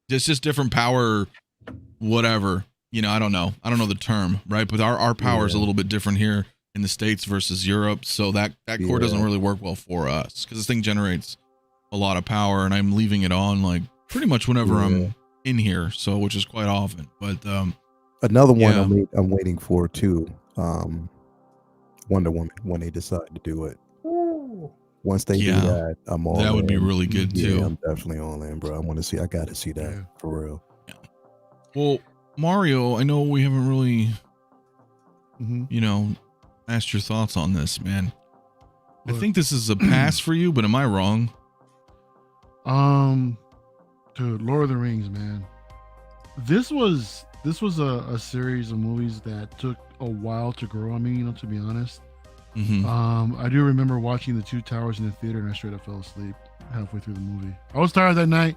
S1: It's just different power, whatever. You know, I don't know the term, right? But our power is a little bit different here in the States versus Europe. So that cord doesn't really work well for us, because this thing generates a lot of power, and I'm leaving it on like pretty much whenever I'm in here. So, which is quite often. But
S6: another one
S1: Yeah.
S6: I'm waiting for too. Wonder Woman, when they decide to do it. Once they do
S1: Yeah.
S6: that, I'm all
S1: that would be
S6: in.
S1: really good
S6: Yeah,
S1: too.
S6: I'm definitely all in, bro. I gotta see that
S3: Yeah.
S6: for real.
S1: Well, Mario, I know we haven't really, asked your thoughts on this, man. I
S3: Look.
S1: think this is a pass for you, but am I wrong?
S3: Dude, Lord of the Rings, man. This was a series of movies that took a while to grow on me, to be honest.
S1: Mm-hmm.
S3: I do remember watching The Two Towers in the theater, and I straight up fell asleep halfway through the movie. I was tired that night,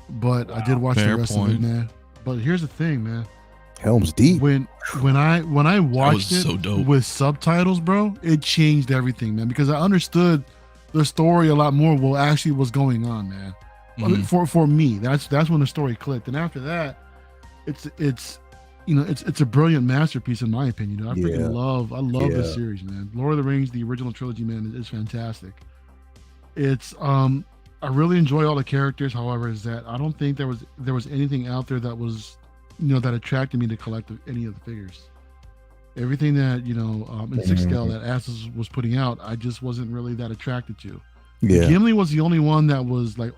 S3: but I did watch
S1: Fair
S3: the rest
S1: point.
S3: of it, man. But here's the thing, man.
S6: Helm's Deep.
S3: When I watched
S1: was
S3: it
S1: so dope.
S3: with subtitles, bro, it changed everything, man. Because I understood the story a lot more. What actually was going on, man. I mean, for me, that's when the story clicked. And after that, it's a brilliant masterpiece in my opinion. I freaking love this series, man. Lord of the Rings, the original trilogy, man, is fantastic. It's I really enjoy all the characters. However, is that I don't think there was anything out there that was that attracted me to collect any of the figures. Everything that in 6 scale that Asus was putting out, I just wasn't really that attracted to.
S6: Yeah.
S3: Gimli was the only one that was like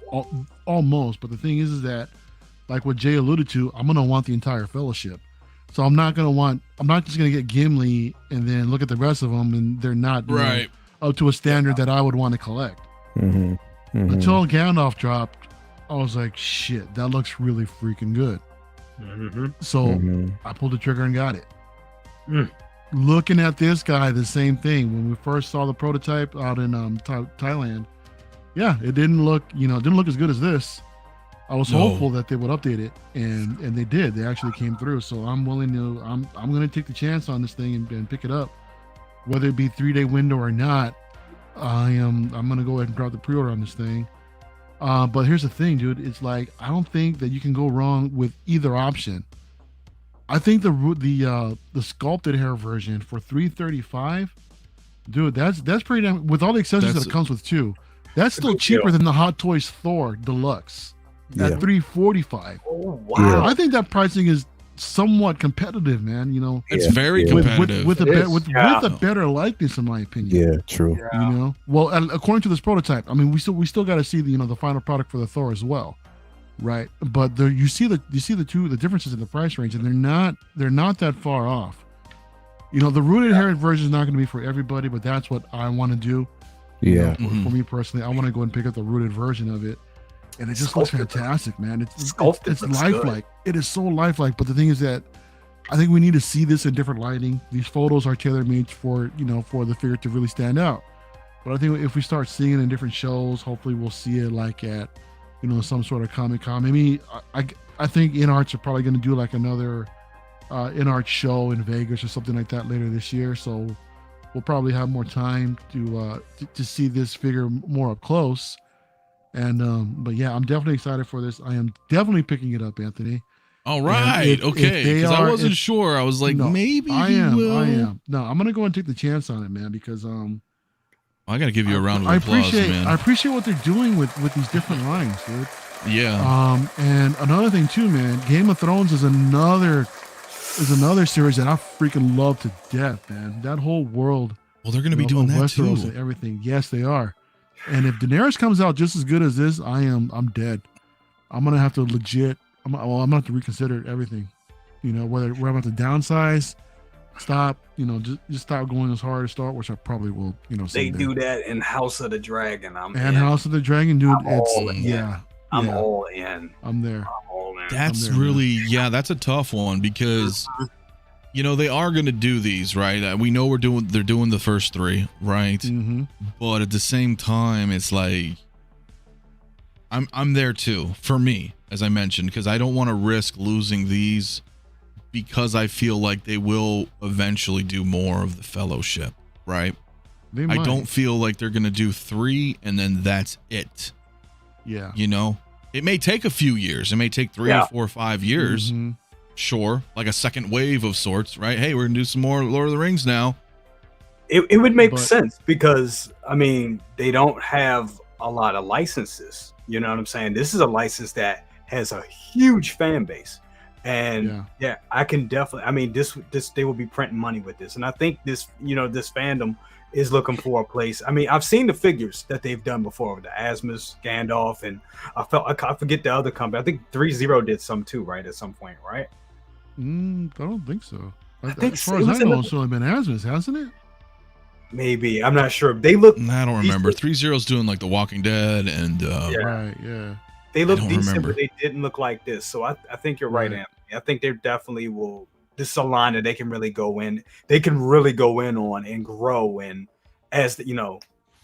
S3: almost, but the thing is that, like what Jay alluded to, I'm gonna want the entire fellowship. So I'm not just gonna get Gimli and then look at the rest of them and they're not
S1: Right.
S3: up to a standard that I would want to collect. Until Gandalf dropped, I was like, shit, that looks really freaking good. So I pulled the trigger and got it. Looking at this guy, the same thing. When we first saw the prototype out in Thailand, yeah, it didn't look as good as this. I was
S1: No.
S3: hopeful that they would update it, and they did. They actually came through. So I'm willing to. I'm going to take the chance on this thing and pick it up, whether it be 3-day window or not. I'm going to go ahead and drop the pre-order on this thing. But here's the thing, dude. It's like I don't think that you can go wrong with either option. I think the sculpted hair version for $335, dude, that's pretty damn, with all the accessories that it comes with too. That's still cheaper than the Hot Toys Thor Deluxe at $345.
S5: Oh wow!
S3: I think that pricing is somewhat competitive, man.
S1: It's very
S3: with
S1: competitive.
S3: with a
S5: Yeah.
S3: better likeness, in my opinion.
S6: Yeah, true.
S3: Well, and according to this prototype, I mean, we still got to see the final product for the Thor as well, right? But you see the differences in the price range, and they're not that far off. The rooted hair version is not going to be for everybody, but that's what I want to do.
S6: Yeah.
S3: For me personally, I want to go and pick up the rooted version of it. and it just looks
S5: Sculpted.
S3: fantastic, man. It's
S5: Sculpted looks
S3: lifelike. It is so lifelike. But the thing is that I think we need to see this in different lighting. These photos are tailor made for for the figure to really stand out. But I think if we start seeing it in different shows, hopefully we'll see it like at some sort of Comic-Con. Maybe I think InArts are probably going to do like another InArts show in Vegas or something like that later this year. So we'll probably have more time to see this figure more up close. And but yeah, I'm definitely excited for this. I am definitely picking it up, Anthony.
S1: All right, okay. Because I wasn't sure. I was like,
S3: no,
S1: maybe
S3: I
S1: he
S3: am.
S1: will.
S3: I am. No, I'm gonna go and take the chance on it, man. Because
S1: I gotta give you a round of
S3: I
S1: applause,
S3: appreciate
S1: man.
S3: I appreciate what they're doing with these different lines, dude.
S1: Yeah.
S3: And another thing too, man. Game of Thrones is another series that I freaking love to death, man. That whole world.
S1: Well, they're gonna be doing that
S3: Westeros
S1: too.
S3: and everything. Yes, they are. And if Daenerys comes out just as good as this, I'm dead. I'm gonna have to legit. I'm gonna have to reconsider everything. Whether we're about to downsize, stop. Just stop going as hard as Star Wars. I probably will.
S5: They
S3: someday.
S5: do that in House of the Dragon.
S3: House of the Dragon, dude.
S5: I'm all
S3: It's
S5: in.
S3: yeah.
S5: I'm
S3: yeah,
S5: all in.
S3: I'm there.
S5: I'm all in.
S1: That's
S3: I'm there,
S1: really that's a tough one because they are going to do these, right? We know they're doing the first 3, right?
S3: Mm-hmm.
S1: But at the same time, it's like I'm there too for me, as I mentioned, because I don't want to risk losing these because I feel like they will eventually do more of the Fellowship, right?
S3: They
S1: I
S3: might.
S1: don't feel like they're going to do 3 and then that's it.
S3: Yeah.
S1: It may take a few years. It may take 3 or 4 or 5 years.
S3: Mm-hmm.
S1: Sure. Like a second wave of sorts, right? Hey, we're going to do some more Lord of the Rings now.
S5: It would make
S3: But-
S5: sense because they don't have a lot of licenses. You know what I'm saying? This is a license that has a huge fan base, and yeah I can definitely. This they will be printing money with this, and I think this this fandom is looking for a place. I've seen the figures that they've done before with the Asmus, Gandalf, and I forget the other company. I think 3-0 did some too, right? At some point, right?
S3: I don't think so.
S5: I think
S3: as far as I know, it's only been Asmus, hasn't it?
S5: Maybe, I'm not sure. They look.
S1: I don't remember. 3-0's doing like The Walking Dead, and
S3: Right. Yeah.
S5: They look
S1: I don't
S5: decent,
S1: remember.
S5: but they didn't look like this. So I think you're right,
S3: Right.
S5: Anthony. I think they definitely will. This is a line that they can really go in. They can really go in on and grow and as and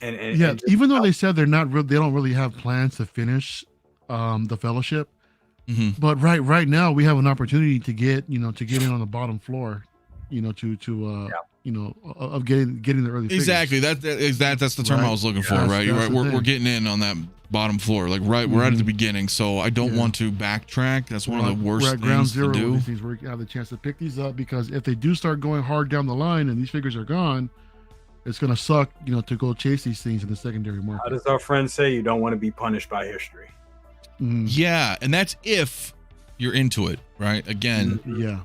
S3: Yeah.
S5: and
S3: Even though they said they don't really have plans to finish the Fellowship,
S1: mhm.
S3: but right now we have an opportunity to get in on the bottom floor, of getting the early figures.
S1: Exactly. That's the term
S3: Right.
S1: I was looking for,
S3: That's-
S1: right? You're
S3: that's
S1: right.
S3: the
S1: We're
S3: thing.
S1: getting in on that bottom floor, like right. We're at the
S3: Mhm.
S1: beginning, so I don't
S3: Yeah.
S1: want to backtrack. That's one of the
S3: We're
S1: worst
S3: at ground
S1: things
S3: zero
S1: to
S3: with
S1: do.
S3: these things. We have the chance to pick these up because if they do start going hard down the line and these figures are gone, it's gonna suck, to go chase these things in the secondary
S5: how
S3: market.
S5: does our friend say you don't want to be punished by history?
S3: Mhm.
S1: Yeah, and that's if you're into it, right? Again,
S3: Yeah.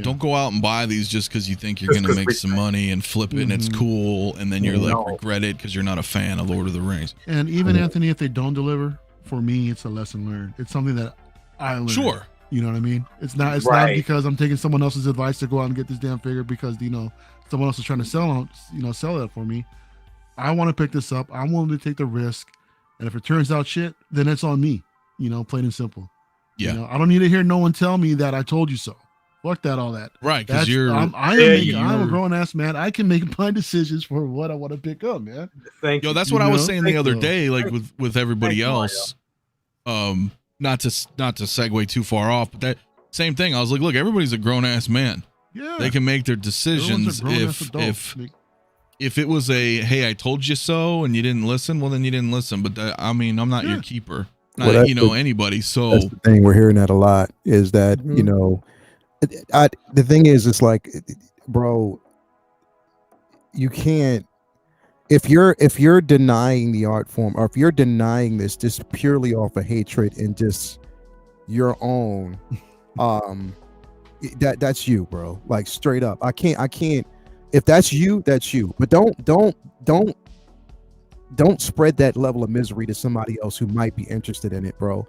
S1: don't go out and buy these just because you think you're
S5: Just
S1: going to
S5: 'cause
S1: make
S5: we
S1: some
S5: think.
S1: money and flip it and it's
S3: Mhm.
S1: cool, and then you're like
S5: No.
S1: regret it because you're not a fan of Lord of the Rings.
S3: And even Anthony, if they don't deliver, for me, it's a lesson learned. It's something that I learned.
S1: Sure.
S3: You know what I mean? It's not
S5: Right.
S3: because I'm taking someone else's advice to go out and get this damn figure because someone else is trying to sell that for me. I want to pick this up. I'm willing to take the risk, and if it turns out shit, then it's on me. Plain and simple.
S1: Yeah.
S3: I don't need to hear no one tell me that I told you so. Fuck that, all that.
S1: Right, because
S3: That's
S1: you're
S3: I'm a
S1: you're-
S3: grown ass man. I can make my decisions for what I want to pick up, man.
S5: Thank
S1: Yo,
S5: you.
S1: that's what I was saying the
S3: Thank
S1: other
S3: you.
S1: day, like with everybody
S5: Thank you, Mario.
S1: else. Not to segue too far off, but that same thing. I was like, look, everybody's a grown ass man.
S3: Yeah.
S1: They can make their
S3: Everyone's
S1: decisions.
S3: a grown-ass adult.
S1: If it was a hey, I told you so, and you didn't listen, well then you didn't listen. But I'm not your
S3: Yeah.
S1: keeper,
S6: Well,
S1: not
S6: that's the-
S1: anybody. So
S6: That's the thing. We're hearing that a lot. Is that the thing is, it's like, bro, you can't. If you're denying the art form, or if you're denying this just purely off of hatred and just your own, that's you, bro. Like straight up. I can't. If that's you, that's you. But don't spread that level of misery to somebody else who might be interested in it, bro.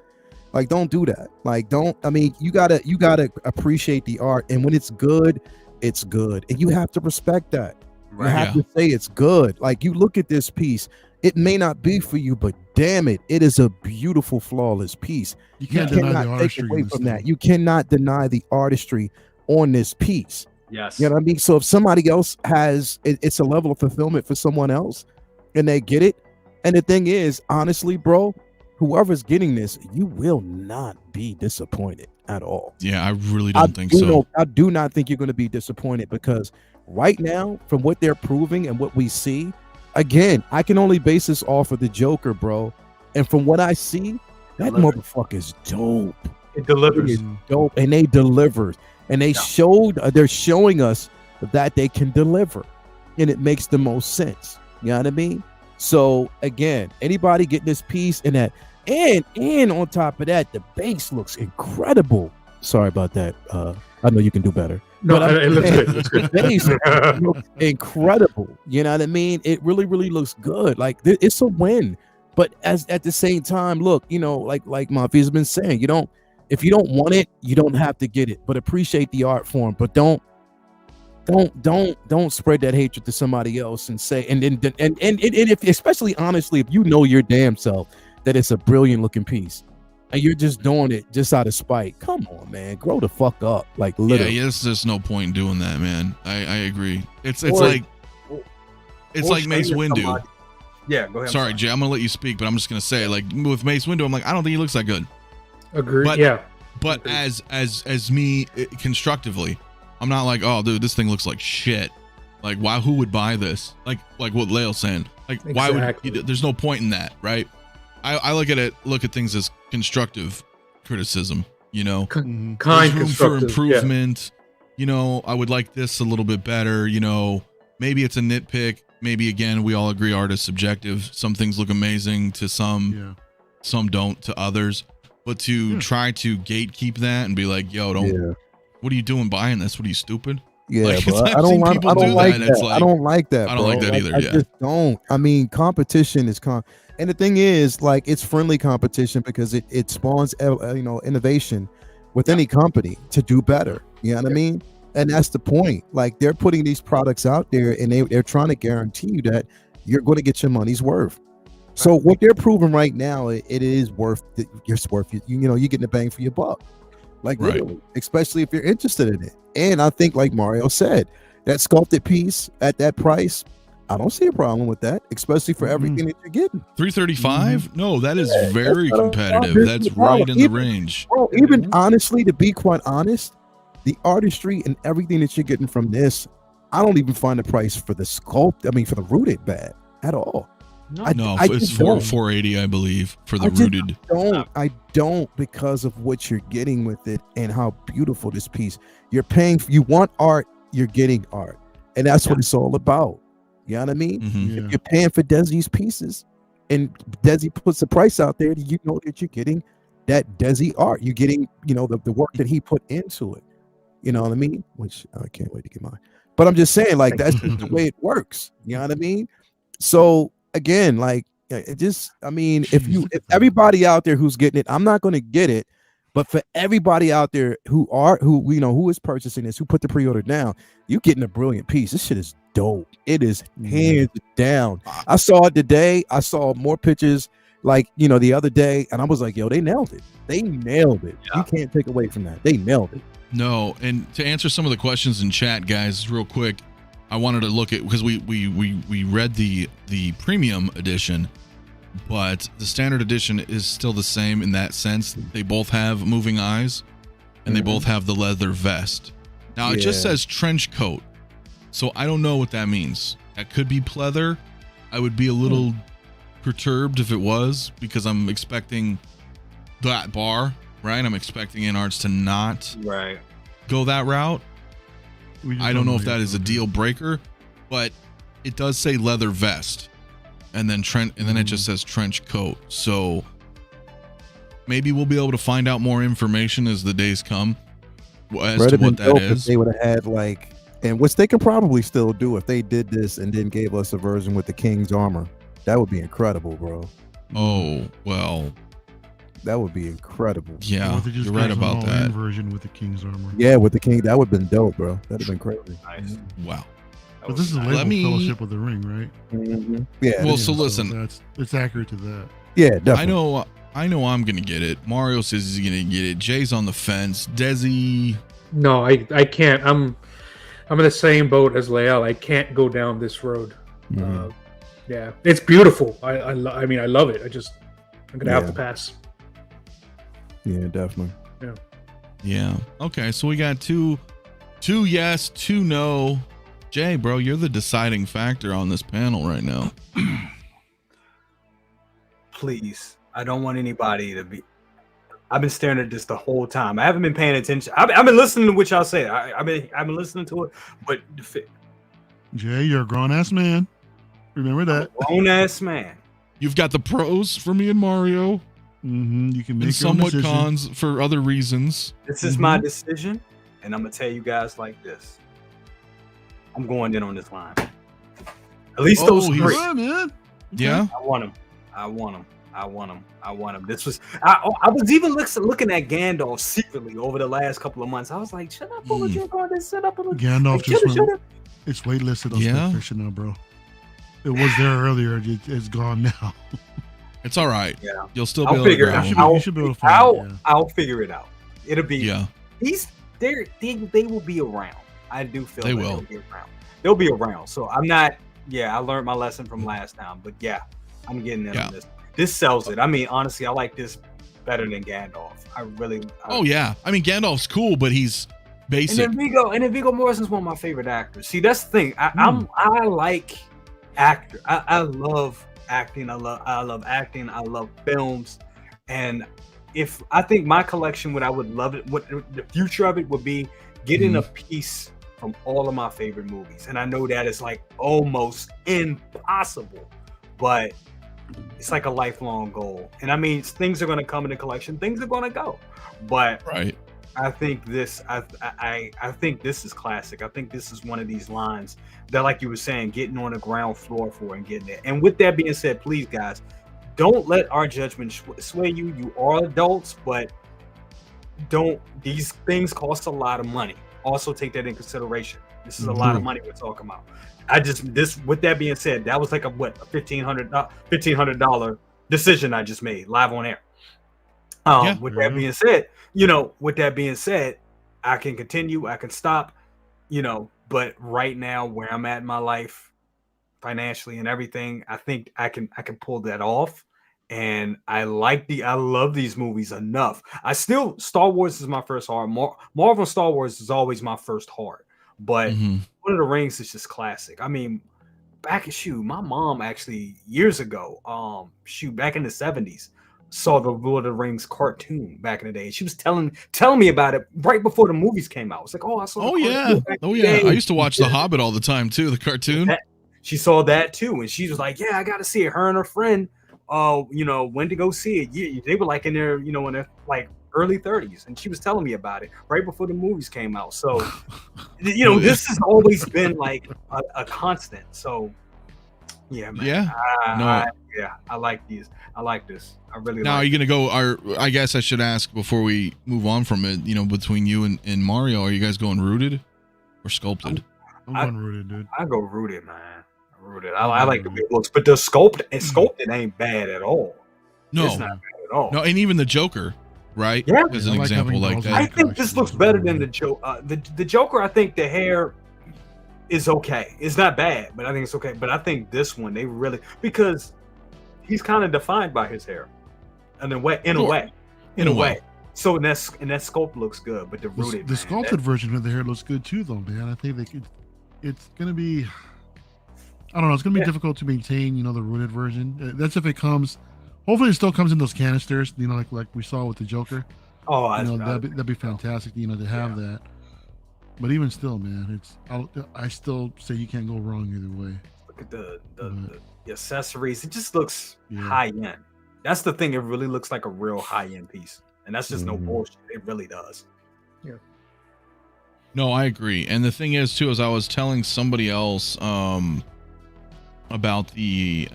S6: Like, don't do that. Like, you gotta appreciate the art, and when it's good, and you have to respect that. You have to say it's good. Like, you look at this piece, It may not be for you, but damn it, it is a beautiful, flawless piece.
S3: You can't deny the
S6: cannot take
S3: artistry
S6: away
S3: in this
S6: from
S3: thing.
S6: that. You cannot deny the artistry on this piece.
S5: Yes.
S6: You know what I mean? So if somebody else has, it's a level of fulfillment for someone else, and they get it. And the thing is, honestly, bro, whoever's getting this, you will not be disappointed at all.
S1: Yeah, I really don't think so.
S6: No, I do not think you're going to be disappointed, because right now, from what they're proving and what we see, again, I can only base this off of the Joker, bro. And from what I see, that motherfucker is dope.
S5: It delivers.
S6: It is dope, and they delivered. And they they're showing us that they can deliver, and it makes the most sense. You know what I mean? So again, anybody getting this piece and that, and on top of that, the base looks incredible. Sorry about that. I know you can do better.
S2: No,
S6: But
S2: it looks good. It looks good.
S6: the base looks incredible. You know what I mean? It really, really looks good. Like it's a win. But at the same time, look, you know, like Mafia's been saying, if you don't want it, you don't have to get it. But appreciate the art form. But don't spread that hatred to somebody else and say, and if, especially honestly, if you know your damn self that it's a brilliant looking piece and you're just doing it just out of spite, come on, man, grow the fuck up. Like literally.
S1: Yeah, there's no point in doing that, man. I agree. It's
S5: Or-
S1: like Mace
S5: shame
S1: Windu.
S5: somebody. Yeah, go ahead.
S1: Sorry, Jay, I'm gonna let you speak, but I'm just gonna say, like, with Mace Windu, I'm like, I don't think he looks that good.
S2: Agreed.
S1: But-
S2: Yeah.
S1: But as me constructively, I'm not like, oh, dude, this thing looks like shit. Like, why? Who would buy this? Like what Leo's saying. Like, why
S2: Exactly.
S1: would? There's no point in that, right? I look at things as constructive criticism. You know,
S3: Mhm.
S2: Kind
S1: there's room for
S2: constructive,
S1: improvement. You know, I would like this a little bit better. You know, maybe it's a nitpick. Maybe again, we all agree art is subjective. Some things look amazing to some, some don't to others. But to try to gatekeep that and be like, yo, what are you doing buying this? What are you, stupid?
S6: Yeah,
S1: Like,
S6: bro.
S1: I've
S6: I don't
S1: seen
S6: like
S1: people do
S6: like
S1: that, and
S6: that.
S1: it's like-
S6: I don't like that.
S1: I don't like that either,
S6: I
S1: yeah.
S6: just don't. I mean, competition is and the thing is, like, it's friendly competition because it spawns, innovation with any company to do better. You know what I mean? And that's the point. Like, they're putting these products out there, and they're trying to guarantee you that you're going to get your money's worth. So what they're proving right now, it is worth. You're worth. You're getting the bang for your buck. Like,
S1: Right.
S6: literally, especially if you're interested in it. And I think, like Mario said, that sculpted piece at that price, I don't see a problem with that, especially for everything that you're getting.
S1: 335? No, that is very
S6: that's-
S1: competitive. That's right in the range.
S6: Bro, even honestly, to be quite honest, the artistry and everything that you're getting from this, I don't even find the price for the for the rooted bad at all.
S1: No,
S6: I
S1: it's
S6: just don't.
S1: 480, I believe, for the
S6: I just
S1: rooted.
S6: I don't because of what you're getting with it and how beautiful this piece. You're paying. You want art, you're getting art, and that's what it's all about. You know what I mean?
S1: Mhm.
S6: If you're paying for Desi's pieces, and Desi puts the price out there, you know that you're getting that Desi art. You're getting, the work that he put into it. You know what I mean? Which I can't wait to get mine. But I'm just saying, like, that's just the way it works. You know what I mean? So again, like, it just, I mean, if everybody out there who's getting it, I'm not going to get it, but for everybody out there who is purchasing this, who put the pre-order down, you getting a brilliant piece. This shit is dope. It is hands down. I saw it today. I saw more pictures like, the other day, and I was like, yo, they nailed it. They nailed it.
S5: Yeah.
S6: You can't take away from that. They nailed it.
S1: No, and to answer some of the questions in chat, guys, real quick, I wanted to look at, because we read the premium edition, but the standard edition is still the same in that sense. They both have moving eyes, and they both have the leather vest. Now it just
S6: Yeah.
S1: says trench coat, so I don't know what that means. That could be pleather. I would be a little perturbed if it was, because I'm expecting that bar, right? I'm expecting Anarts to not
S5: Right.
S1: go that route.
S3: We just
S1: I don't know if
S3: yet.
S1: that is a deal breaker, but it does say leather vest, and then it just says trench coat. So maybe we'll be able to find out more information as the days come as
S6: Would
S1: to
S6: have been
S1: what that
S6: dope if
S1: is.
S6: they would have had and which they can probably still do if they did this and then gave us a version with the King's armor. That would be incredible, bro.
S1: Oh well,
S6: That would be incredible.
S3: Or
S1: yeah,
S3: if they just
S1: you're right
S3: gave us an
S1: about
S3: all-in
S1: that.
S3: version with the King's armor.
S6: Yeah, with the King, that would have been dope, bro. That'd have been crazy.
S5: Nice.
S1: Wow.
S3: But this is a
S1: Let
S3: label
S1: me-
S3: Fellowship of the Ring, right?
S6: Yeah.
S1: Well, so listen,
S3: it's accurate to that.
S6: Yeah, definitely.
S1: I know I'm gonna get it. Mario says he's gonna get it. Jay's on the fence. Desi,
S2: No, I can't. I'm in the same boat as Lael. I can't go down this road.
S6: Mhm.
S2: Yeah, it's beautiful. I mean, I love it. I'm gonna have to pass.
S6: Yeah, definitely.
S1: yeah. Okay, so we got two yes, two no. Jay, bro, you're the deciding factor on this panel right now.
S5: Please, I don't want anybody to be. I've been staring at this the whole time. I haven't been paying attention. I've been listening to what y'all say. I've been listening to it, but
S3: Jay, you're a grown ass man. Remember that.
S5: grown ass man.
S1: You've got the pros for me and Mario,
S3: You can make
S1: and
S3: your own
S1: somewhat
S3: decision.
S1: cons for other reasons.
S5: This is my decision, and I'm gonna tell you guys like this. I'm going in on this line. At least those
S1: he's-
S5: three.
S3: Yeah, man.
S1: Yeah.
S5: I want them. This was. I was even looking at Gandalf secretly over the last couple of months. I was like, should I pull a drink on this? Set up a
S3: Gandalf
S5: like,
S3: just
S5: shoulda.
S3: went. It's waitlisted on
S1: Yeah.
S3: Spectration now, bro. It was there earlier. It's gone now.
S1: It's all right.
S5: Yeah.
S1: You'll still be
S5: I'll
S1: able to
S5: figure it
S1: grab
S5: out.
S1: them.
S3: You should be able to find it, yeah.
S5: I'll figure it out. It'll be.
S1: Yeah.
S5: They will be around. I do feel
S1: They
S5: like
S1: will.
S5: they'll be around. They'll be around. So I'm not. Yeah, I learned my lesson from last time. But yeah, I'm getting in on this. This sells it. I mean, honestly, I like this better than Gandalf.
S1: Oh yeah. I mean, Gandalf's cool, but he's basic.
S5: And then Viggo Mortensen's one of my favorite actors. See, that's the thing. I like actor. I love acting. I love acting. I love films. And if I think my collection, what I would love it, what the future of it would be, getting a piece from all of my favorite movies. And I know that is like almost impossible, but it's like a lifelong goal. And I mean, things are going to come in the collection, things are going to go, but
S1: Right.
S5: I think this, I think this is classic. I think this is one of these lines that, like you were saying, getting on the ground floor for and getting it. And with that being said, please, guys, don't let our judgment sway you. You are adults, but these things cost a lot of money. Also take that in consideration. This is a lot of money we're talking about. With that being said, that was like a $1,500 decision I just made live on air. With that being said, I can continue, I can stop, but right now where I'm at in my life financially and everything, I think I can pull that off. And I love these movies enough. Star Wars is my first heart. Marvel Star Wars is always my first heart. But One of the Rings is just classic. I mean, my mom actually years ago, back in the 70s, saw the Lord of the Rings cartoon back in the day. She was telling me about it right before the movies came out. It's like, I saw.
S1: Oh yeah. I used to watch The Hobbit all the time too. The cartoon.
S5: She saw that too, and she was like, "Yeah, I got to see it." Her and her friend, when to go see it. Yeah, they were like in their like early 30s, and she was telling me about it right before the movies came out. So, this has always been like a constant. So, yeah, man.
S1: Yeah.
S5: I like these. I like this. I really.
S1: Now,
S5: like
S1: are you gonna go? I guess I should ask before we move on from it. Between you and Mario, are you guys going rooted or sculpted?
S3: I'm going rooted, dude.
S5: I go rooted, man. Rooted. I like the big looks, but the sculpted ain't bad at all.
S1: No,
S5: It's not bad at all.
S1: no, and even the Joker, right?
S5: Yeah.
S1: as
S3: I
S1: an
S3: like
S1: example,
S3: having
S1: like
S3: those
S1: that.
S5: I think this looks better than the Joker. The Joker, I think the hair is okay. It's not bad, but I think it's okay. But I think this one, they really, because he's kind of defined by his hair, in a way.
S1: In a way.
S5: So and that sculpt looks good, but the rooted,
S3: The sculpted version of the hair looks good too, though, man. I think it's gonna be. I don't know. It's gonna be difficult to maintain, the rooted version. That's if it comes. Hopefully, it still comes in those canisters, like we saw with the Joker.
S5: Oh,
S3: That'd be fantastic, to have that. But even still, man, I still say you can't go wrong either way.
S5: Look at the accessories. It just looks
S3: Yeah.
S5: high end. That's the thing. It really looks like a real high end piece, and that's just no bullshit. It really does.
S1: No, I agree. And the thing is, too, as I was telling somebody else about the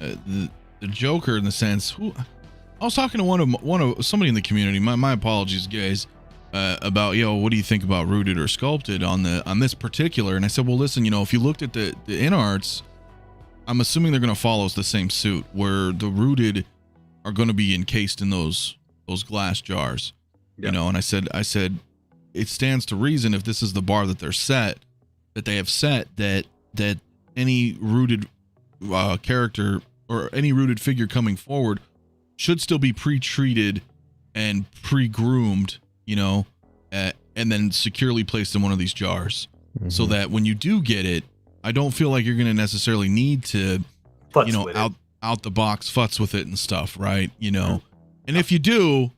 S1: Joker, in the sense, I was talking to one of somebody in the community. My apologies, guys. about, what do you think about rooted or sculpted on this particular? And I said, well, listen, if you looked at the in arts, I'm assuming they're going to follow the same suit where the rooted are going to be encased in those glass jars, and I said it stands to reason, if this is the bar that they have set, that any rooted character or any rooted figure coming forward should still be pre-treated and pre-groomed, and then securely placed in one of these jars, so that when you do get it, I don't feel like you're going to necessarily need to, out the box futz with it and stuff, right? And if you do,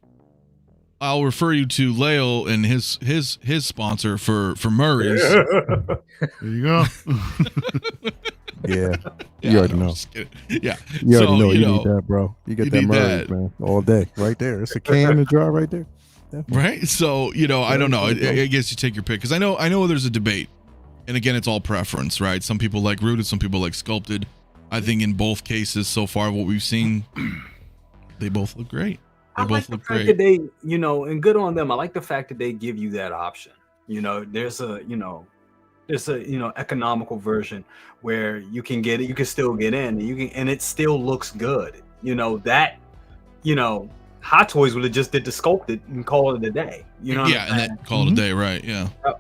S1: I'll refer you to Lael and his sponsor for Murray's.
S3: There you go.
S6: Yeah, you already know.
S1: Yeah,
S6: you already know. You need that, bro. You get that Murray's, man, all day, right there. It's a can in the jar right there. Definitely. Right. So I don't know. I guess you take your pick, because I know there's a debate, and again, it's all preference, right? Some people like rooted, some people like sculpted. I think in both cases so far, what we've seen, they both look great. They both look great.
S5: That they, and good on them. I like the fact that they give you that option. There's a economical version where you can get it, you can still get in, and it still looks good. Hot Toys would have just did the sculpted and call it a day. And
S1: then call it a day, right? Yeah.
S5: But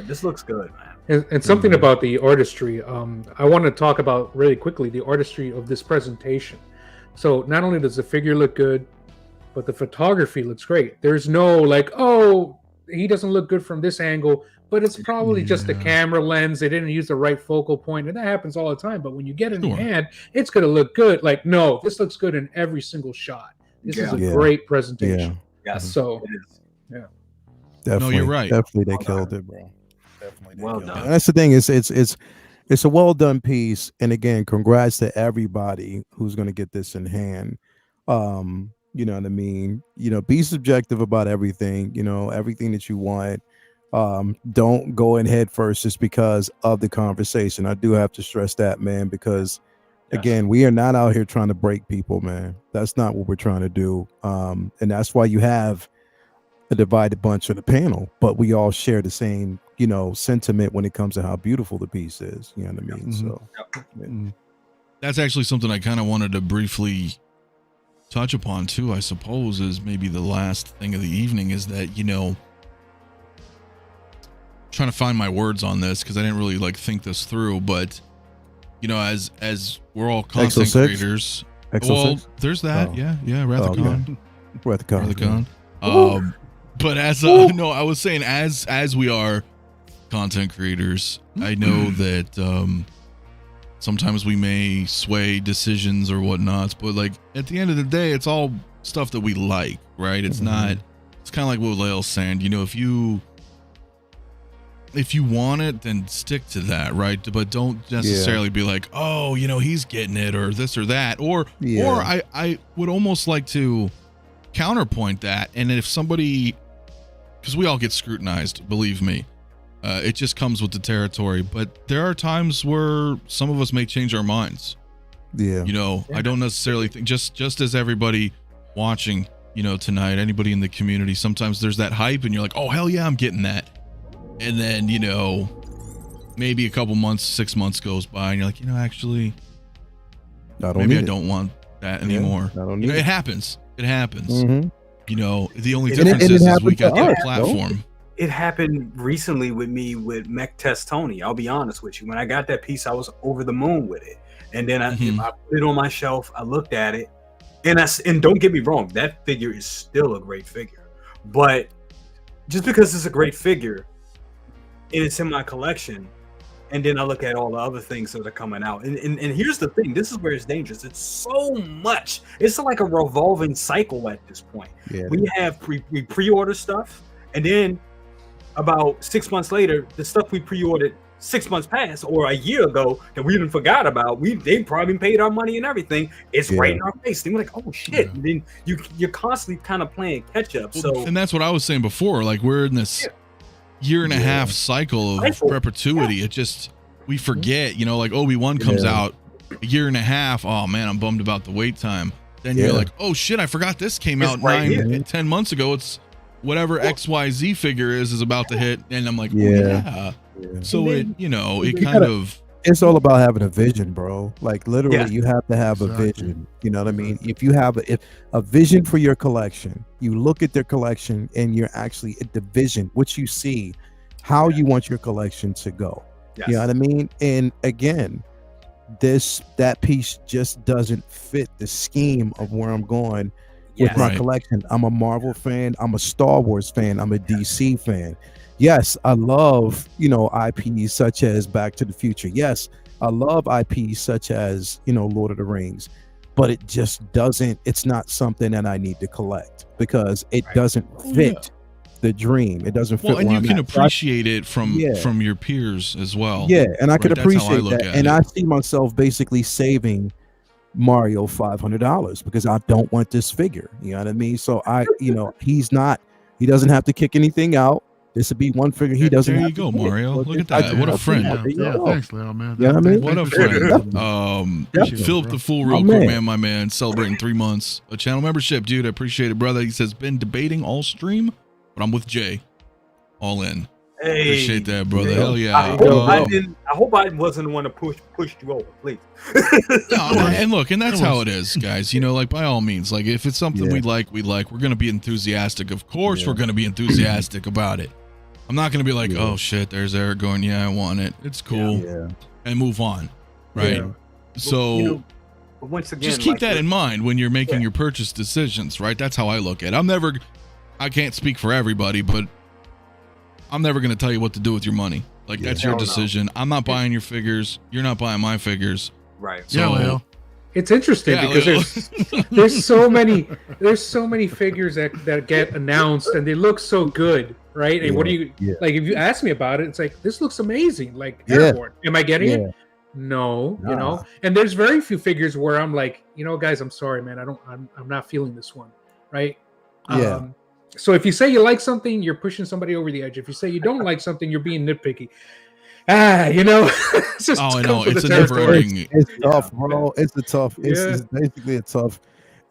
S5: this looks good, man.
S2: And something about the artistry, I want to talk about really quickly the artistry of this presentation. So not only does the figure look good, but the photography looks great. There's no he doesn't look good from this angle, but it's probably just the camera lens. They didn't use the right focal point, and that happens all the time. But when you get it in your hand, it's going to look good. No, this looks good in every single shot. This is a great presentation.
S5: Yeah.
S2: So,
S6: definitely.
S1: No, you're right.
S6: Definitely, they killed it, bro. Definitely,
S5: well done.
S6: And that's the thing. It's a well done piece, and again, congrats to everybody who's going to get this in hand. You know what I mean? Be subjective about everything. Everything that you want. Don't go in head first just because of the conversation. I do have to stress that, man, because again, we are not out here trying to break people, man. That's not what we're trying to do. And that's why you have a divided bunch on the panel, but we all share the same, sentiment when it comes to how beautiful the piece is. You know what I mean? So
S1: that's actually something I kind of wanted to briefly touch upon too, I suppose, is maybe the last thing of the evening, is that, trying to find my words on this because I didn't really think this through, but as we're all content creators, there's that.
S6: Oh.
S1: Yeah. Rathacon.
S6: Rathacon.
S1: But I was saying as we are content creators, I know that sometimes we may sway decisions or whatnots, but at the end of the day, it's all stuff that we like, right? It's not. It's kind of like what Lael's saying. If you want it, then stick to that, right? But don't necessarily be like, oh, he's getting it or this or that, or I would almost like to counterpoint that. And if somebody, because we all get scrutinized, believe me, it just comes with the territory. But there are times where some of us may change our minds.
S6: Yeah.
S1: I don't necessarily think just as everybody watching, tonight, anybody in the community, sometimes there's that hype and you're like, oh, hell yeah, I'm getting that. And then, maybe a couple months, 6 months goes by and you're like, actually, maybe I don't want that anymore. It happens. It happens. The only difference is we got that platform.
S5: It happened recently with me with Mech Test Tony. I'll be honest with you. When I got that piece, I was over the moon with it. And then I put it on my shelf. I looked at it. And don't get me wrong, that figure is still a great figure. But just because it's a great figure, and it's in my collection, and then I look at all the other things that are coming out. And here's the thing, this is where it's dangerous. It's so much. It's like a revolving cycle at this point. Yeah. We have pre-order stuff, and then about 6 months later, the stuff we pre-ordered 6 months past or a year ago that we even forgot about, they probably paid our money and everything. It's right in our face. Then we're like, oh shit. And then you're constantly kind of playing catch up. So,
S1: and that's what I was saying before. We're in this year and a half cycle of perpetuity. It just, we forget, Obi-Wan comes out a year and a half. Oh man, I'm bummed about the wait time. Then you're like, oh shit, I forgot this came out 10 months ago. It's whatever XYZ figure is about to hit, and I'm like, oh,
S6: Yeah.
S1: yeah. So it, you know, it
S6: You
S1: kind
S6: gotta-
S1: of.
S6: It's all about having a vision, bro. Like literally,
S5: Yeah.
S6: you have to have
S3: Exactly.
S6: a vision. You know what I mean? If you have if a vision for your collection, you look at their collection and you're actually at the vision, what you see, how you want your collection to go.
S5: Yes.
S6: You know what I mean? And again, that piece just doesn't fit the scheme of where I'm going with
S5: Yes.
S6: my
S1: Right.
S6: collection. I'm a Marvel fan, I'm a Star Wars fan, I'm a DC fan. Yes, I love, IPs such as Back to the Future. Yes, I love IPs such as, Lord of the Rings, but it just doesn't, it's not something that I need to collect because it doesn't fit the dream. It doesn't fit.
S1: Well, and
S6: where
S1: you
S6: I'm
S1: can
S6: at. So
S1: appreciate it from
S6: Yeah.
S1: from your peers as well.
S6: yeah, and I could
S1: Right, that's how I
S6: appreciate
S1: look
S6: that.
S1: at
S6: And
S1: it.
S6: I see myself basically saving Mario $500 because I don't want this figure. You know what I mean? So he doesn't have to kick anything out. This would be one figure he doesn't
S1: There you
S6: have to
S1: go,
S6: kick.
S1: Mario.
S6: So
S1: Look at
S6: just-
S1: that. What a friend.
S3: Yeah,
S6: There you go.
S3: thanks, Leo, man.
S6: You know what I mean?
S1: What a
S3: Thanks for sharing
S1: friend.
S3: that, man.
S6: Definitely,
S1: Philip
S3: bro.
S1: the Fool,
S6: My
S1: real quick,
S6: man.
S1: my man, celebrating 3 months. A channel membership, dude. I appreciate it, brother. He says, been debating all stream, but I'm with Jay. All in.
S5: Hey.
S1: Appreciate that, brother.
S6: Yeah.
S1: Hell yeah.
S5: I hope I wasn't the one to pushed you over, please.
S1: No, and look, and that's how it is, guys. Like by all means, like if it's something we like, we're going to be enthusiastic. Of course,
S6: Yeah.
S1: we're going to be enthusiastic about it. I'm not going to be like, oh shit, there's Aragorn. Yeah, I want it. It's cool,
S6: Yeah.
S1: and move on, right?
S6: Yeah.
S1: So
S5: But once again,
S1: just keep
S5: like,
S1: that in mind when you're making your purchase decisions, right? That's how I look at it. I can't speak for everybody, but I'm never going to tell you what to do with your money. Like that's your
S5: Hell no.
S1: decision. I'm not buying your figures. You're not buying my figures.
S5: Right.
S1: So,
S3: Yeah, Leo.
S2: It's interesting
S1: Yeah,
S2: because
S1: Leo.
S2: there's so many figures that get announced and they look so good, right? And what do you
S6: Yeah.
S2: like if you ask me about it, it's like this looks amazing. Like
S6: Yeah.
S2: Aragorn. Am I getting
S6: Yeah.
S2: it? No,
S6: Nah.
S2: And there's very few figures where I'm like, guys, I'm sorry, man. I'm not feeling this one, right?
S6: Yeah.
S2: So if you say you like something, you're pushing somebody over the edge. If you say you don't like something, you're being nitpicky. It's just
S1: Oh, I
S2: comes
S1: know.
S2: with
S1: It's
S2: the
S1: a never
S2: territory.
S1: ending.
S6: It's tough, bro. It's it's
S2: Yeah.
S6: basically a tough.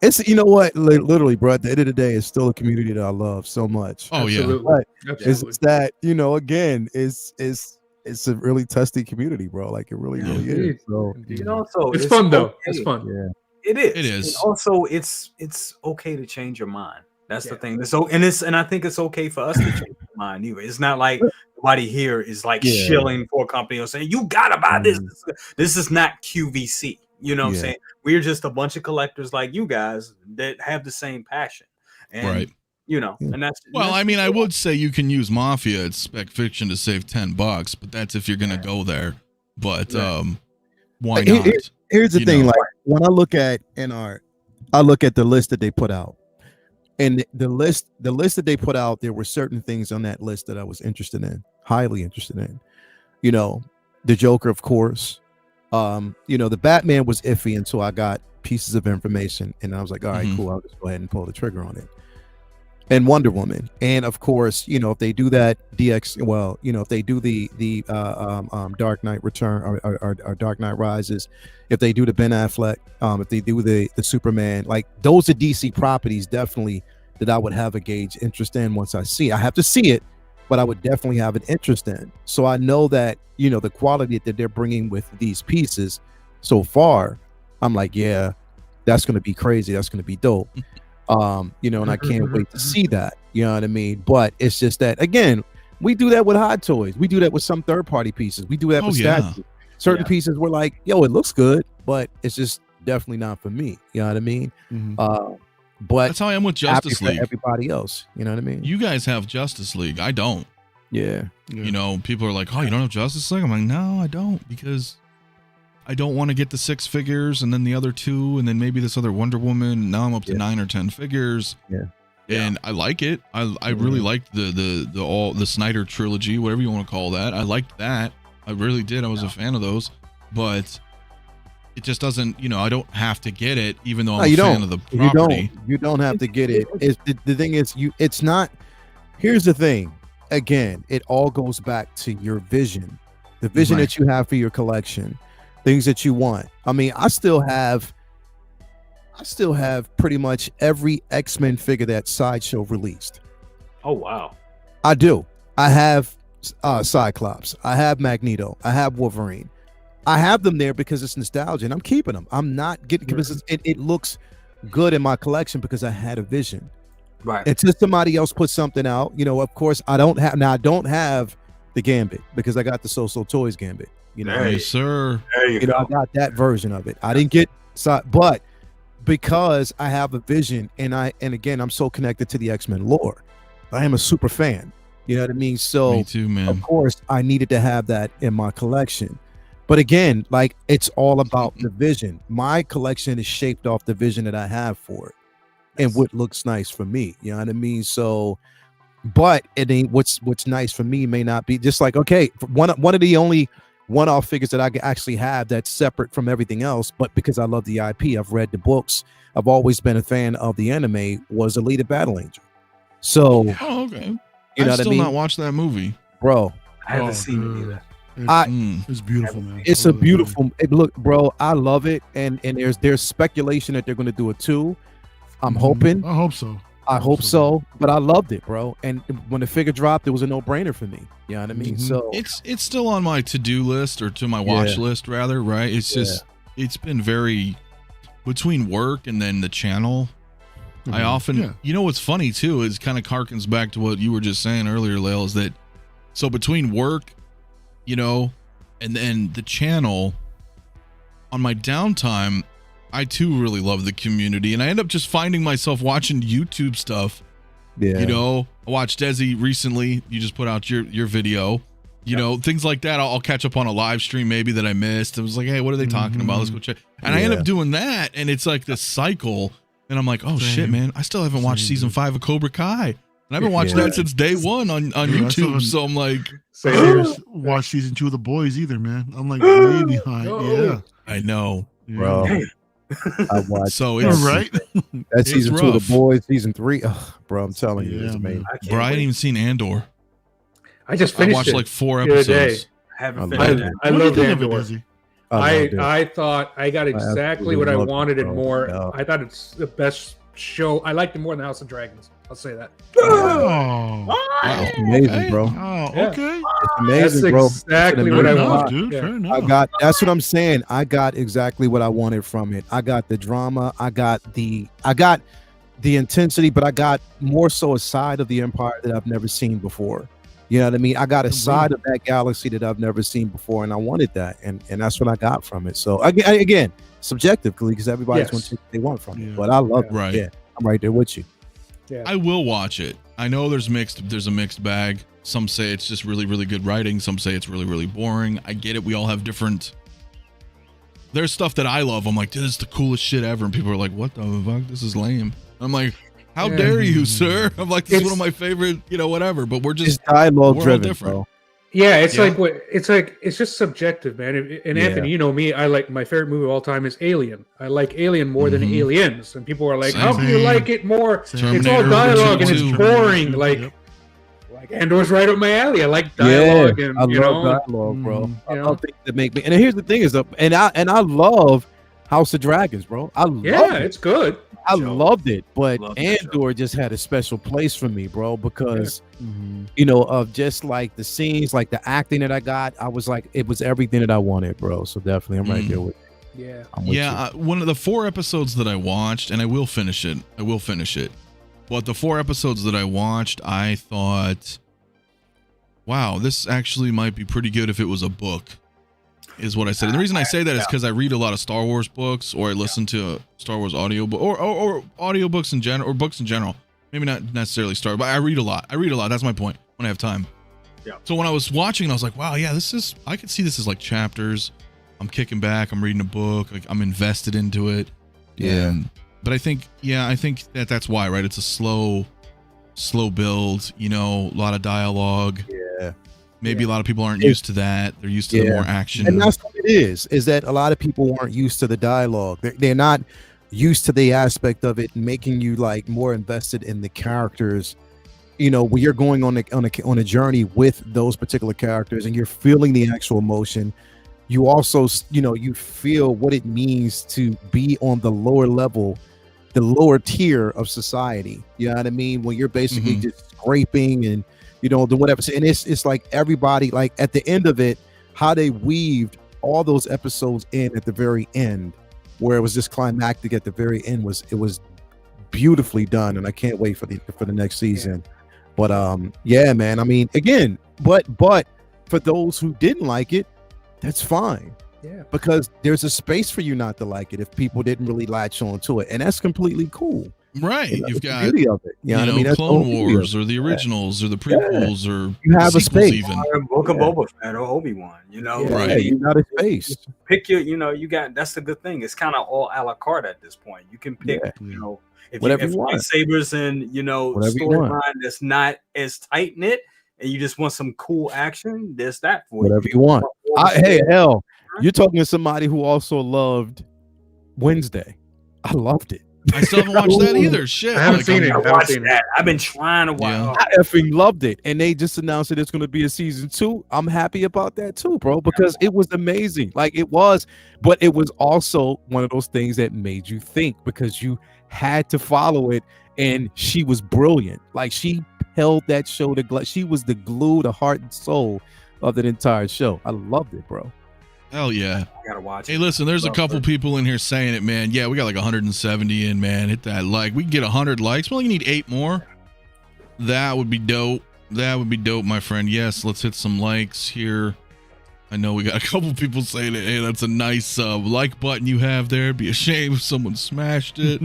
S6: It's you know what, literally, bro. At the end of the day, it's still a community that I love so much.
S1: Oh yeah.
S2: Absolutely.
S6: But
S2: Absolutely.
S6: it's that again, it's a really testy community, bro. Like it really is.
S2: Indeed.
S6: So
S2: Indeed.
S5: And also,
S2: It's fun though.
S5: okay.
S2: It's fun.
S6: yeah,
S5: It is.
S1: It is.
S5: And also, it's okay to change your mind. That's the
S2: Yeah.
S5: thing. And I think it's okay for us to change our mind either. It's not like nobody here is like
S6: Yeah.
S5: shilling for a company or saying you gotta buy this. This is not QVC. You know what I'm
S6: Yeah.
S5: saying? We're just a bunch of collectors like you guys that have the same passion. And
S1: Right.
S5: and that's
S1: Well, I mean, I would say you can use Mafia at Spec Fiction to save $10, but that's if you're going to go there. But why
S6: Here-
S1: not?
S6: here's the
S1: You
S6: thing.
S1: know.
S6: Like when I look at I look at the list that they put out, and the list that they put out, there were certain things on that list that I was interested in, highly interested in. The Joker, of course. The Batman was iffy until I got pieces of information, and I was like, all right,
S1: Mhm.
S6: cool. I'll just go ahead and pull the trigger on it. And Wonder Woman, and of course, if they do that if they do the Dark Knight Return or Dark Knight Rises, if they do the Ben Affleck, if they do the Superman, like those are DC properties definitely that I would have a gauge interest in once I see it. I have to see it, but I would definitely have an interest in. So I know that the quality that they're bringing with these pieces so far, I'm like, yeah, that's going to be crazy. That's going to be dope. And I can't wait to see that. You know what I mean? But it's just that again, we do that with Hot Toys. We do that with some third-party pieces. We do that with statues. Certain pieces we're like, yo, it looks good, but it's just definitely not for me. You know what I mean?
S3: Mhm.
S6: But
S1: That's how I am with
S6: happy
S1: Justice
S6: for
S1: League.
S6: everybody else. You know what I mean?
S1: You guys have Justice League. I don't.
S6: Yeah.
S3: Yeah.
S1: People are like, oh, you don't have Justice League? I'm like, no, I don't, because I don't want to get the 6 figures and then the other 2 and then maybe this other Wonder Woman. Now I'm up to 9 or 10 figures.
S6: Yeah.
S1: And I like it. I really liked the Snyder trilogy, whatever you want to call that. I liked that. I really did. I was a fan of those, but it just doesn't, I don't have to get it, even though I'm a fan of the property.
S6: You don't have to get it. The thing is, it's not. Here's the thing. Again, it all goes back to your vision, the vision that you have for your collection, things that you want. I mean, I still have pretty much every X-Men figure that Sideshow released.
S2: Oh wow.
S6: I do. I have Cyclops. I have Magneto. I have Wolverine. I have them there because it's nostalgia, and I'm keeping them. I'm not getting because it looks good in my collection because I had a vision.
S5: Right.
S6: Until somebody else puts something out, of course, I don't have the Gambit because I got the So Toys Gambit.
S1: Hey, sir.
S5: There you go.
S6: I got that version of it. I didn't get, but because I have a vision, and again, I'm so connected to the X-Men lore. I am a super fan. You know what I mean? So
S1: Me too, man.
S6: of course, I needed to have that in my collection. But again, like, it's all about the vision. My collection is shaped off the vision that I have for it and what looks nice for me. You know what I mean? So, but it ain't what's nice for me may not be just like, okay, one of the only one-off figures that I actually have that's separate from everything else, but because I love the IP, I've read the books, I've always been a fan of the anime, was Elite Battle Angel. So,
S1: okay.
S6: You know
S1: I've
S6: what I
S1: still
S6: mean?
S1: not watched that movie.
S6: Bro,
S5: I haven't seen it either.
S3: It's beautiful, man.
S6: it's a beautiful look, bro. I love it, and there's speculation that they're going to do it too. I'm hoping.
S3: I hope so.
S6: I hope so, but I loved it, bro. And when the figure dropped, it was a no-brainer for me. You know what I mean? So
S1: It's still on my to-do list, or to my watch list rather, right? It's just it's been very between work and then the channel. I often what's funny too is kind of harkens back to what you were just saying earlier, Lael, is that so between work, and then the channel, on my downtime, I too really love the community, and I end up just finding myself watching YouTube stuff. I watched Desi recently. You just put out your video. Things like that. I'll catch up on a live stream maybe that I missed. I was like, hey, what are they talking about? Let's go check. And I end up doing that, and it's like this cycle. And I'm like, oh shit, man! I still haven't watched season 5 of Cobra Kai, and I've been watching that since day one on YouTube. So I'm like,
S3: I haven't watched season 2 of The Boys either, man. I'm like way behind. Yeah,
S1: I know,
S6: bro. I watched.
S1: So it's
S3: right.
S6: That's season 2 of
S1: rough.
S6: The Boys. Season 3, bro. I'm telling you, it's
S3: Yeah,
S6: amazing.
S1: bro. I hadn't even seen Andor.
S2: I just
S1: I
S2: finished
S1: watched
S2: it
S1: like 4
S2: the other day.
S1: episodes.
S5: I haven't
S6: I
S5: finished
S6: love
S5: it.
S2: I
S3: What do you
S2: love
S3: think of it,
S2: Andor.
S3: Desi?
S2: I thought I got exactly what I
S6: absolutely loved
S2: wanted
S6: it,
S2: and
S6: bro.
S2: more.
S6: Yeah.
S2: I thought it's the best show. I liked it more than House of Dragons. I'll say that.
S3: Oh,
S6: It's amazing,
S1: Okay.
S6: bro.
S3: oh,
S2: Yeah.
S3: okay.
S6: It's amazing,
S2: That's
S6: bro.
S2: exactly
S6: It's
S2: what I
S6: amazing.
S3: Fair
S2: want.
S3: enough, dude.
S2: Yeah.
S3: Fair enough.
S6: That's what I'm saying. I got exactly what I wanted from it. I got the drama. I got the intensity, but I got more so a side of the Empire that I've never seen before. You know what I mean? I got a side of that galaxy that I've never seen before, and I wanted that, and that's what I got from it. So again, subjectively, because everybody's going to take what they want from it,
S3: Yeah.
S6: but I love it.
S1: Right.
S6: Yeah, I'm right there with you.
S2: Yeah.
S1: I will watch it. I know there's a mixed bag. Some say it's just really, really good writing. Some say it's really, really boring. I get it. We all have different. There's stuff that I love. I'm like, this is the coolest shit ever. And people are like, what the fuck? This is lame. I'm like, how
S2: Yeah.
S1: dare you, sir? I'm like, this is
S2: It's-
S1: one of my favorite, whatever. But we're
S6: It's
S1: just
S6: dialogue
S1: we're all
S6: driven,
S1: different.
S6: bro.
S2: Yeah, it's
S1: Yeah.
S2: it's just subjective, man. And
S6: Yeah.
S2: Anthony, you know me, I like my favorite movie of all time is Alien. I like Alien more than
S1: Mhm.
S2: Aliens, and people are like,
S1: Same.
S2: "How can you like it more? It's all
S1: Terminator,
S2: dialogue and it's
S1: too.
S2: boring." Like Andor's right up my alley. I like dialogue,
S6: Yeah,
S2: and
S6: I
S2: you
S6: love
S2: know,
S6: dialogue, bro. I
S2: You know?
S6: love things that make me. And here's the thing is, and I love House of Dragons, bro. I love
S2: yeah,
S6: it.
S2: it's good.
S6: I
S5: show.
S6: loved it, but
S5: Love that show.
S6: Andor just had a special place for me, bro, because
S3: Mhm.
S6: of just like the scenes, like the acting that I got. I was like, it was everything that I wanted, bro. So definitely, I'm right there with you.
S2: Yeah,
S6: I'm with you.
S1: one of the 4 episodes that I watched, and I will finish it. But the 4 episodes that I watched, I thought, wow, this actually might be pretty good if it was a book, is what I said. And the reason I say that is because I read a lot of Star Wars books, or I listen to a Star Wars audiobook, or audiobooks in general, or books in general. Maybe not necessarily Star, but I read a lot. That's my point when I have time.
S5: Yeah.
S1: So when I was watching, I was like, wow, yeah, I could see this as like chapters. I'm kicking back. I'm reading a book. Like, I'm invested into it.
S6: Yeah.
S1: But I think that's why, right? It's a slow build, a lot of dialogue.
S6: Yeah.
S1: Maybe a lot of people aren't used to that. They're used to the
S6: Yeah.
S1: more action.
S6: And that's what it is that a lot of people aren't used to the dialogue. They're not used to the aspect of it making you like more invested in the characters. When you're going on a journey with those particular characters and you're feeling the actual emotion, you also you feel what it means to be on the lower level the lower tier of society. You know what I mean? When you're basically just scraping and doing whatever. And it's like everybody, like at the end of it, how they weaved all those episodes in at the very end, where it was just climactic at the very end, was beautifully done, and I can't wait for the next season. But yeah, man. I mean, again, but for those who didn't like it, that's fine.
S2: Yeah,
S6: because there's a space for you not to like it if people didn't really latch on to it, and that's completely cool.
S1: Right, you've got
S6: the beauty of it. You know what I mean? That's
S1: Clone Wars or the originals or the prequels or
S6: you have a space.
S1: Even
S5: Book of Boba Fett or Obi-Wan.
S1: right?
S6: You got a space.
S5: Pick your, you got. That's the good thing. It's kind of all a la carte at this point. You can pick, if
S6: whatever
S5: you
S6: you want.
S5: lightsabers and storyline that's not as tight knit, and you just want some cool action. There's that for
S6: whatever you want. Hey, hell, you're talking to somebody who also loved Wednesday. I loved it.
S1: I still haven't watched that either. Shit,
S2: I haven't seen it.
S5: I watched that. I've been trying to watch.
S1: Yeah.
S6: I effing loved it, and they just announced that it's going to be a season 2. I'm happy about that too, bro, because it was amazing. Like it was, but it was also one of those things that made you think, because you had to follow it, and she was brilliant. Like she held that show together. She was the glue, the heart and soul of that entire show. I loved it, bro.
S1: Hell yeah.
S5: I gotta watch
S1: Hey,
S5: it.
S1: listen, there's a couple people in here saying it, man. Yeah, we got like 170 in, man. Hit that like. We can get 100 likes. We only need 8 more. That would be dope. That would be dope, my friend. Yes, let's hit some likes here. I know we got a couple people saying it. Hey, that's a nice like button you have there. It'd be a shame if someone smashed it.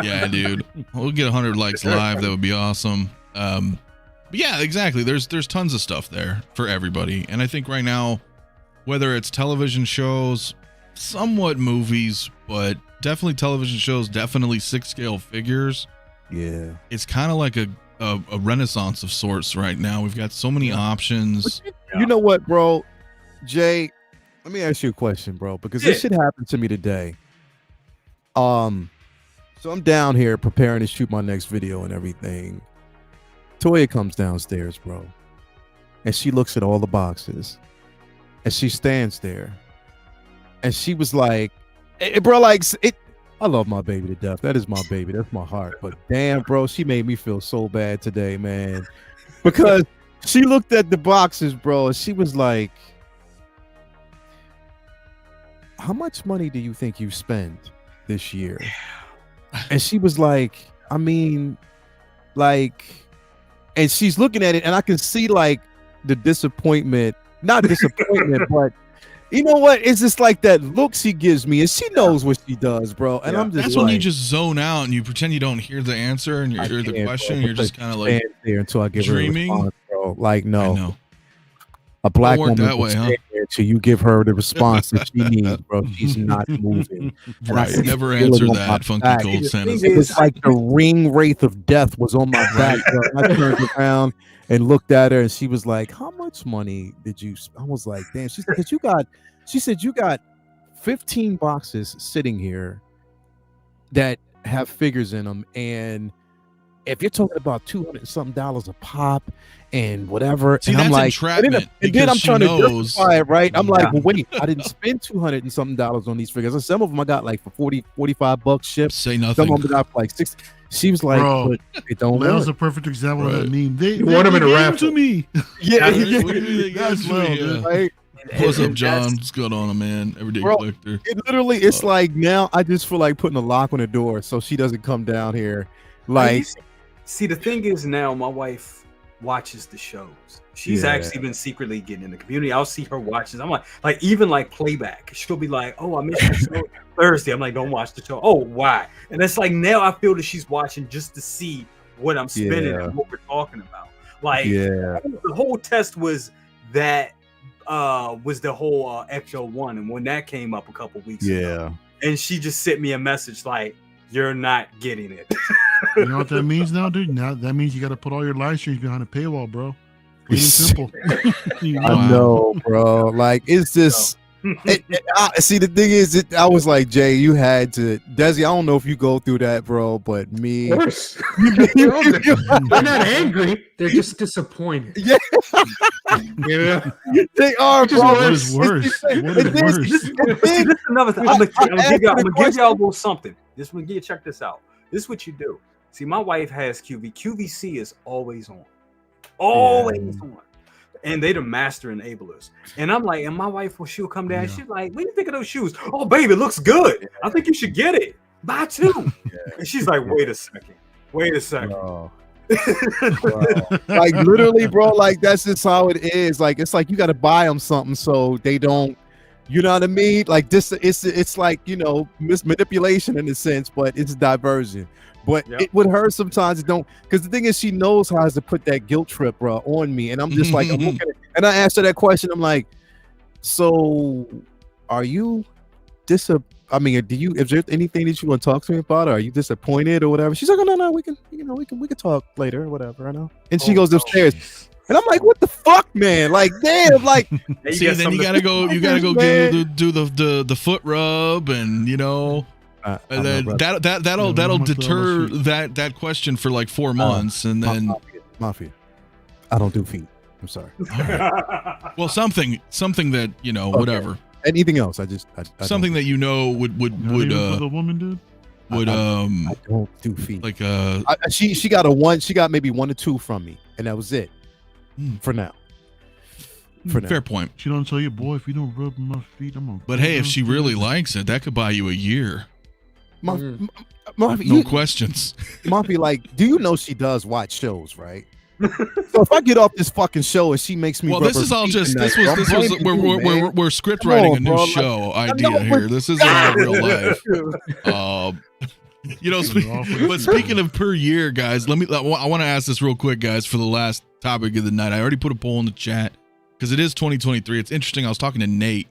S1: Yeah, dude. We'll get 100 likes live. That would be awesome. But yeah, exactly. There's tons of stuff there for everybody. And I think right now, whether it's television shows, somewhat movies, but definitely television shows, definitely 6-scale figures.
S6: Yeah.
S1: It's kind of like a renaissance of sorts right now. We've got so many options.
S6: You know what, bro? Jay, let me ask you a question, bro, because this shit happened to me today. So I'm down here preparing to shoot my next video and everything. Toya comes downstairs, bro, and she looks at all the boxes. And she stands there, and she was like, bro, like, I love my baby to death. That is my baby. That's my heart. But damn, bro, she made me feel so bad today, man. Because she looked at the boxes, bro, and she was like, how much money do you think you spent this year? And she was like, I mean, like, and she's looking at it, and I can see, like, the disappointment. Not disappointment, but you know what? It's just like that look she gives me, and she knows what she does, bro. And I'm just
S1: that's when you just zone out and you pretend you don't hear the answer and you hear the question. You're just kind of like
S6: there until I give
S1: dreaming.
S6: her a response, bro. Like, no,
S1: I know.
S6: A black
S1: Don't work
S6: woman
S1: that way, huh?
S6: Until you give her the response that she needs, bro. She's not moving.
S1: Right. Never answer that, Funky Cold Santa.
S6: It's like the ring wraith of death was on my back. Bro. I turned around and looked at her, and she was like, how much money did you I was like, damn. She said you got 15 boxes sitting here that have figures in them, and if you're talking about $200-something a pop and whatever,
S1: see,
S6: and
S1: that's
S6: I'm like,
S1: entrapment,
S6: and then I'm trying
S1: knows.
S6: to justify it, right? I'm like, well, wait, I didn't spend $200-something on these figures. And some of them I got like for $40-$45 shipped.
S1: Say nothing.
S6: Some of them I got for like $60. She was like,
S3: Bro,
S6: but it don't
S3: that was
S6: work.
S3: a perfect example of that meme. They
S2: want them in a
S3: gave
S2: raffle.
S3: to me.
S6: Yeah,
S3: That's well, dude.
S6: right?
S1: What's up, John? What's going on, man? Everyday
S6: Bro,
S1: collector.
S6: It literally, it's like now I just feel like putting a lock on the door so she doesn't come down here. Like,
S5: see, the thing is now my wife watches the shows. She's actually been secretly getting in the community. I'll see her watching. I'm like even like playback. She'll be like, "Oh, I missed the show Thursday." I'm like, "Don't watch the show." Oh, why? And it's like now I feel that she's watching just to see what I'm spinning and what we're talking about. Like, the whole test was that was the whole Exo 1, and when that came up a couple weeks ago, and she just sent me a message like, "You're not getting it."
S3: You know what that means now, dude? Now that means you got to put all your live streams behind a paywall, bro. Plain and simple.
S6: I know, bro. Like, it's just. See, the thing is, I was like, Jay, you had to. Desi, I don't know if you go through that, bro, but me.
S2: Of course. They're not angry. They're just disappointed.
S6: Yeah.
S2: You know?
S6: They are, bro.
S3: What is worse? What is worse?
S5: This is another thing. I'm gonna give y'all a little something. This one, yeah, check this out. This is what you do. See, my wife has QVC is always on. Always on. And they the master enablers. And I'm like, and my wife, well, she'll come down.
S3: Yeah.
S5: She's like, what do you think of those shoes? Oh, baby, it looks good. I think you should get it. Buy two. And she's like, wait a second.
S6: Bro. Like literally, bro, like that's just how it is. Like it's like you got to buy them something so they don't, you know what I mean? Like this, it's like, you know, manipulation in a sense, but it's diversion. But it with her sometimes it don't, because the thing is she knows how to put that guilt trip, bro, on me, and I'm just like, I'm looking at, and I asked her that question. I'm like, so are you I mean, is there anything that you want to talk to me about? Or are you disappointed or whatever? She's like, oh, no, we can talk later or whatever. I know. And she goes upstairs, and I'm like, what the fuck, man? Like, damn, like.
S1: See, then you gotta go do the foot rub, and you know, and then that'll deter that question for like 4 months, and then
S6: Mafia. I don't do feet. I'm sorry.
S1: Well, something that, you know, whatever.
S6: Anything else? I
S1: something that you know would
S3: for the woman, dude.
S1: Would
S6: I don't do feet.
S1: Like
S6: she got maybe 1 or 2 from me, and that was it for now.
S1: Fair point.
S3: She don't tell you, boy, if you don't rub my feet, I'm gonna.
S1: But hey, if she really likes it, that could buy you a year.
S6: Mafia,
S1: No questions.
S6: Mafia, like, do you know she does watch shows, right? So if I get off this fucking show and she makes me,
S1: well, this is all just we're script writing a new show idea here. This isn't all real life. You know, but speaking of per year, guys, I want to ask this real quick, guys, for the last topic of the night. I already put a poll in the chat because it is 2023. It's interesting. I was talking to Nate,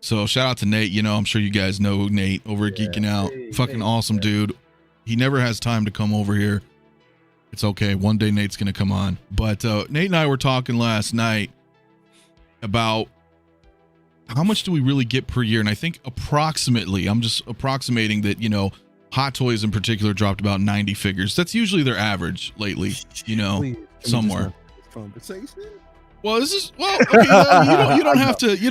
S1: so shout out to Nate. You know, I'm sure you guys know Nate over at Geeking Out. Fucking awesome dude. He never has time to come over here. It's okay. One day Nate's going to come on. But Nate and I were talking last night about how much do we really get per year? And I think approximately, I'm just approximating that, you know, Hot Toys in particular dropped about 90 figures. That's usually their average lately, you know, somewhere. Well, this is, well, okay, you don't have to, you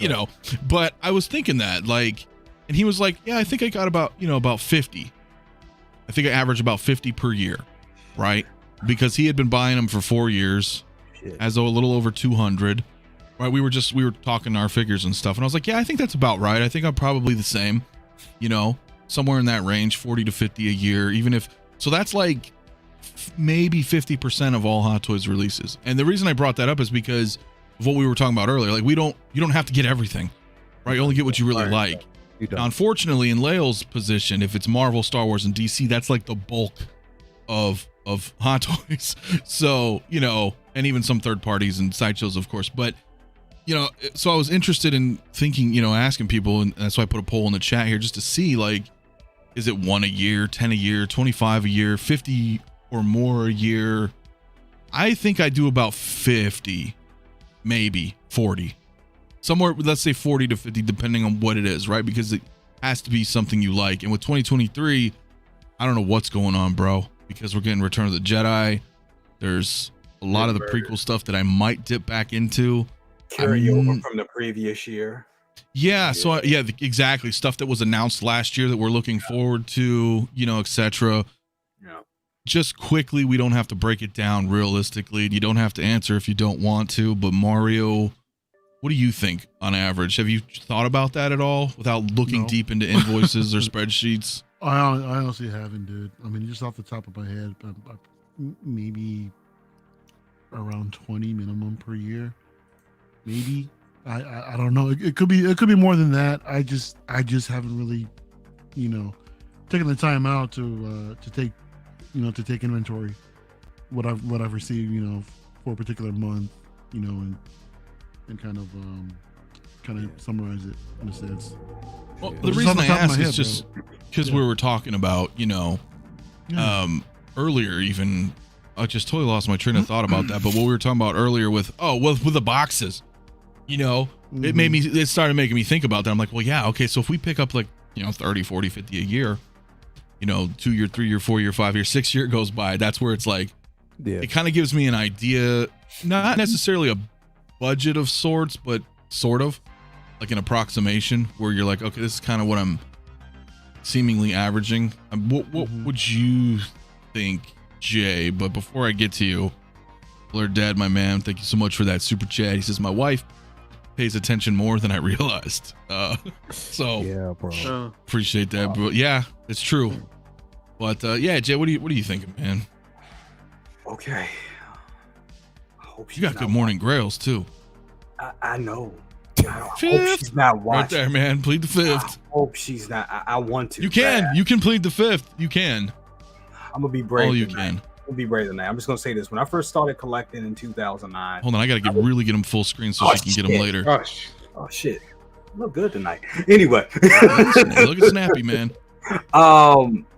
S1: know, but I was thinking that, like, and he was like, yeah, I think I got about 50. I think I average about 50 per year, right? Because he had been buying them for 4 years, as though a little over 200, right? We were talking our figures and stuff, and I was like, yeah, I think that's about right. I think I'm probably the same, you know, somewhere in that range, 40 to 50 a year, even if, so that's like maybe 50% of all Hot Toys releases. And the reason I brought that up is because of what we were talking about earlier. Like, you don't have to get everything, right? You only get what you really like. Now, unfortunately, in Lael's position, if it's Marvel, Star Wars, and DC, that's like the bulk of Hot Toys. So, you know, and even some third parties and sideshows, of course. But, you know, so I was interested in thinking, you know, asking people, and that's why I put a poll in the chat here just to see, like, is it 1 a year, 10 a year, 25 a year, 50 or more a year? I think I do about 50, maybe 40. Somewhere, let's say 40 to 50, depending on what it is, right? Because it has to be something you like. And with 2023, I don't know what's going on, bro, because we're getting Return of the Jedi. There's a lot of the prequel stuff that I might dip back into.
S5: Carry over from the previous year.
S1: Yeah, so exactly. Stuff that was announced last year that we're looking forward to, you know, etc.
S5: Yeah.
S1: Just quickly, we don't have to break it down realistically. You don't have to answer if you don't want to, but Mario, what do you think on average? Have you thought about that at all without looking deep into invoices or spreadsheets?
S3: I honestly haven't, dude. I mean, just off the top of my head, maybe around 20 minimum per year. Maybe. I don't know. It could be more than that. I just haven't really, you know, taken the time out to take inventory what I've received, you know, for a particular month, you know, and kind of summarize it in a sense.
S1: Well, the reason I ask is just because we were talking about, you know, earlier even, I just totally lost my train of thought about that. But what we were talking about earlier with the boxes, you know, it started making me think about that. I'm like, well, yeah, okay. So if we pick up like, you know, 30, 40, 50 a year, you know, 2 year, 3 year, 4 year, 5 year, 6 year goes by. That's where it's like, it kind of gives me an idea, not necessarily a budget of sorts, but sort of like an approximation where you're like, okay, this is kind of what I'm seemingly averaging. What would you think, Jay? But before I get to you, Blurrg Dad, my man, thank you so much for that super chat. He says my wife pays attention more than I realized. So
S6: Yeah, bro.
S1: appreciate that, bro. Yeah, it's true. But yeah, Jay, what are you thinking, man?
S5: Okay. I hope
S1: You
S5: she's
S1: got
S5: not
S1: good morning grails too.
S5: I know. I hope
S1: Fifth.
S5: she's not
S1: Right
S5: watching.
S1: there, man. Plead the
S5: I
S1: fifth.
S5: hope she's not. I want to.
S1: You can.
S5: bad.
S1: You can plead the fifth. You can.
S5: I'm gonna be brave.
S1: All you
S5: tonight.
S1: can.
S5: I'm gonna be brave tonight. I'm just gonna say this. When I first started collecting in 2009.
S1: Hold on, I gotta really get them full screen so
S5: Oh,
S1: she can get them
S5: shit.
S1: later.
S2: Gosh.
S5: Oh shit. I look good tonight. Anyway.
S1: Look at Snappy, man.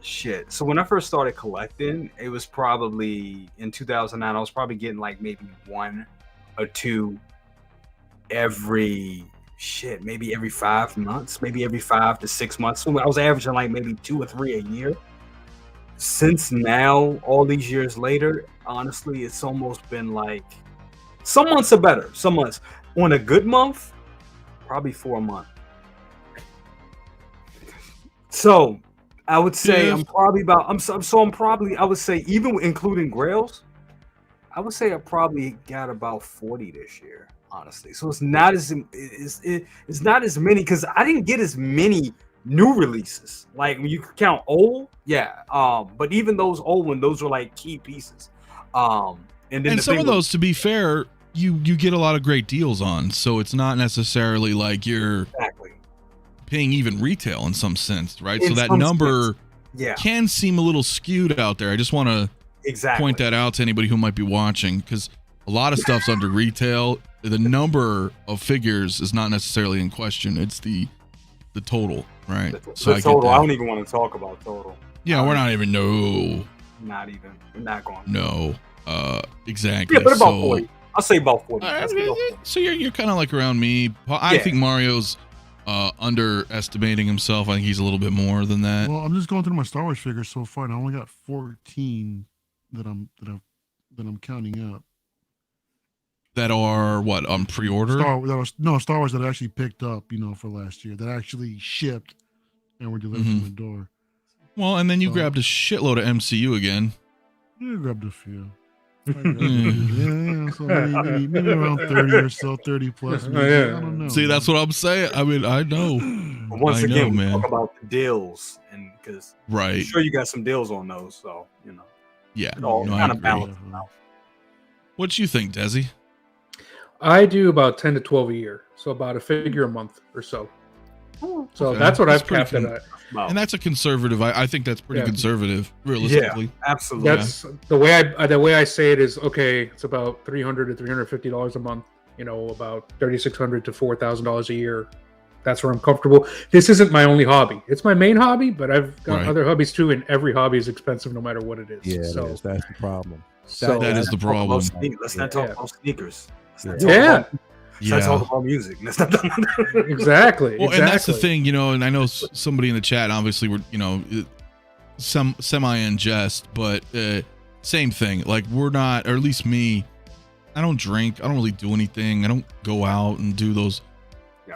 S5: Shit. So when I first started collecting, it was probably in 2009. I was probably getting like maybe one or two maybe every 5 months, maybe every 5 to 6 months. So I was averaging like maybe 2 or 3 a year. Since now, all these years later, honestly, it's almost been like some months are better. Some months on a good month, probably 4 a month. So I would say I'm probably I would say even including grails, I would say I probably got about 40 this year, honestly. So it's not as many because I didn't get as many new releases. Like when you count old, yeah. But even those old ones, those were like key pieces. And then
S1: Some of those, to be fair, you get a lot of great deals on. So it's not necessarily like you're
S5: exactly
S1: paying even retail in some sense, right?
S5: In
S1: So that
S5: some
S1: number
S5: sense,
S1: can seem a little skewed out there. I just want to point that out to anybody who might be watching, because a lot of stuff's under retail. The number of figures is not necessarily in question. It's the total, right?
S5: So I total. I don't even want to talk about total.
S1: Yeah, we're not even. No.
S5: Not even. We're not going.
S1: No. Exactly.
S5: Yeah, but about
S1: so,
S5: 40. I'll say about 40.
S1: So you're kind of like around me. I think Mario's underestimating himself. I think he's a little bit more than that.
S3: Well, I'm just going through my Star Wars figures so far, and I only got 14 that I'm counting up.
S1: That are what on pre-order?
S3: Star Wars that I actually picked up, for last year that actually shipped and were delivered to my door.
S1: Well, and then you grabbed a shitload of MCU again.
S3: You grabbed a few. Yeah, so maybe around 30 or so, 30 plus. Maybe. I don't know.
S1: See, that's what I'm saying. I mean, I know.
S5: Once again, we
S1: man.
S5: talk about the deals, and because
S1: right,
S5: I'm sure you got some deals on those, so
S1: yeah,
S5: it all kind of balances out.
S1: What you think, Desi?
S2: I do about 10 to 12 a year, so about a figure a month or so. So
S1: Okay.
S2: that's what
S1: That's
S2: I've capped it
S1: pretty
S2: at.
S5: Wow.
S1: And that's a conservative. I think that's pretty conservative, realistically.
S5: Yeah, absolutely.
S2: That's the way I say it is okay. It's about $300 to $350 a month. About $3,600 to $4,000 a year. That's where I'm comfortable. This isn't my only hobby. It's my main hobby, but I've got other hobbies too, and every hobby is expensive no matter what it is.
S6: Yeah,
S2: so
S6: that's the problem.
S2: So
S1: that is the problem.
S5: Let's not talk about sneakers. Let's
S1: Yeah.
S5: talk about music. Let's not
S2: exactly.
S1: Well, and that's the thing, and I know somebody in the chat, obviously, we're, some semi in jest, but same thing. Like, we're not, or at least me, I don't drink. I don't really do anything. I don't go out and do those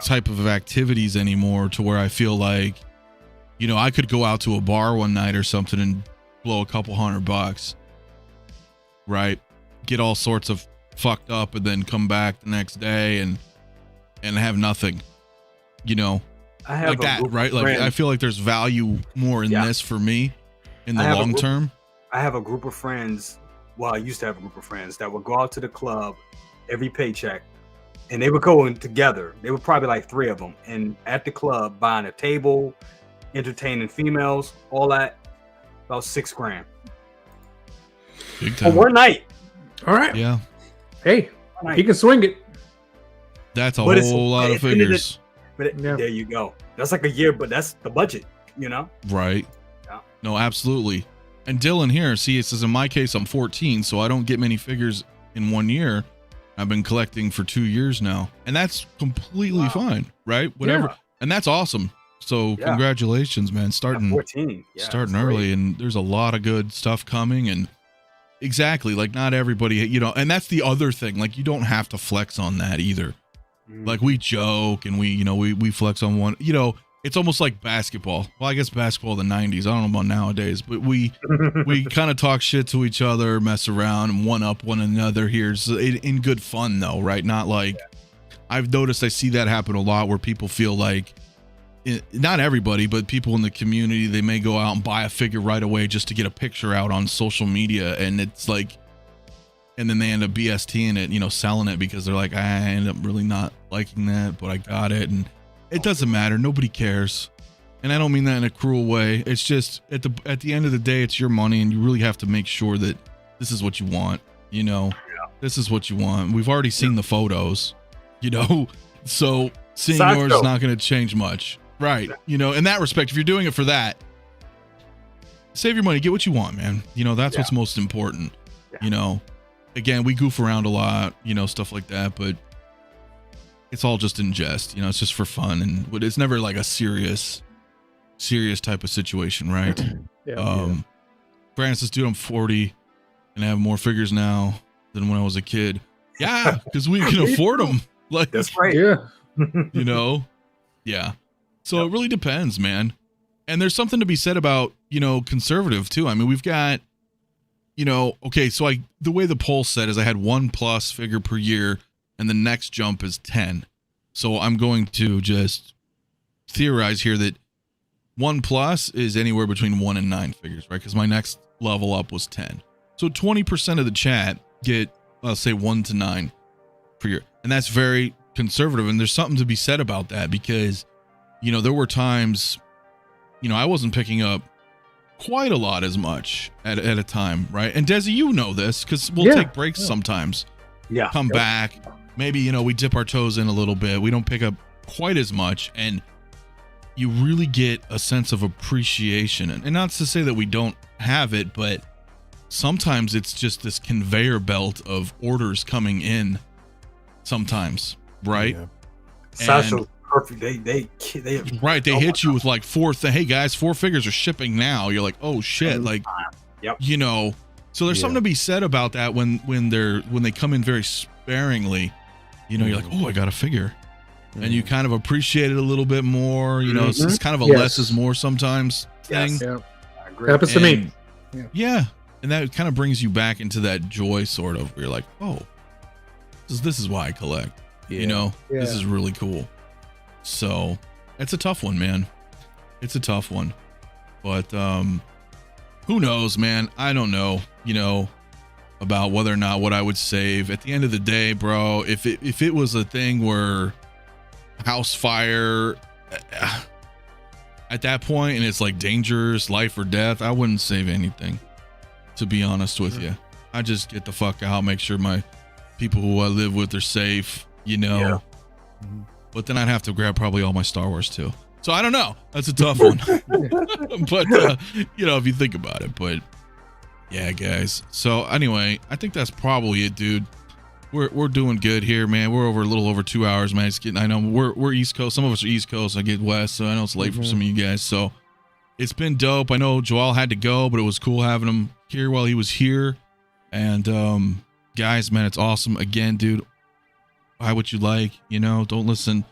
S1: type of activities anymore to where I feel like, I could go out to a bar one night or something and blow a couple $100, right? Get all sorts of fucked up and then come back the next day and have nothing,
S5: I have
S1: like that, right? Like, I feel like there's value more in this for me in the long term.
S5: I have a group of friends. Well, I used to have a group of friends that would go out to the club every paycheck, and they would go in together. They were probably like 3 of them, and at the club buying a table, entertaining females, all that, about $6,000
S1: Big
S5: for
S1: time.
S5: one night.
S2: All right.
S1: Yeah,
S2: Hey, he can swing it.
S1: that's a whole lot of figures.
S5: There you go. That's like a year, but that's the budget,
S1: Right.
S5: Yeah.
S1: No, absolutely. And Dylan here, see, it says in my case, I'm 14, so I don't get many figures in 1 year. I've been collecting for 2 years now, and that's completely fine, right? Whatever.
S2: Yeah.
S1: And that's awesome. So congratulations, man. Starting
S5: 14.
S1: starting early, and there's a lot of good stuff coming. And exactly, like, not everybody, and that's the other thing. Like, you don't have to flex on that either. Like, we joke and we flex on one, it's almost like basketball. Well, I guess basketball in the 90s. I don't know about nowadays, but we kind of talk shit to each other, mess around, and one up one another here. So in good fun, though, right? Not like I've noticed I see that happen a lot where people feel like, not everybody, but people in the community, they may go out and buy a figure right away just to get a picture out on social media. And it's like, and then they end up BSTing it, you know, selling it because they're like, I end up really not liking that, but I got it. And it doesn't matter. Nobody cares. And I don't mean that in a cruel way. It's just at the end of the day, it's your money, and you really have to make sure that this is what you want. You know, this is what you want. We've already seen the photos, you know, so seeing yours is not going to change much. Right. You know, in that respect, if you're doing it for that, save your money, get what you want, man. You know, that's what's most important. You know, again, we goof around a lot, you know, stuff like that, but it's all just in jest, you know, it's just for fun, and it's never like a serious type of situation, right? Francis, dude, I'm 40 and I have more figures now than when I was a kid. Yeah, because we can afford them. Like,
S5: that's right.
S2: Yeah.
S1: You know? Yeah. So it really depends, man. And there's something to be said about, you know, conservative too. I mean, we've got, you know, okay, so the way the poll said is I had 1+ figure per year, and the next jump is 10. So I'm going to just theorize here that 1+ is anywhere between 1 and 9 figures, right? Because my next level up was 10. So 20% of the chat get, let's say, 1 to 9 per year. And that's very conservative. And there's something to be said about that because, you know, there were times, you know, I wasn't picking up quite a lot as much at a time, right? And Desi, you know this because we'll take breaks sometimes.
S5: Yeah.
S1: Come back. Maybe, you know, we dip our toes in a little bit. We don't pick up quite as much. And you really get a sense of appreciation. And not to say that we don't have it, but sometimes it's just this conveyor belt of orders coming in sometimes, right?
S5: Yeah. Sasha, perfect. They
S1: right. They hit you with like hey guys, 4 figures are shipping now. You're like, oh shit. Like, you know, so there's something to be said about that when they come in very sparingly, you know, you're like, oh, I got a figure. And you kind of appreciate it a little bit more, you know, it's kind of a less is more sometimes thing.
S2: Yeah. I agree. Happens to me.
S1: Yeah. And that kind of brings you back into that joy sort of where you're like, oh, this is why I collect, you know, this is really cool. So it's a tough one, man. It's a tough one, but, who knows, man? I don't know, you know, about whether or not what I would save at the end of the day, bro. If it was a thing where house fire at that point and it's like dangerous, life or death, I wouldn't save anything, to be honest with you. I just get the fuck out, make sure my people who I live with are safe, you know. But then I'd have to grab probably all my Star Wars too. So I don't know. That's a tough one. But you know, if you think about it. But yeah, guys. So anyway, I think that's probably it, dude. We're doing good here, man. We're over a little over 2 hours, man. It's getting, I know we're East Coast. Some of us are East Coast. I get West, so I know it's late for some of you guys. So it's been dope. I know Joel had to go, but it was cool having him here while he was here. And guys, man, it's awesome. Again, dude, buy what you like, you know, don't listen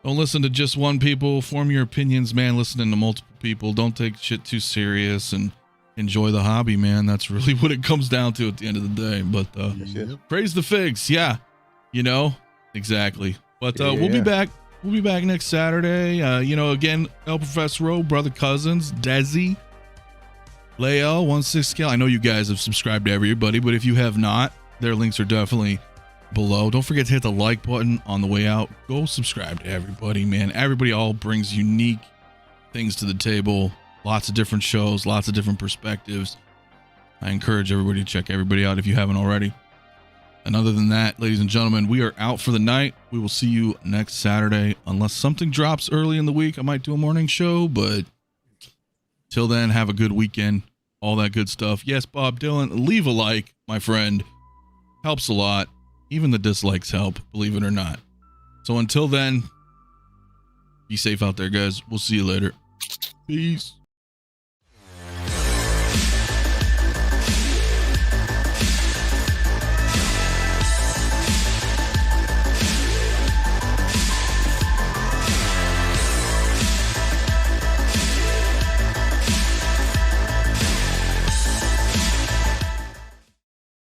S1: to just one people. Form your opinions, man. Listening to multiple people. Don't take shit too serious and enjoy the hobby, man. That's really what it comes down to at the end of the day. But praise the figs. Yeah, you know, exactly. But we'll be back. We'll be back next Saturday. You know, again, El Professor, Brother Cousins, Desi, Leo, 1/6 scale. I know you guys have subscribed to everybody, but if you have not, their links are definitely below. Don't forget to hit the like button on the way out. Go subscribe to everybody, man. Everybody all brings unique things to the table. Lots of different shows, lots of different perspectives. I encourage everybody to check everybody out if you haven't already. And other than that, ladies and gentlemen, we are out for the night. We will see you next Saturday. Unless something drops early in the week, I might do a morning show, but till then, have a good weekend. All that good stuff. Yes, Bob Dylan, leave a like, my friend. Helps a lot. Even the dislikes help, believe it or not. So until then, be safe out there, guys. We'll see you later. Peace.